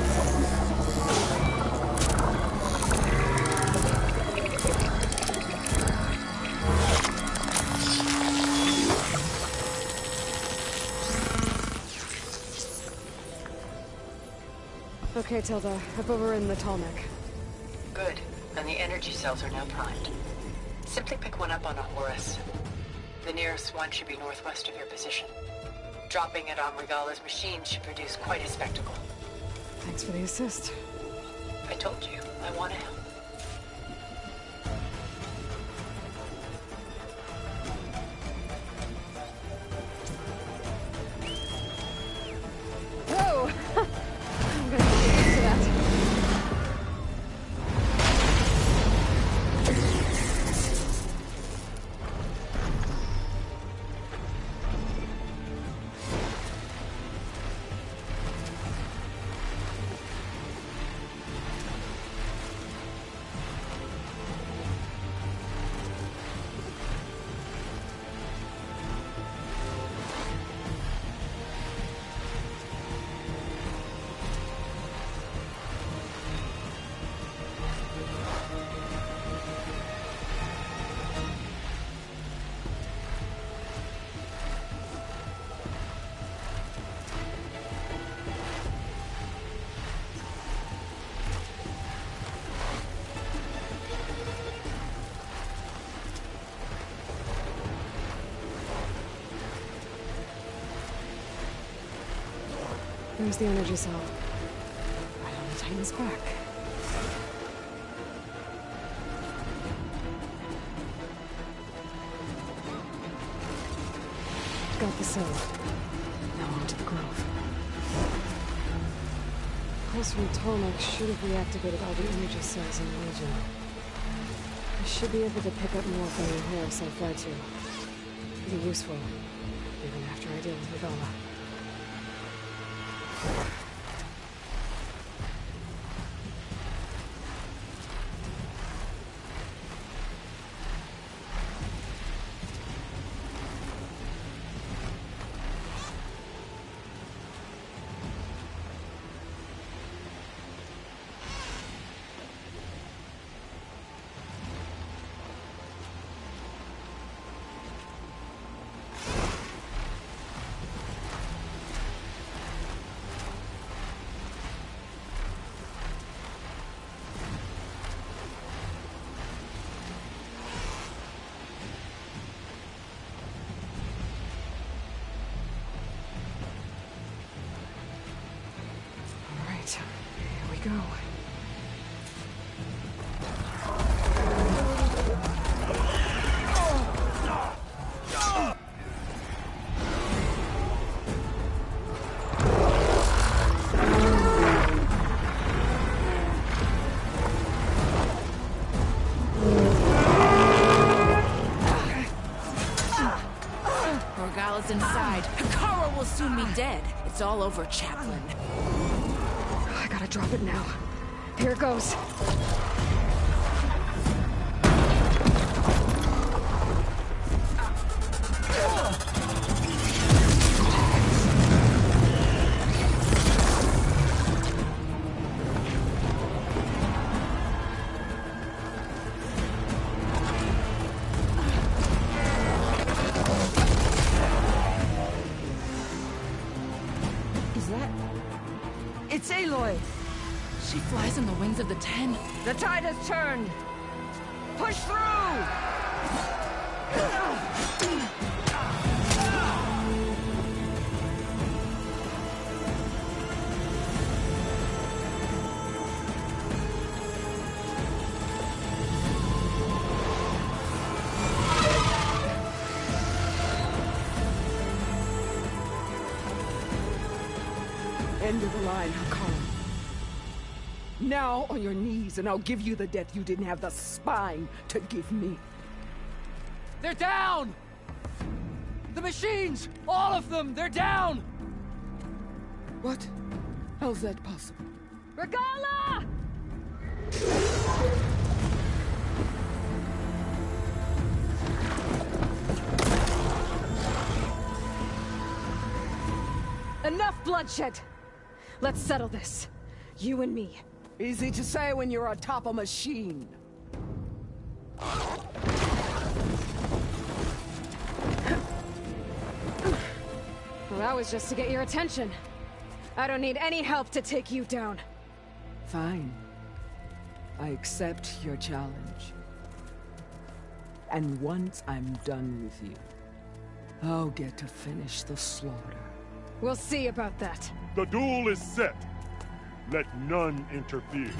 Speaker 4: Okay, Tilda. Up over in the Tallneck.
Speaker 15: Good. And the energy cells are now primed. Simply pick one up on a Horus. The nearest one should be northwest of your position. Dropping it on Regala's machine should produce quite a spectacle.
Speaker 4: Thanks for the assist.
Speaker 15: I told you, I want to help.
Speaker 4: Whoa! I'm gonna have to get used to that. There's the energy cell. Right on the Titan's back. Got the cell. Now on to the Grove. Pulse from Tallneck should have reactivated all the energy cells in the region. I should be able to pick up more from the Horus I fed to. Be useful, even after I deal with Regala. Here we go.
Speaker 6: Regala's inside. Hikaru will soon be dead. It's all over, Chaplain.
Speaker 4: I gotta drop it now. Here it goes.
Speaker 6: Is that... It's Aloy! She flies on the wings of the Ten.
Speaker 9: The tide has turned! Push through! End of the line, Hikaru. Now on your knees, and I'll give you the death you didn't have the spine to give me.
Speaker 6: They're down! The machines! All of them! They're down! What? How's that possible?
Speaker 4: Regala! Enough bloodshed! Let's settle this. You and me.
Speaker 6: Easy to say when you're atop a machine.
Speaker 4: Well, that was just to get your attention. I don't need any help to take you down.
Speaker 6: Fine. I accept your challenge. And once I'm done with you, I'll get to finish the slaughter.
Speaker 4: We'll see about that.
Speaker 8: The duel is set. Let none interfere.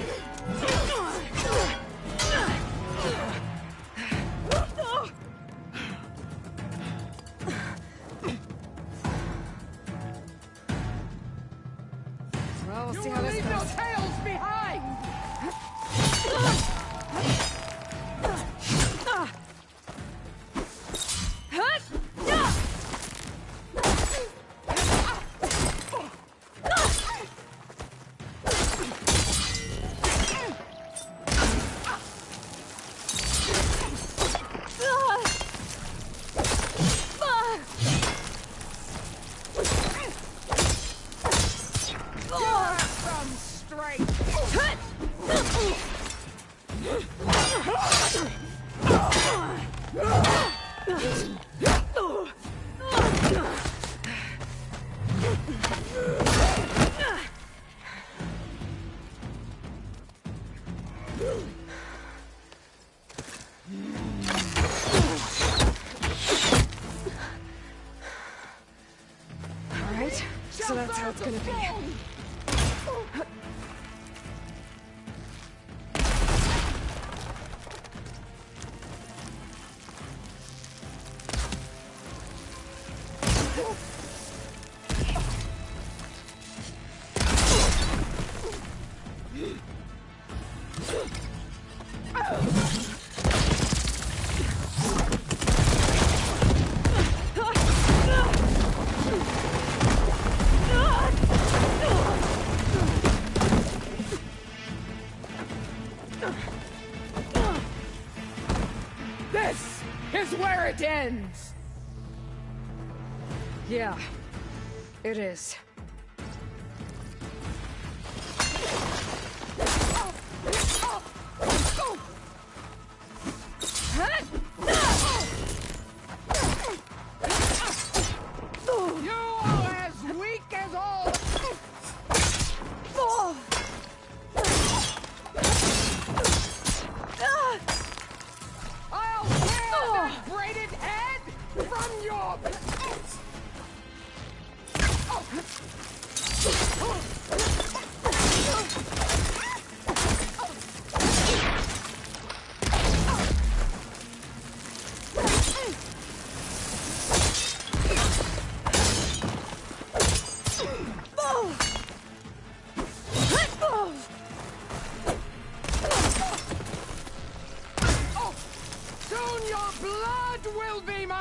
Speaker 4: Well, we'll see how this goes.
Speaker 6: You will leave your tails behind!
Speaker 4: Alright, so that's how it's gonna be.
Speaker 6: This is where it ends!
Speaker 4: Yeah, it is.
Speaker 6: You're as weak as all... I'll tear that braided head from your... Soon your blood will be mine!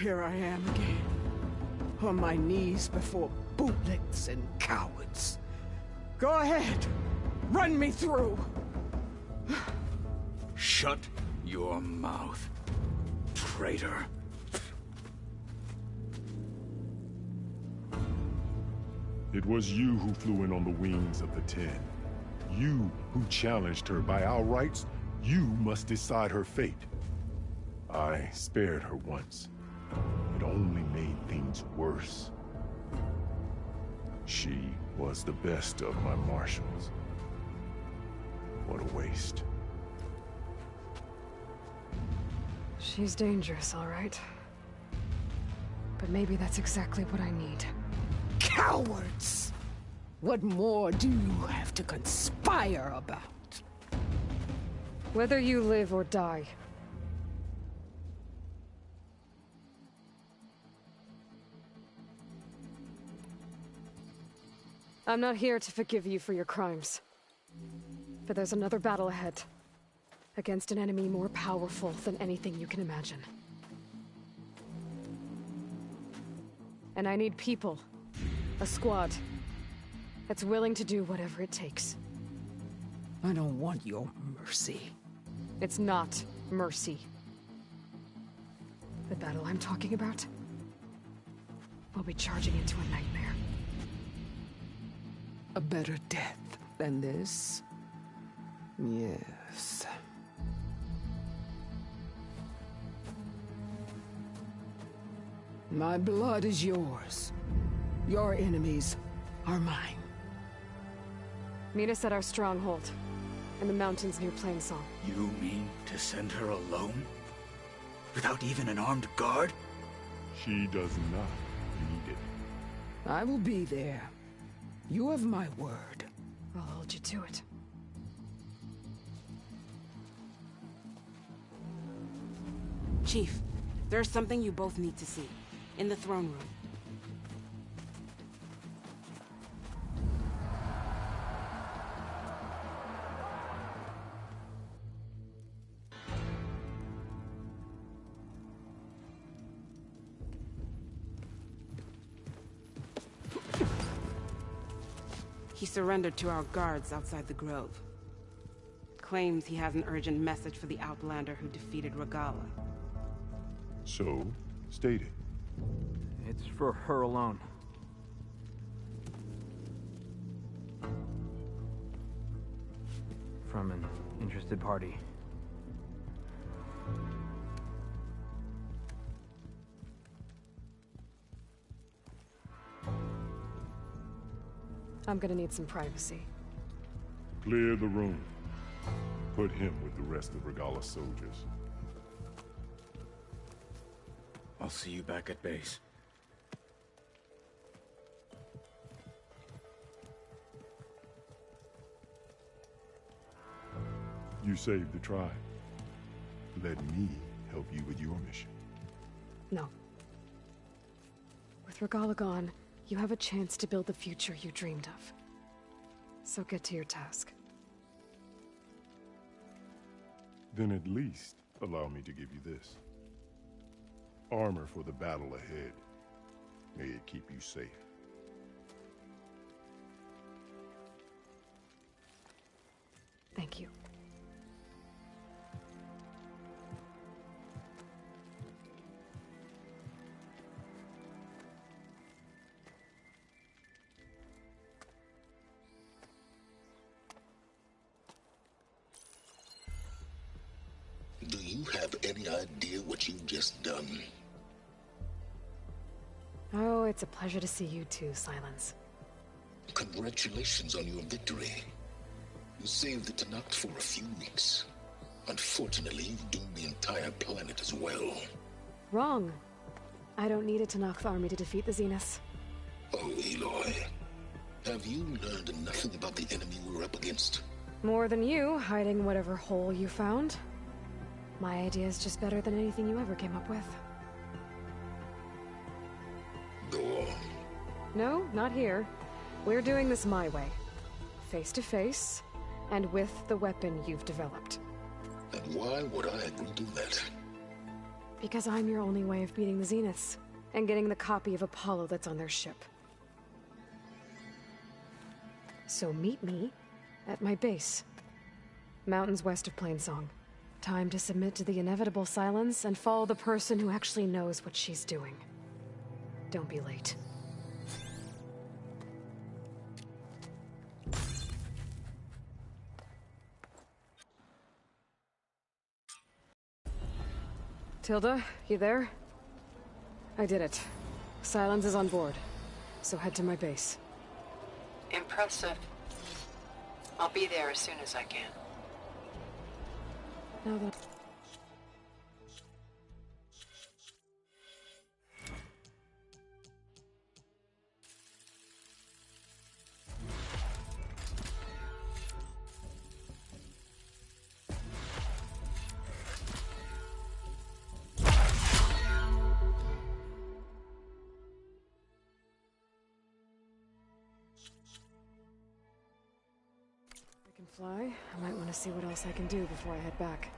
Speaker 6: here I am again. On my knees before bootlicks and cowards. Go ahead. Run me through.
Speaker 17: Shut your mouth, traitor.
Speaker 8: It was you who flew in on the wings of the Ten. You who challenged her. By our rights, you must decide her fate. I spared her once. It only made things worse. She was the best of my marshals. What a waste.
Speaker 4: She's dangerous, all right. But maybe that's exactly what I need.
Speaker 6: Cowards! What more do you have to conspire about?
Speaker 4: Whether you live or die. I'm not here to forgive you for your crimes. But there's another battle ahead. Against an enemy more powerful than anything you can imagine. And I need people. A squad. That's willing to do whatever it takes.
Speaker 6: I don't want your mercy.
Speaker 4: It's not mercy. The battle I'm talking about will be charging into a nightmare.
Speaker 6: A better death than this? Yes. My blood is yours. Your enemies are mine.
Speaker 4: Meet us at our stronghold, in the mountains near Plainsong.
Speaker 17: You mean to send her alone? Without even an armed guard?
Speaker 8: She does not need it.
Speaker 6: I will be there. You have my word.
Speaker 4: I'll hold you to it.
Speaker 5: Chief, there's something you both need to see. In the throne room. He surrendered to our guards outside the grove. Claims he has an urgent message for the Outlander who defeated Regalla.
Speaker 8: So, state it.
Speaker 22: It's for her alone. From an interested party.
Speaker 4: I'm gonna need some privacy.
Speaker 8: Clear the room. Put him with the rest of Regalla's soldiers.
Speaker 17: I'll see you back at base.
Speaker 8: You saved the tribe. Let me help you with your mission.
Speaker 4: No. With Regalla gone, you have a chance to build the future you dreamed of. So get to your task.
Speaker 8: Then at least allow me to give you this. Armor for the battle ahead. May it keep you safe.
Speaker 4: Thank you.
Speaker 23: Do you have any idea what you've just done?
Speaker 4: Oh, it's a pleasure to see you too, Silence.
Speaker 23: Congratulations on your victory. You saved the Tenakth for a few weeks. Unfortunately, you've doomed the entire planet as well.
Speaker 4: Wrong. I don't need a Tenakth army to defeat the Zeniths.
Speaker 23: Oh, Aloy. Have you learned nothing about the enemy we're up against?
Speaker 4: More than you, hiding whatever hole you found. My idea is just better than anything you ever came up with.
Speaker 23: Go on.
Speaker 4: No, not here. We're doing this my way. Face to face, and with the weapon you've developed.
Speaker 23: And why would I agree to that?
Speaker 4: Because I'm your only way of beating the Zeniths, and getting the copy of Apollo that's on their ship. So meet me at my base. Mountains west of Plainsong. Time to submit to the inevitable silence and follow the person who actually knows what she's doing. Don't be late. Tilda, you there? I did it. Silence is on board, so head to my base.
Speaker 15: Impressive. I'll be there as soon as I can.
Speaker 4: Now that... I can fly. I might want to see what else I can do before I head back.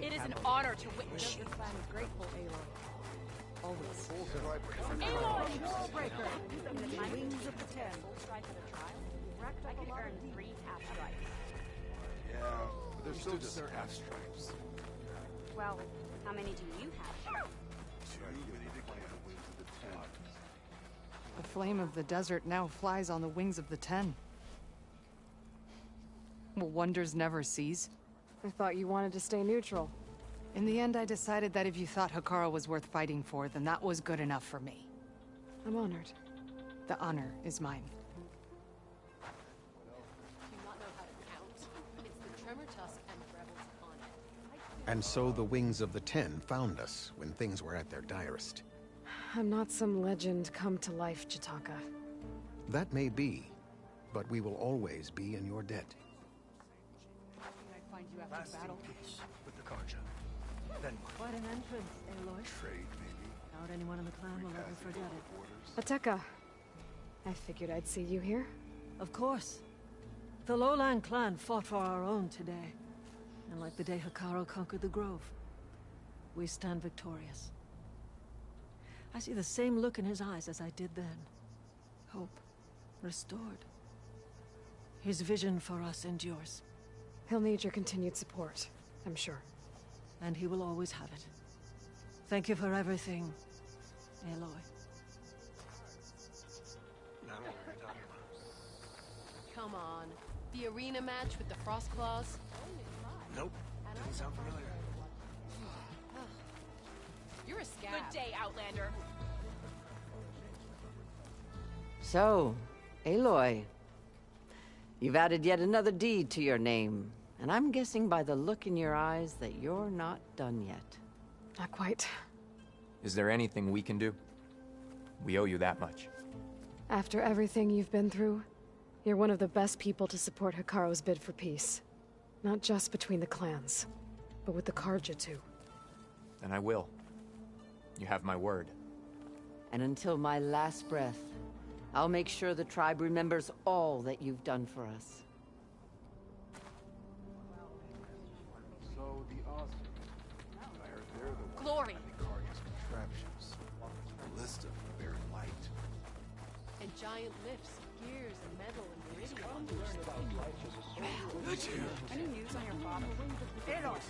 Speaker 10: It is an honor to witness.
Speaker 20: Grateful, Aloy. Always.
Speaker 10: Aloy!
Speaker 20: Wallbreaker! The wings of the ten.
Speaker 10: I can earn 3 half stripes.
Speaker 13: Yeah, but there's still just half stripes.
Speaker 20: Well, how many do you have?
Speaker 13: Too many to count. Wings of the ten.
Speaker 16: The flame of the desert now flies on the wings of the ten. Will wonders never cease?
Speaker 4: I thought you wanted to stay neutral.
Speaker 16: In the end, I decided that if you thought Hekarro was worth fighting for, then that was good enough for me.
Speaker 4: I'm honored.
Speaker 16: The honor is mine.
Speaker 10: Do not know how to count. It's the Tremor Tusk and the rebels on it.
Speaker 24: And so the Wings of the Ten found us when things were at their direst.
Speaker 4: I'm not some legend come to life, Jataka.
Speaker 24: That may be, but we will always be in your debt.
Speaker 10: Find you after battle.
Speaker 13: With the Karja. Then what?
Speaker 25: Quite an entrance, Aloy.
Speaker 13: Trade, maybe.
Speaker 25: Doubt anyone in the clan will ever forget it.
Speaker 4: Ateka. I figured I'd see you here.
Speaker 25: Of course. The Lowland clan fought for our own today. And like the day Hekarro conquered the Grove, we stand victorious. I see the same look in his eyes as I did then. Hope. Restored. His vision for us endures.
Speaker 4: He'll need your continued support, I'm sure.
Speaker 25: And he will always have it. Thank you for everything, Aloy.
Speaker 10: Come on. The arena match with the Frostclaws?
Speaker 13: Nope. Doesn't sound familiar.
Speaker 10: You're a scab. Good day, Outlander.
Speaker 26: So, Aloy. You've added yet another deed to your name, and I'm guessing by the look in your eyes that you're not done yet.
Speaker 4: Not quite.
Speaker 27: Is there anything we can do? We owe you that much.
Speaker 4: After everything you've been through, you're one of the best people to support Hekarro's bid for peace. Not just between the clans, but with the Karja too.
Speaker 27: And I will. You have my word.
Speaker 26: And until my last breath, I'll make sure the tribe remembers all that you've done for us.
Speaker 13: So the Oz. I heard they're the
Speaker 10: Glory.
Speaker 13: Karja's contraptions. A list of very light.
Speaker 10: And giant lifts, gears, and metal, and iridium.
Speaker 20: Any news on your father? Aloy!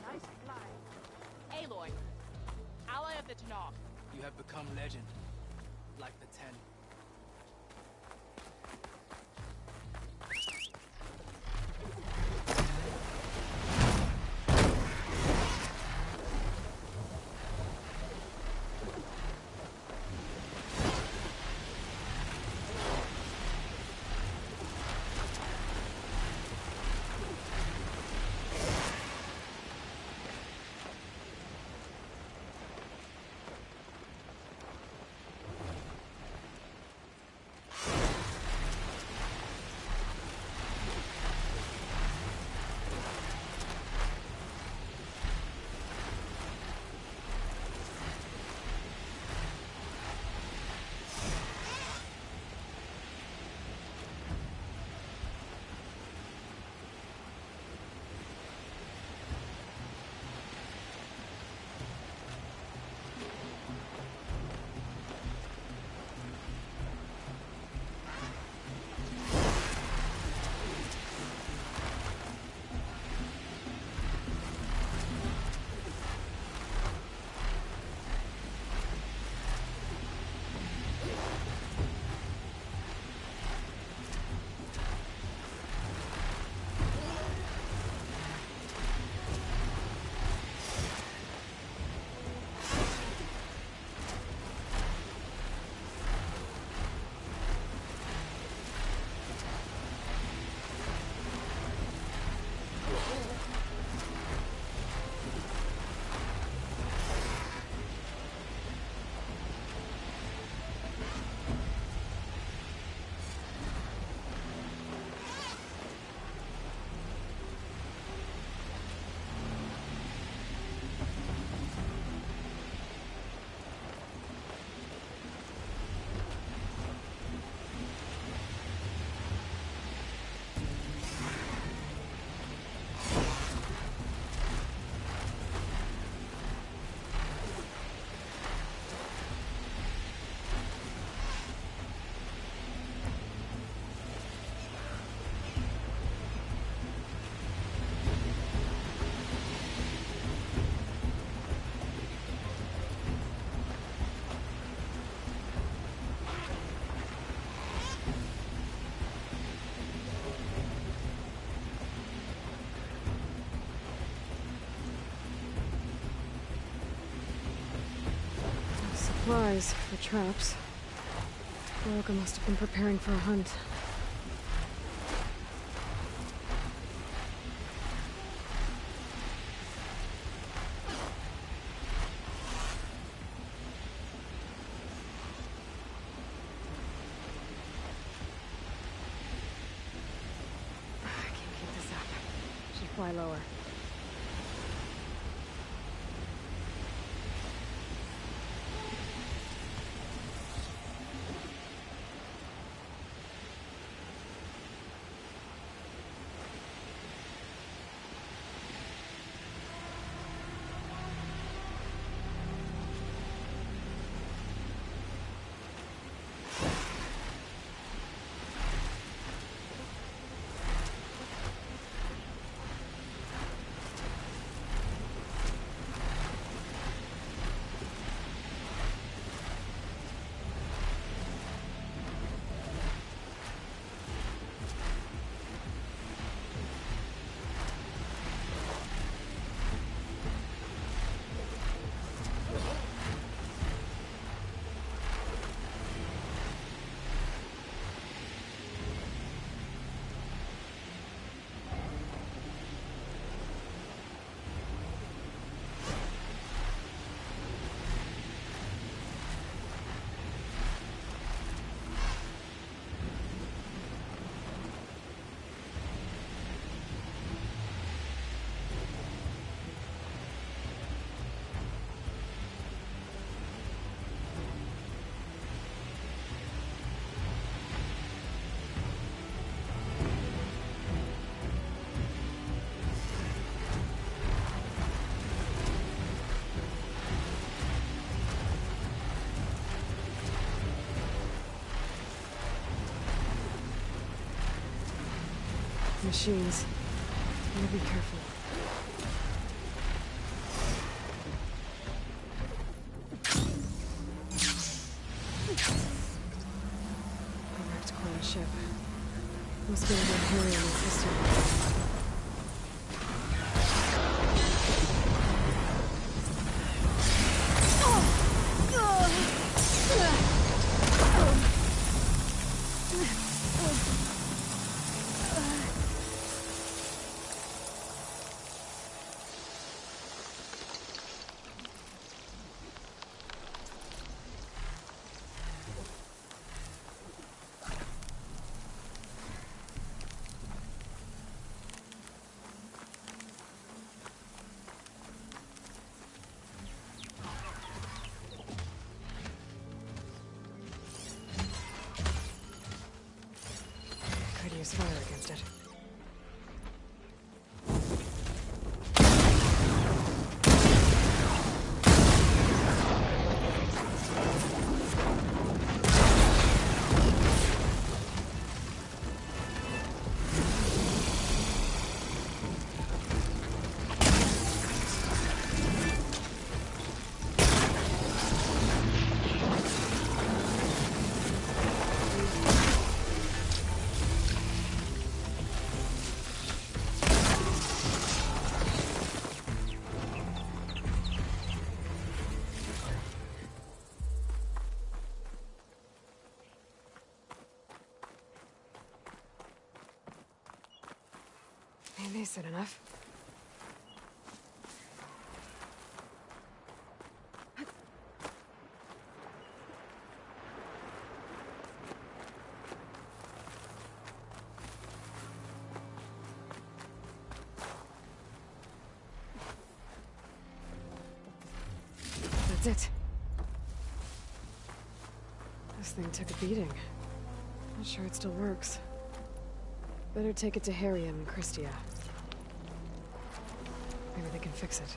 Speaker 20: Nice fly.
Speaker 10: Aloy. Ally of the Tenakth.
Speaker 2: You have become legend. Like the Ten.
Speaker 4: supplies for traps. Veronica must have been preparing for a hunt. I can't keep this up. Should fly lower. Machines. Gotta be careful. A wrecked clone ship. Must be the Imperium and Christian. Could use fire against it. Maybe said enough. That's it. This thing took a beating. Not sure it still works. Better take it to Harriet and Christia. Maybe they can fix it.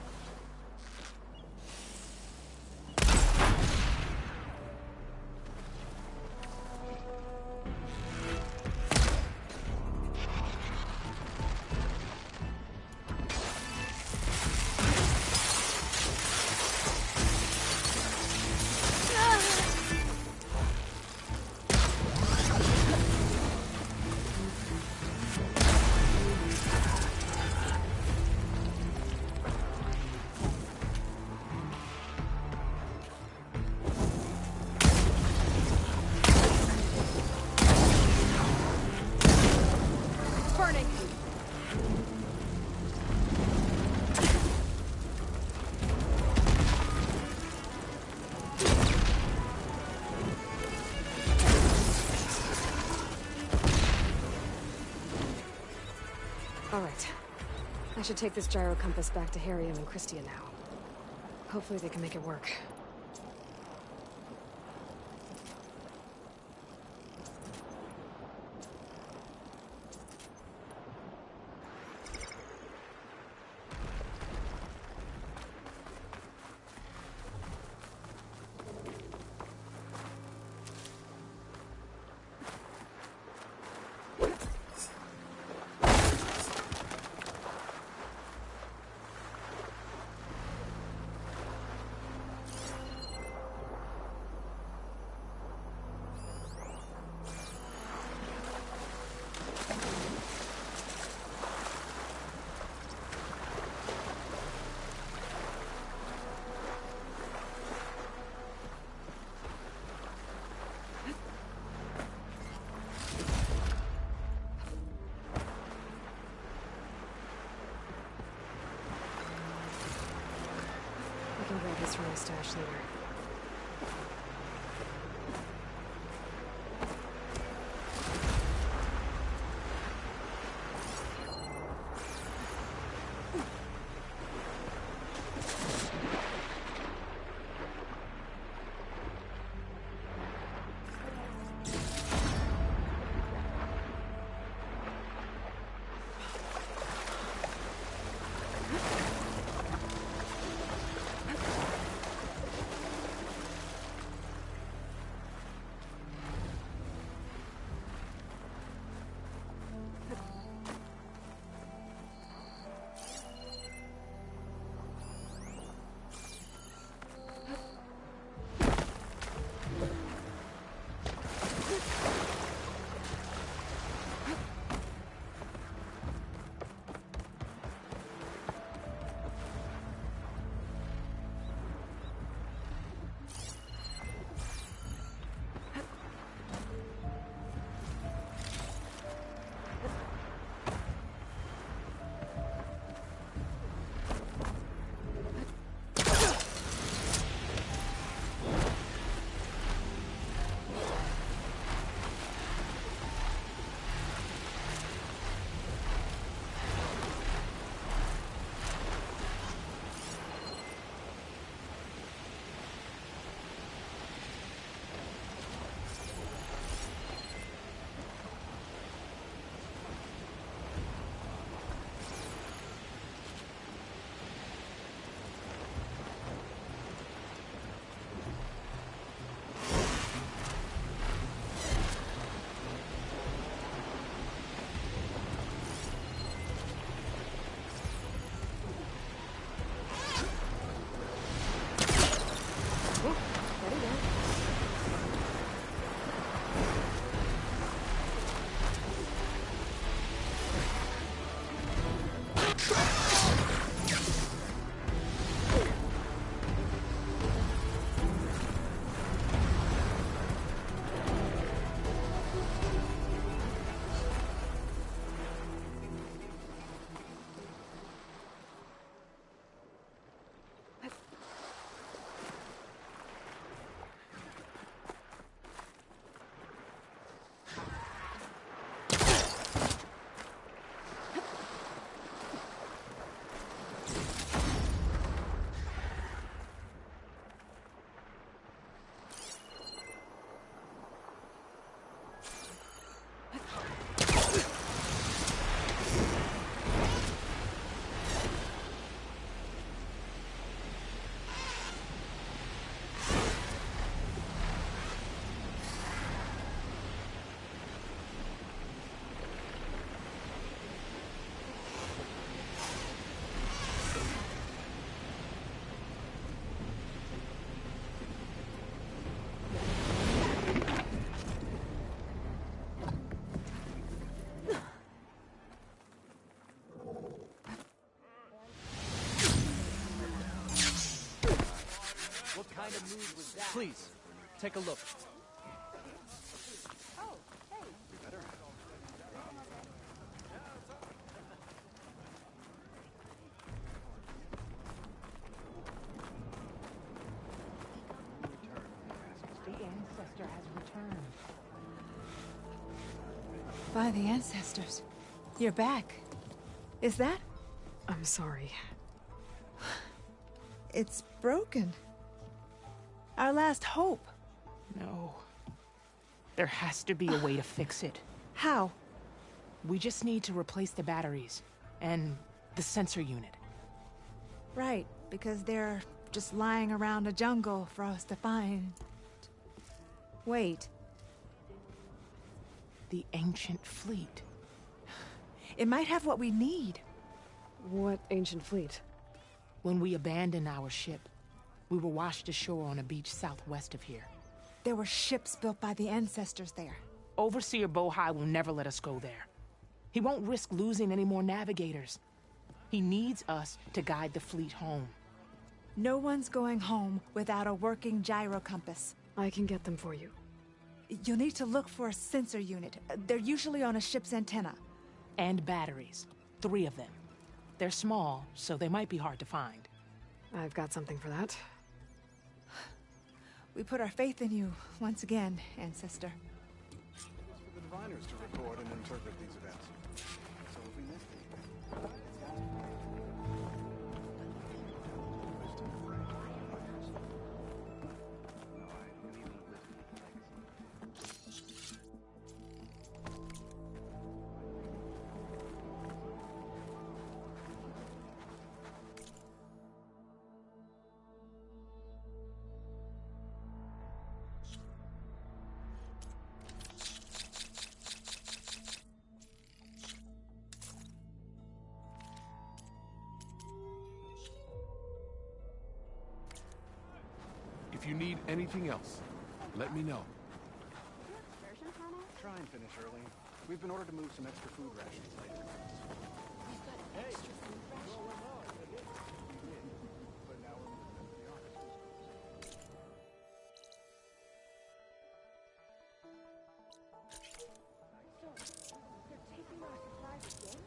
Speaker 4: I should take this gyro compass back to Harrium and Christia now. Hopefully they can make it work. I can grab this from my stash later.
Speaker 2: kind of mood was that? Please, take a look.
Speaker 16: The ancestor has returned. By the ancestors, you're back. Is that?
Speaker 4: I'm sorry.
Speaker 3: It's broken. Our last hope.
Speaker 7: No. There has to be a way to fix it.
Speaker 3: How?
Speaker 7: We just need to replace the batteries. And the sensor unit.
Speaker 3: Right, because they're just lying around a jungle for us to find. Wait.
Speaker 7: The ancient fleet.
Speaker 3: It might have what we need.
Speaker 4: What ancient fleet?
Speaker 7: When we abandoned our ship, we were washed ashore on a beach southwest of here.
Speaker 3: There were ships built by the ancestors there.
Speaker 7: Overseer Bohai will never let us go there. He won't risk losing any more navigators. He needs us to guide the fleet home.
Speaker 3: No one's going home without a working gyro compass.
Speaker 4: I can get them for you.
Speaker 3: You'll need to look for a sensor unit. They're usually on a ship's antenna.
Speaker 7: And batteries. 3 of them. They're small, so they might be hard to find.
Speaker 4: I've got something for that.
Speaker 3: We put our faith in you once again, Ancestor.
Speaker 13: It's for the diviners to record and interpret these events. So if we miss anything,
Speaker 11: If you need anything else, let me know.
Speaker 13: try and finish early. We've been ordered to move some extra food rations later.
Speaker 10: We've got extra food rations.
Speaker 13: But now we're moving them to the office.
Speaker 20: They're taking our supplies again?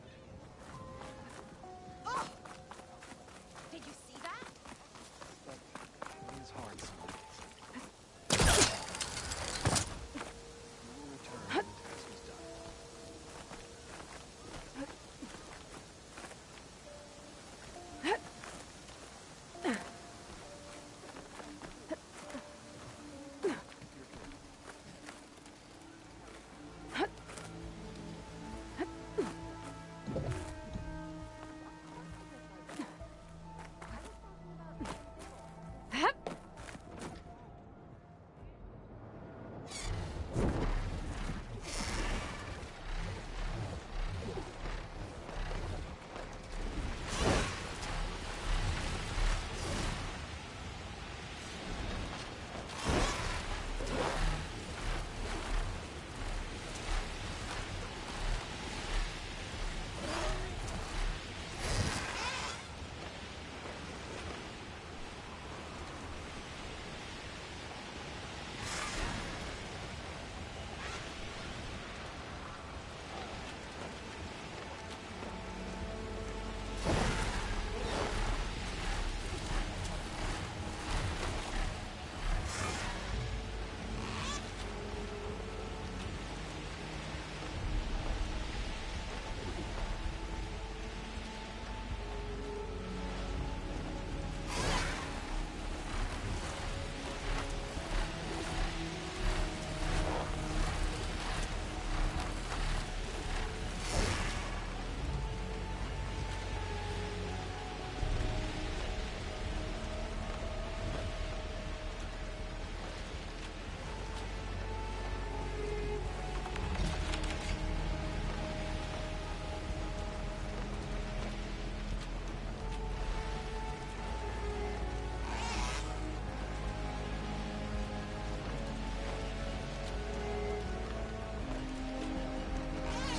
Speaker 10: Did you see that?
Speaker 13: It is hard sometimes. We will return when the task is done.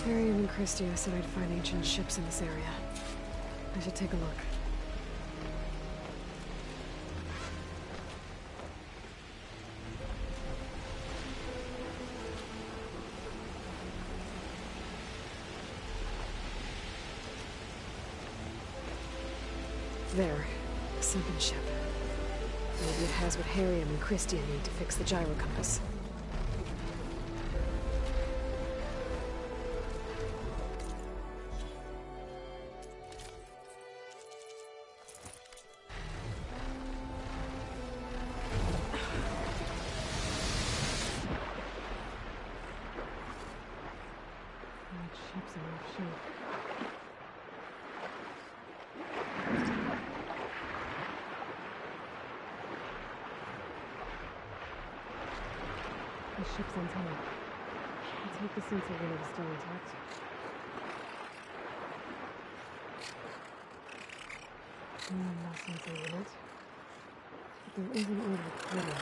Speaker 4: Harriam and Christia said I'd find ancient ships in this area. I should take a look. There. A sunken ship. Maybe it has what Harriam and Christia need to fix the gyro compass. ships are offshore. The ship's antenna. Let's hope the sensor unit is still intact. No sensor unit. But there is an order critter.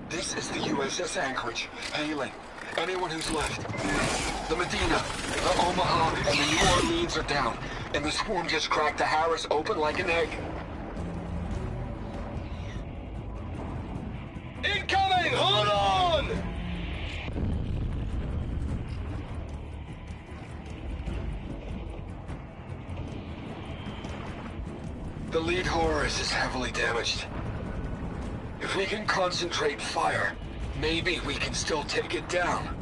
Speaker 1: This is the USS Anchorage. Hailing. Anyone who's left. The Medina, the Omaha, and the New Orleans are down. And the swarm just cracked the Harris open like an egg. Incoming! Hold on! The lead Horus is heavily damaged. If we can concentrate fire, maybe we can still take it down.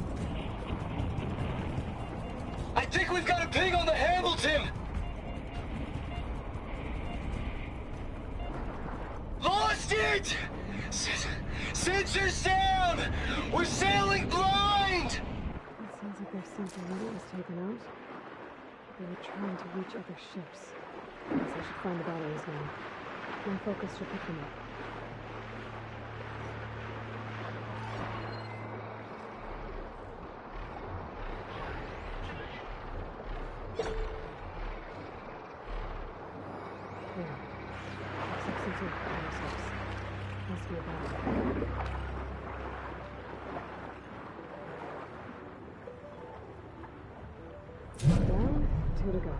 Speaker 1: I think we've got a ping on the Hamilton! Lost it! Sensors down! We're sailing blind!
Speaker 4: It sounds like their sensor unit was taken out. They were trying to reach other ships. Guess I should find the batteries now. My focus should pick them up. There. Looks like sensor power source. Must be a battery. Down, 2 to go.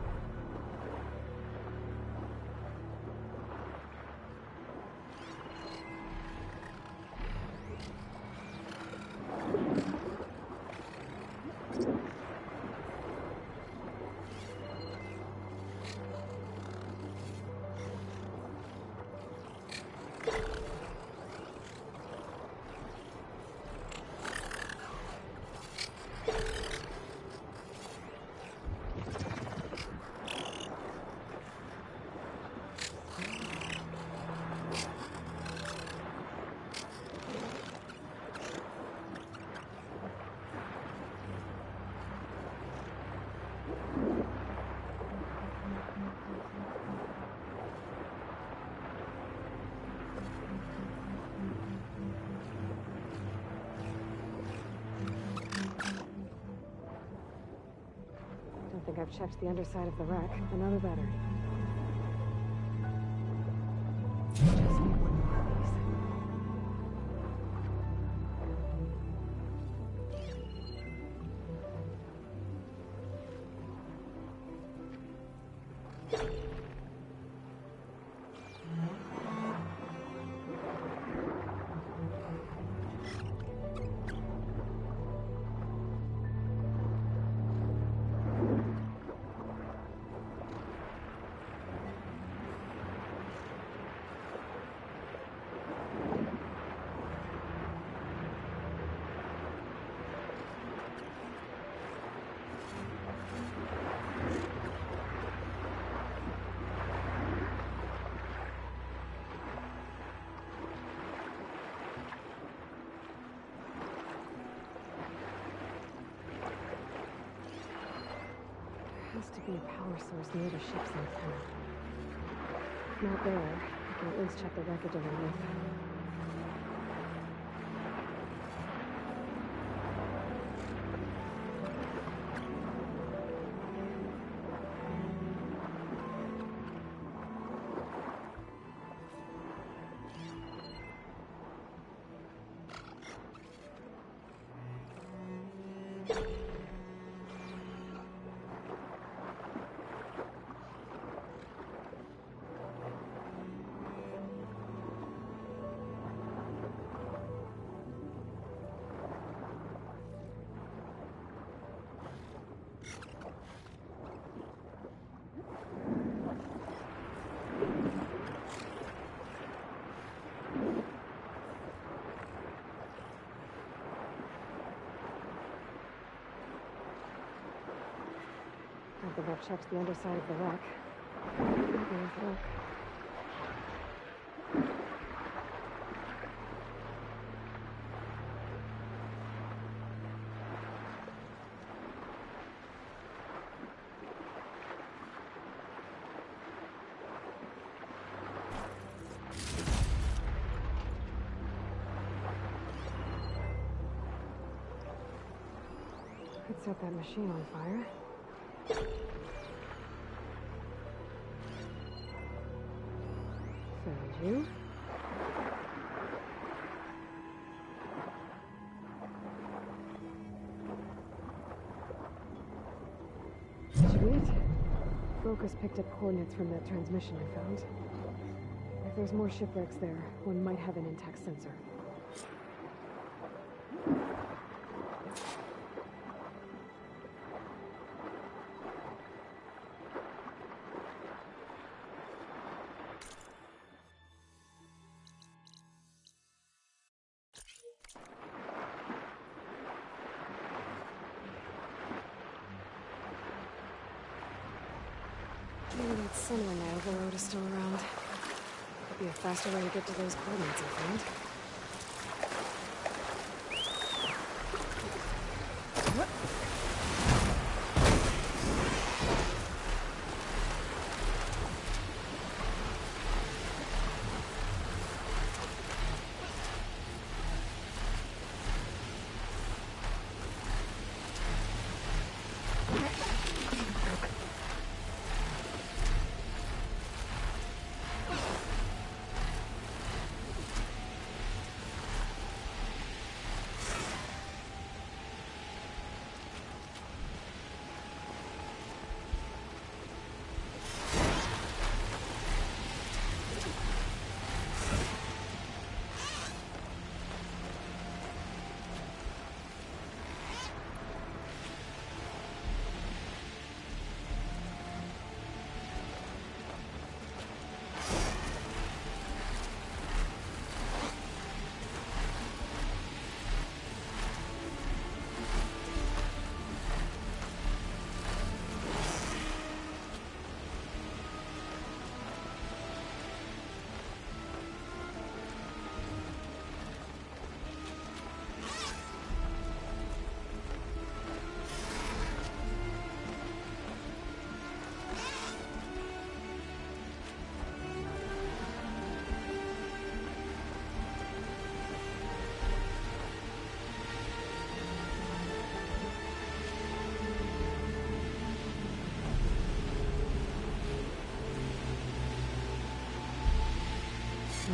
Speaker 4: I think I've checked the underside of the wreck. Another battery. Just need one more of these. Has to be a power source near the ship's antenna. If not there, I can at least check the wreckage underneath. I think I've checked the underside of the wreck. There's luck. set that machine on fire. Found you. Sweet. Focus picked up coordinates from that transmission I found. If there's more shipwrecks there, one might have an intact sensor. Maybe that sunlight I overrode is still around. Could be a faster way to get to those coordinates I found.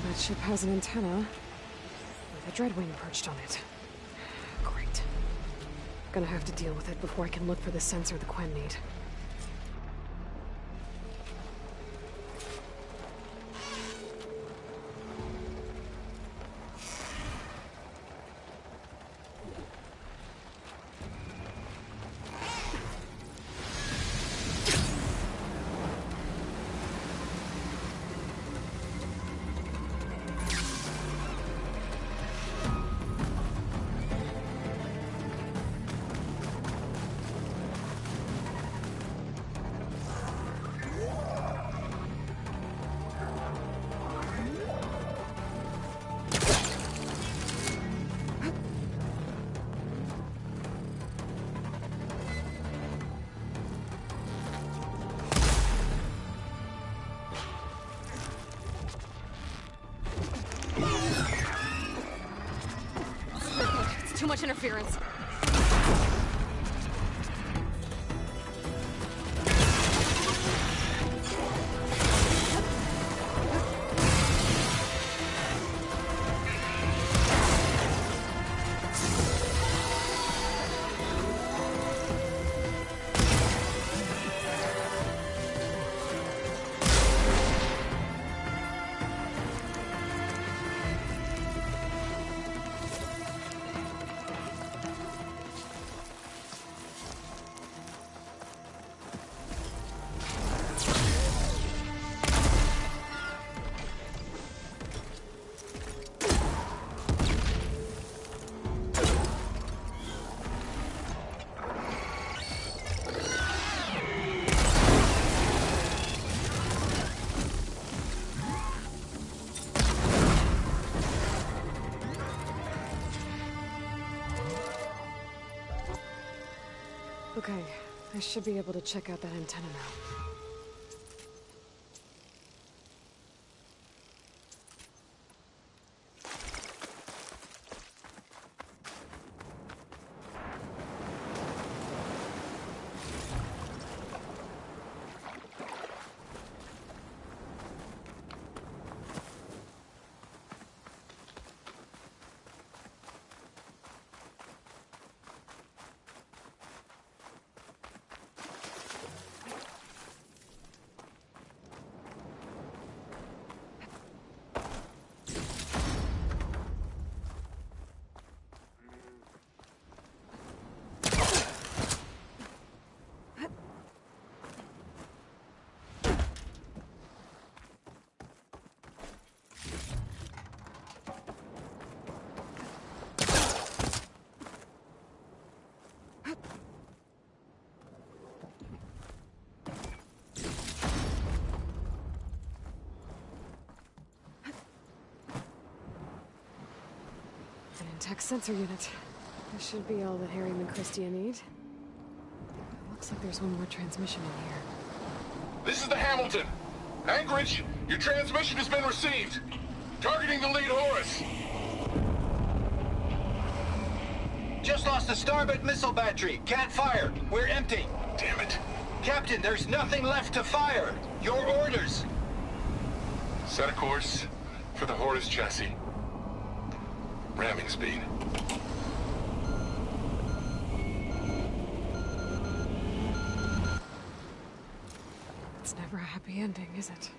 Speaker 4: That ship has an antenna with a Dreadwing perched on it. Great. Gonna have to deal with it before I can look for the sensor the Quen need. Too much interference. Okay, I should be able to check out that antenna now. An intact sensor unit. This should be all that Harryman Christia need. Looks like there's one more transmission in here.
Speaker 11: This is the Hamilton. Anchorage, your transmission has been received. Targeting the lead Horus.
Speaker 6: Just lost the starboard missile battery. Can't fire. We're empty.
Speaker 11: Damn it.
Speaker 6: Captain, there's nothing left to fire. Your orders.
Speaker 11: Set a course for the Horus chassis. Ramming speed.
Speaker 4: It's never a happy ending, is it?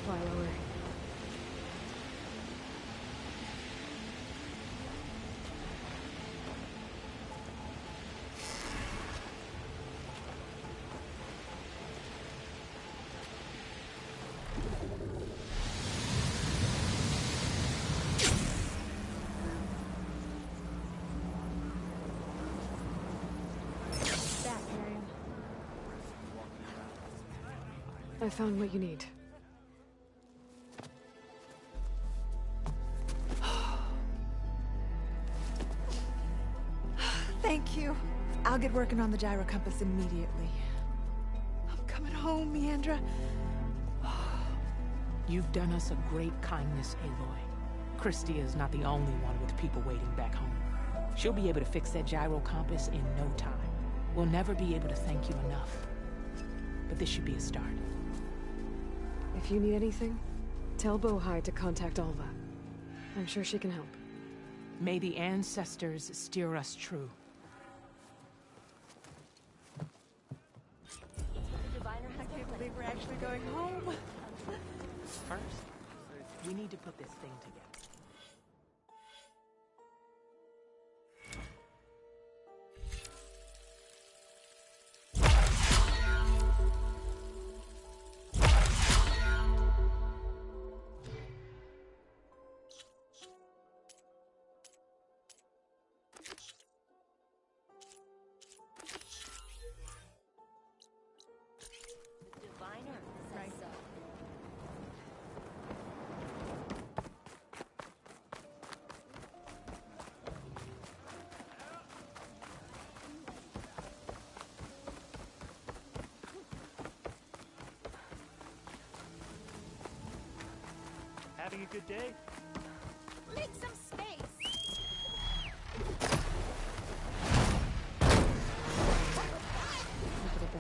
Speaker 4: Fly lower.
Speaker 3: Back, Marion.
Speaker 4: I found what you need.
Speaker 3: Thank you. I'll get working on the gyro compass immediately. I'm coming home, Meandra.
Speaker 7: You've done us a great kindness, Aloy. Christia is not the only one with people waiting back home. She'll be able to fix that gyro compass in no time. We'll never be able to thank you enough. But this should be a start.
Speaker 4: If you need anything, tell Bohai to contact Alva. I'm sure she can help.
Speaker 7: May the ancestors steer us true.
Speaker 3: I can't believe we're actually going home.
Speaker 7: First, we need to put this thing together.
Speaker 2: Having a good day?
Speaker 10: Make some space!
Speaker 4: Look at it go.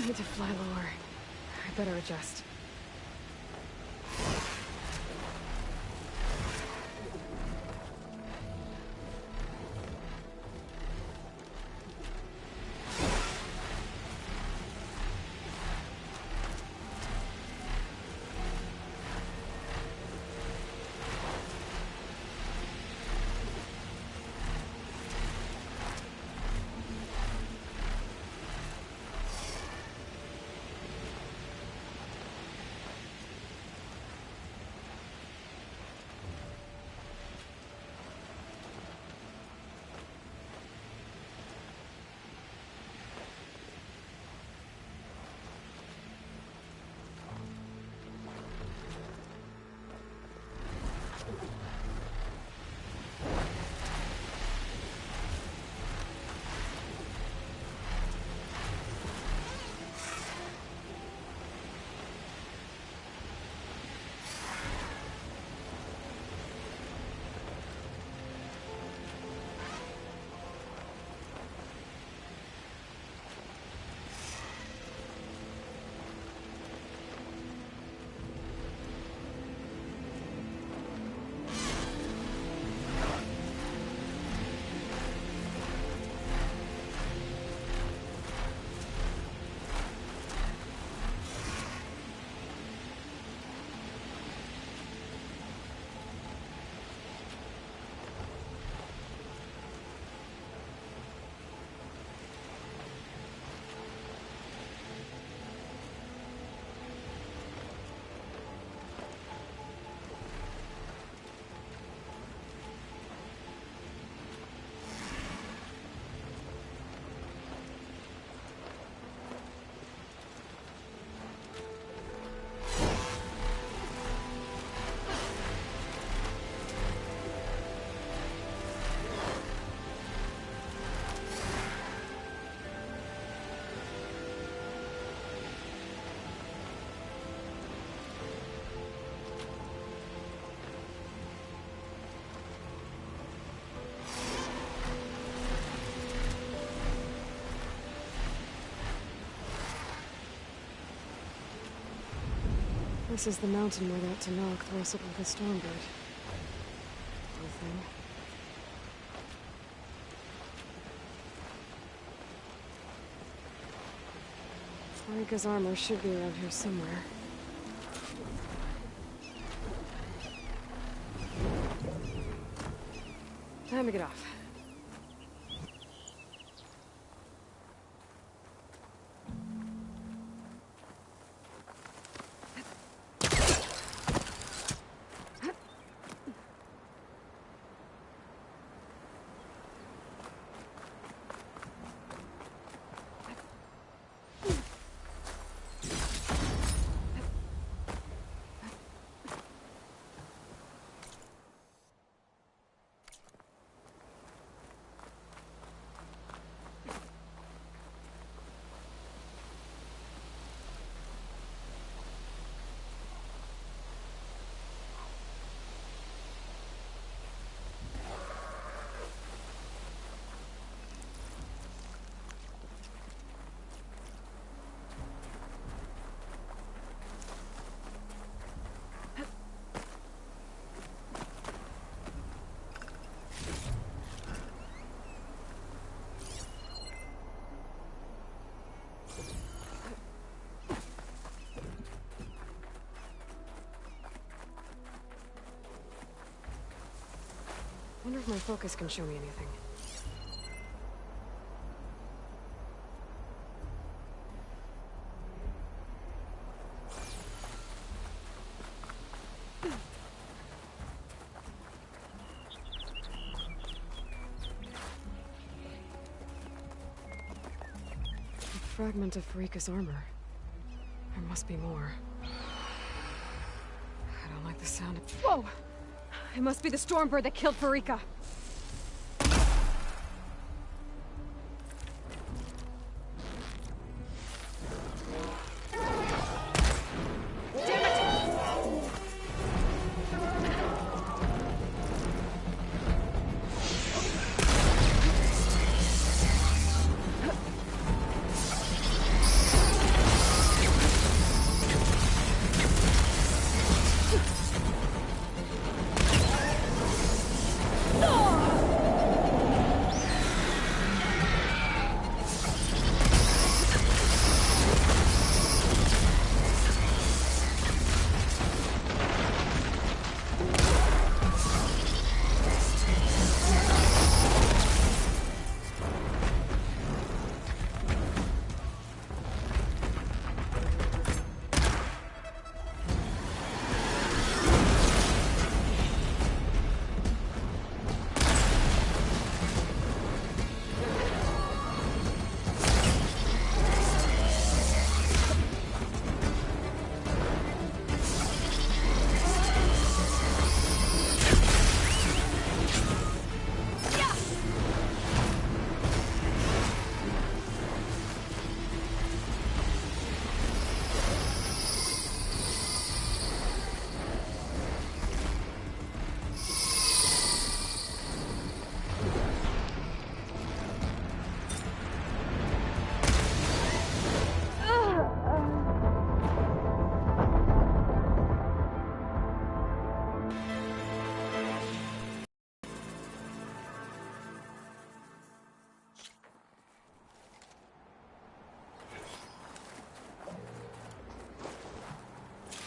Speaker 4: need to fly lower. I better adjust. This is the mountain where that Tenakth wrestled with a Stormbird. Poor thing. Marika's armor should be around here somewhere. Time to get off. Wonder if my focus can show me anything. A fragment of Farika's armor. There must be more. I don't like the sound of— Whoa! It must be the Stormbird that killed Farika.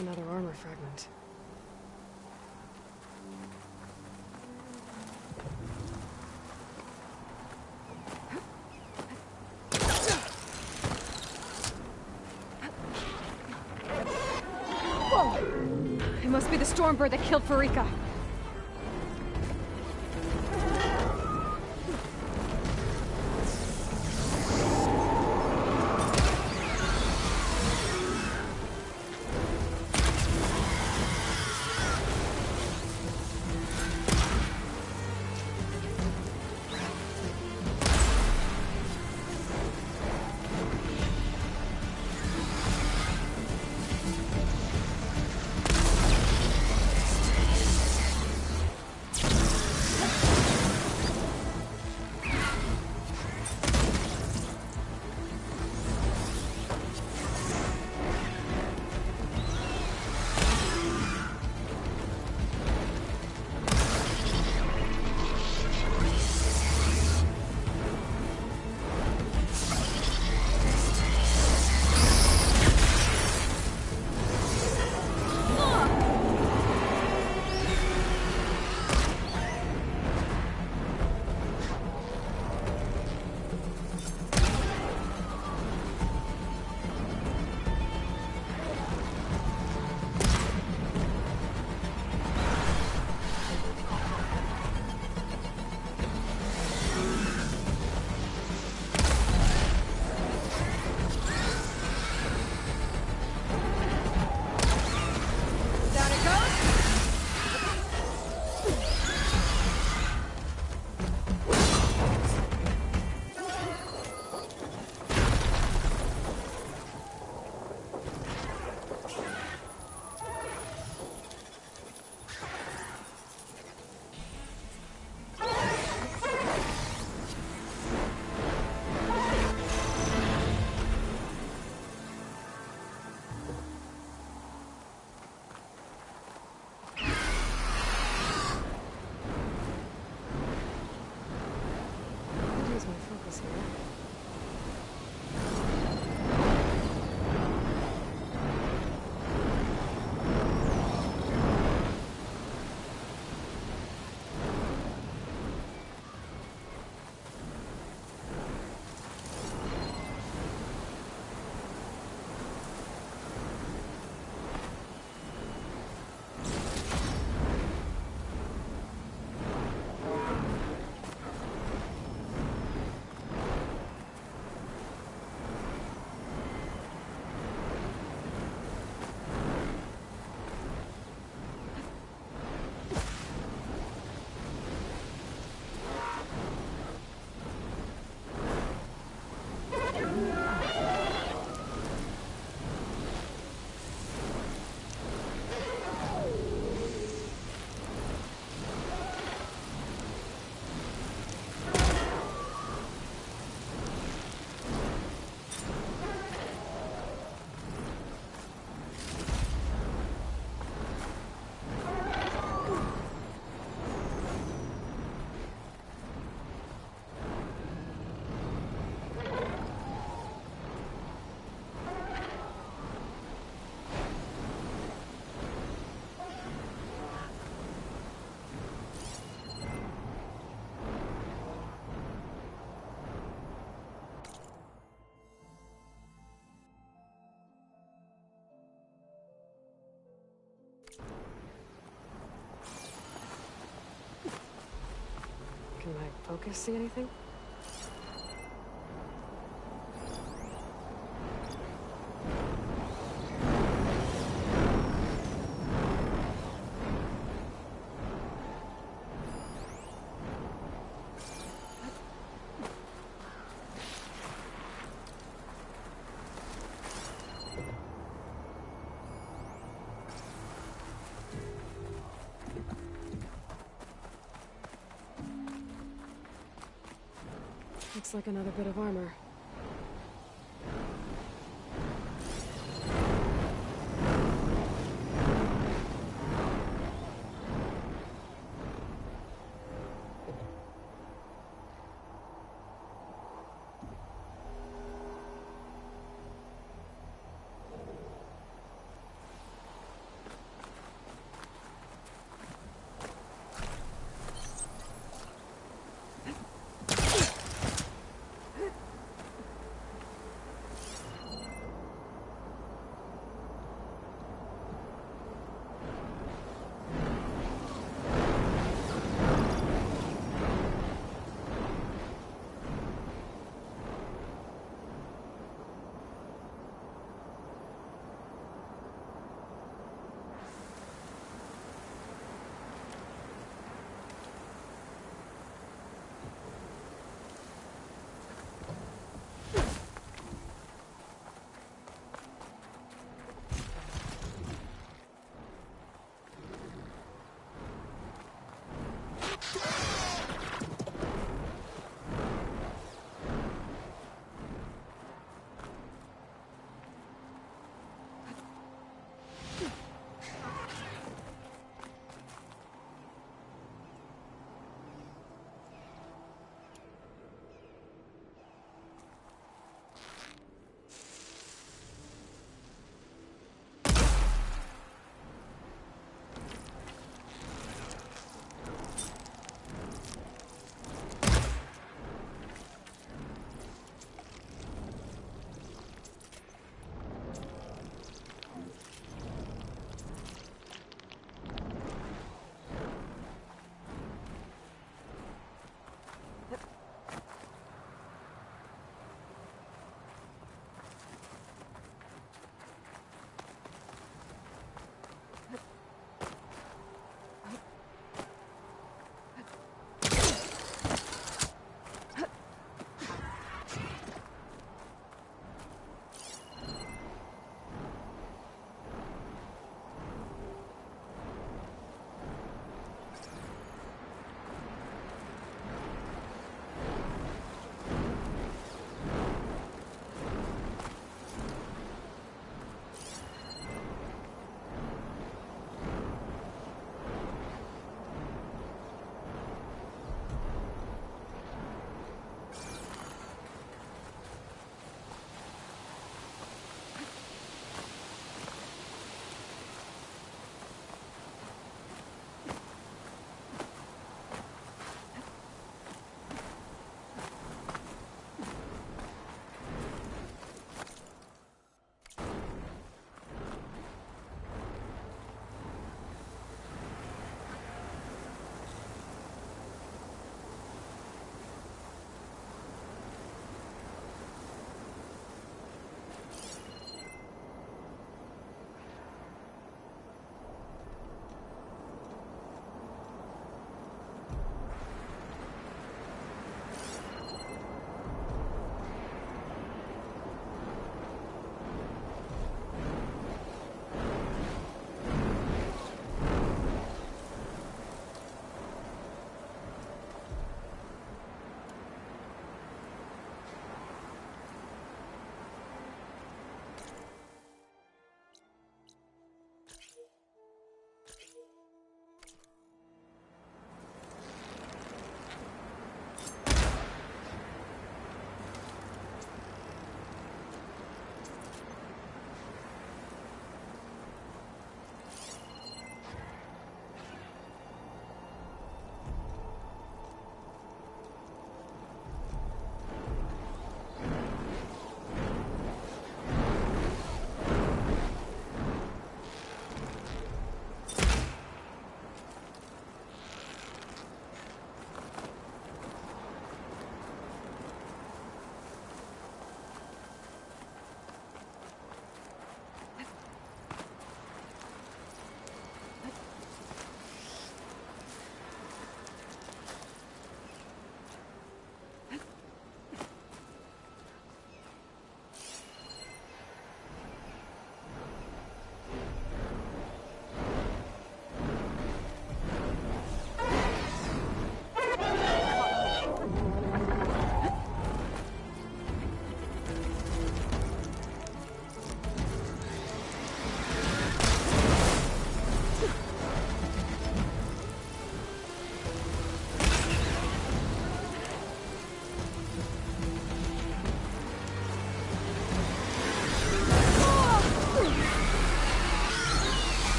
Speaker 4: Another armor fragment. Whoa! It must be the Stormbird that killed Farika. Can my focus see anything? Looks like another bit of armor.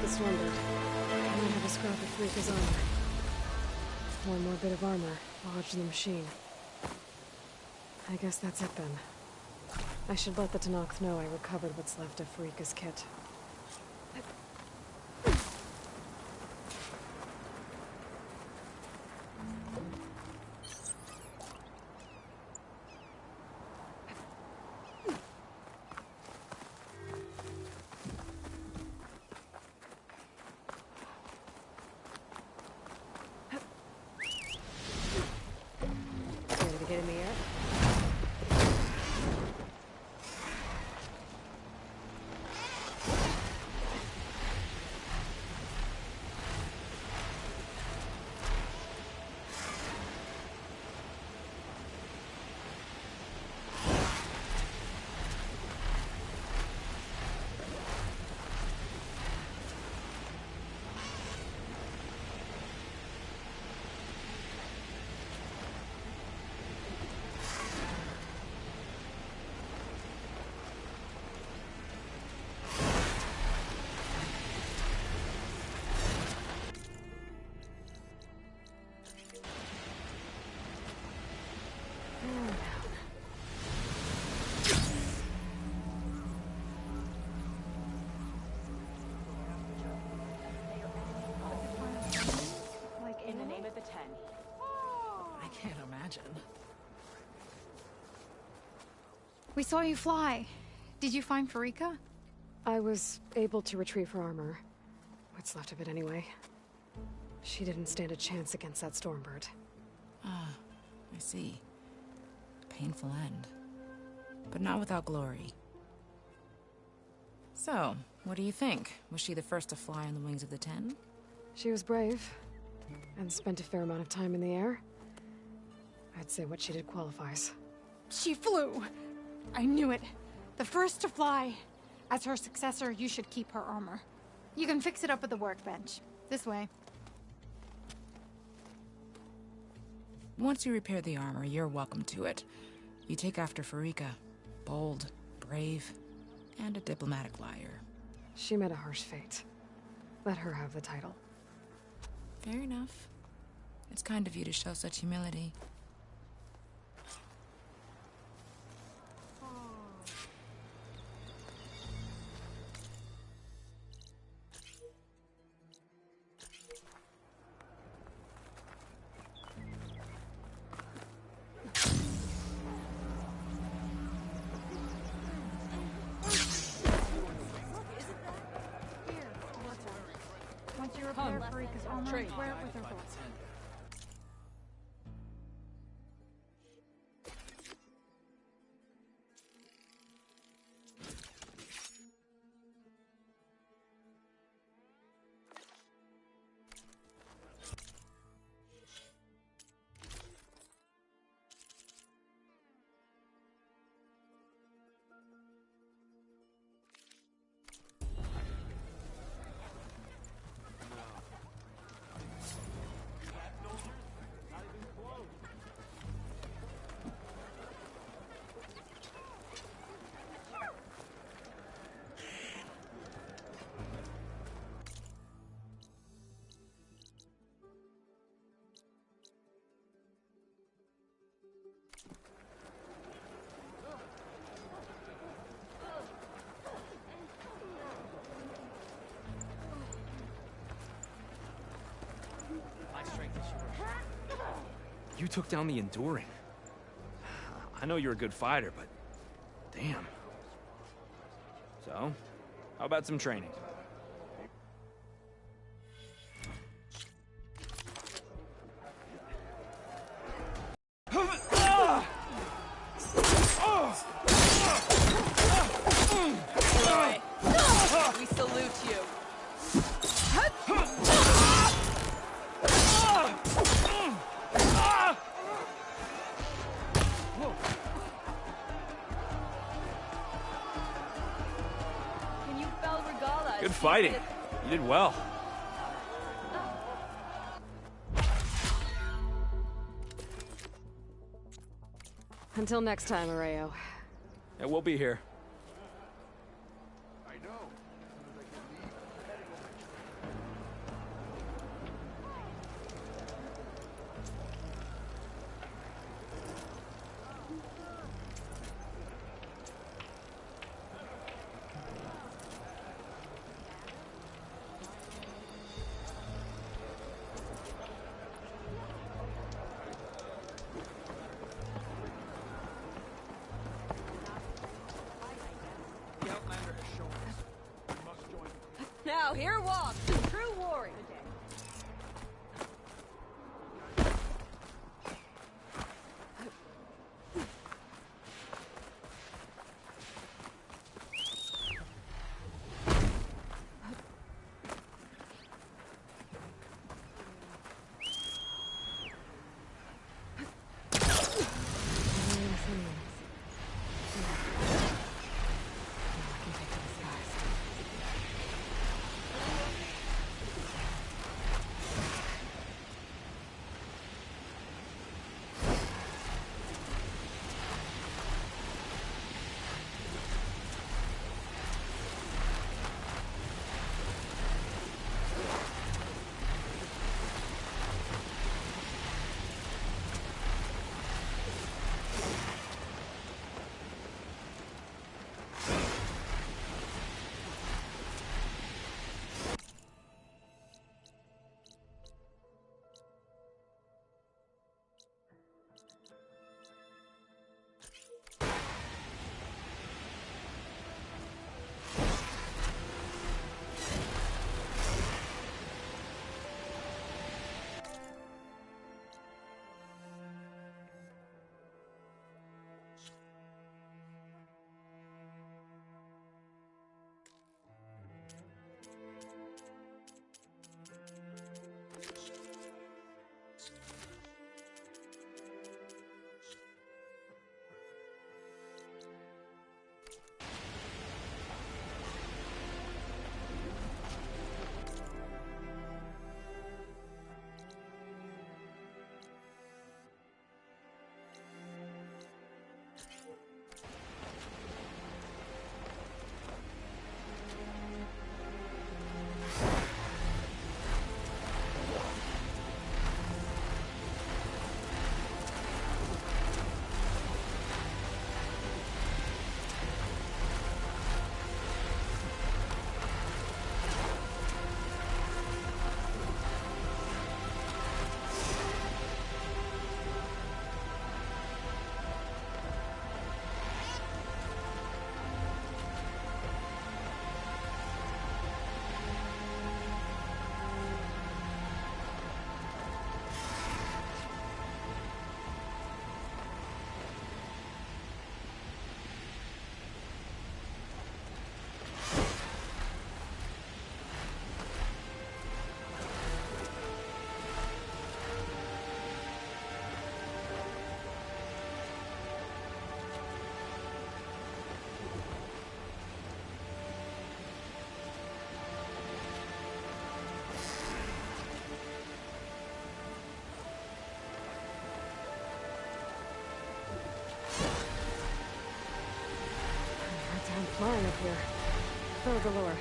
Speaker 4: the Stormbird. I might have a scrap of Freeka's armor. One more bit of armor lodged in the machine. I guess that's it then. I should let the Tenakth know I recovered what's left of Freeka's kit. Ready to get in the air?
Speaker 7: In the name of the Ten.
Speaker 16: I can't imagine.
Speaker 5: We saw you fly. Did you find Farika?
Speaker 4: I was able to retrieve her armor. What's left of it anyway. She didn't stand a chance against that Stormbird.
Speaker 9: Ah, I see. Painful end. But not without glory. So, what do you think? Was she the first to fly on the wings of the Ten?
Speaker 4: She was brave, and spent a fair amount of time in the air. I'd say what she did qualifies.
Speaker 5: She flew. I knew it. The first to fly. As her successor, you should keep her armor. You can fix it up at the workbench. This way.
Speaker 9: Once you repair the armor, you're welcome to it. You take after Farika. Bold, brave, and a diplomatic liar.
Speaker 4: She met a harsh fate. Let her have the title.
Speaker 9: Fair enough. It's kind of you to show such humility.
Speaker 5: Once you repair Farika's armor, wear it with her book.
Speaker 22: You took down the Enduring. I know you're a good fighter, but damn. So, how about some training?
Speaker 7: We salute you.
Speaker 10: Can you fell Regala?
Speaker 22: Good fighting. You did well.
Speaker 4: Until next time, Areo.
Speaker 22: Yeah, we'll be here.
Speaker 11: I know.
Speaker 25: Now here walks the true warrior. Flying up here. So galore.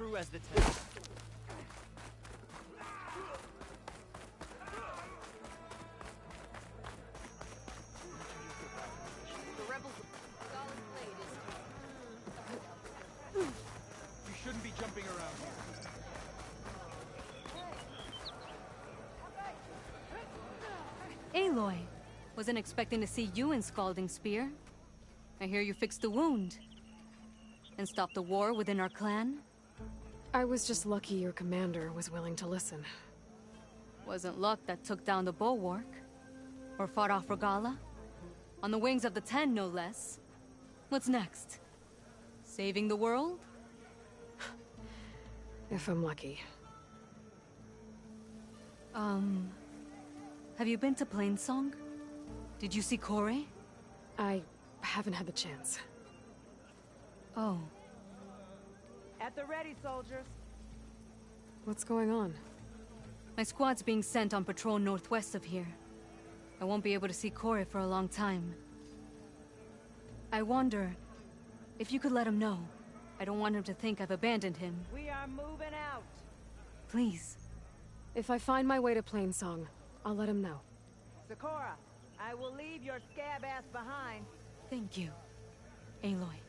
Speaker 2: true as the tale.
Speaker 10: The rebels. Solid blade is.
Speaker 2: You shouldn't be jumping around here.
Speaker 8: Aloy, wasn't expecting to see you in Scalding Spear. I hear you fixed the wound. And stopped the war within our clan?
Speaker 4: I was just lucky your commander was willing to listen.
Speaker 8: Wasn't luck that took down the bulwark. Or fought off Regala. On the wings of the Ten, no less. What's next? Saving the world?
Speaker 4: If I'm lucky.
Speaker 8: Have you been to Plainsong? Did you see Corey?
Speaker 4: I haven't had the chance.
Speaker 8: Oh.
Speaker 20: At the ready, soldiers.
Speaker 4: What's going on?
Speaker 8: My squad's being sent on patrol northwest of here. I won't be able to see Corey for a long time. I wonder if you could let him know. I don't want him to think I've abandoned him.
Speaker 20: We are moving out.
Speaker 8: Please.
Speaker 4: If I find my way to Plainsong, I'll let him know.
Speaker 20: Sakura, I will leave your scab ass behind.
Speaker 8: Thank you, Aloy.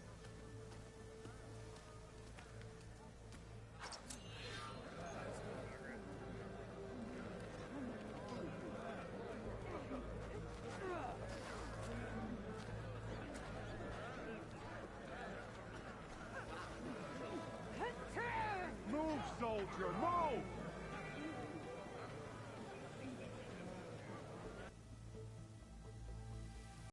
Speaker 11: Move, soldier, move!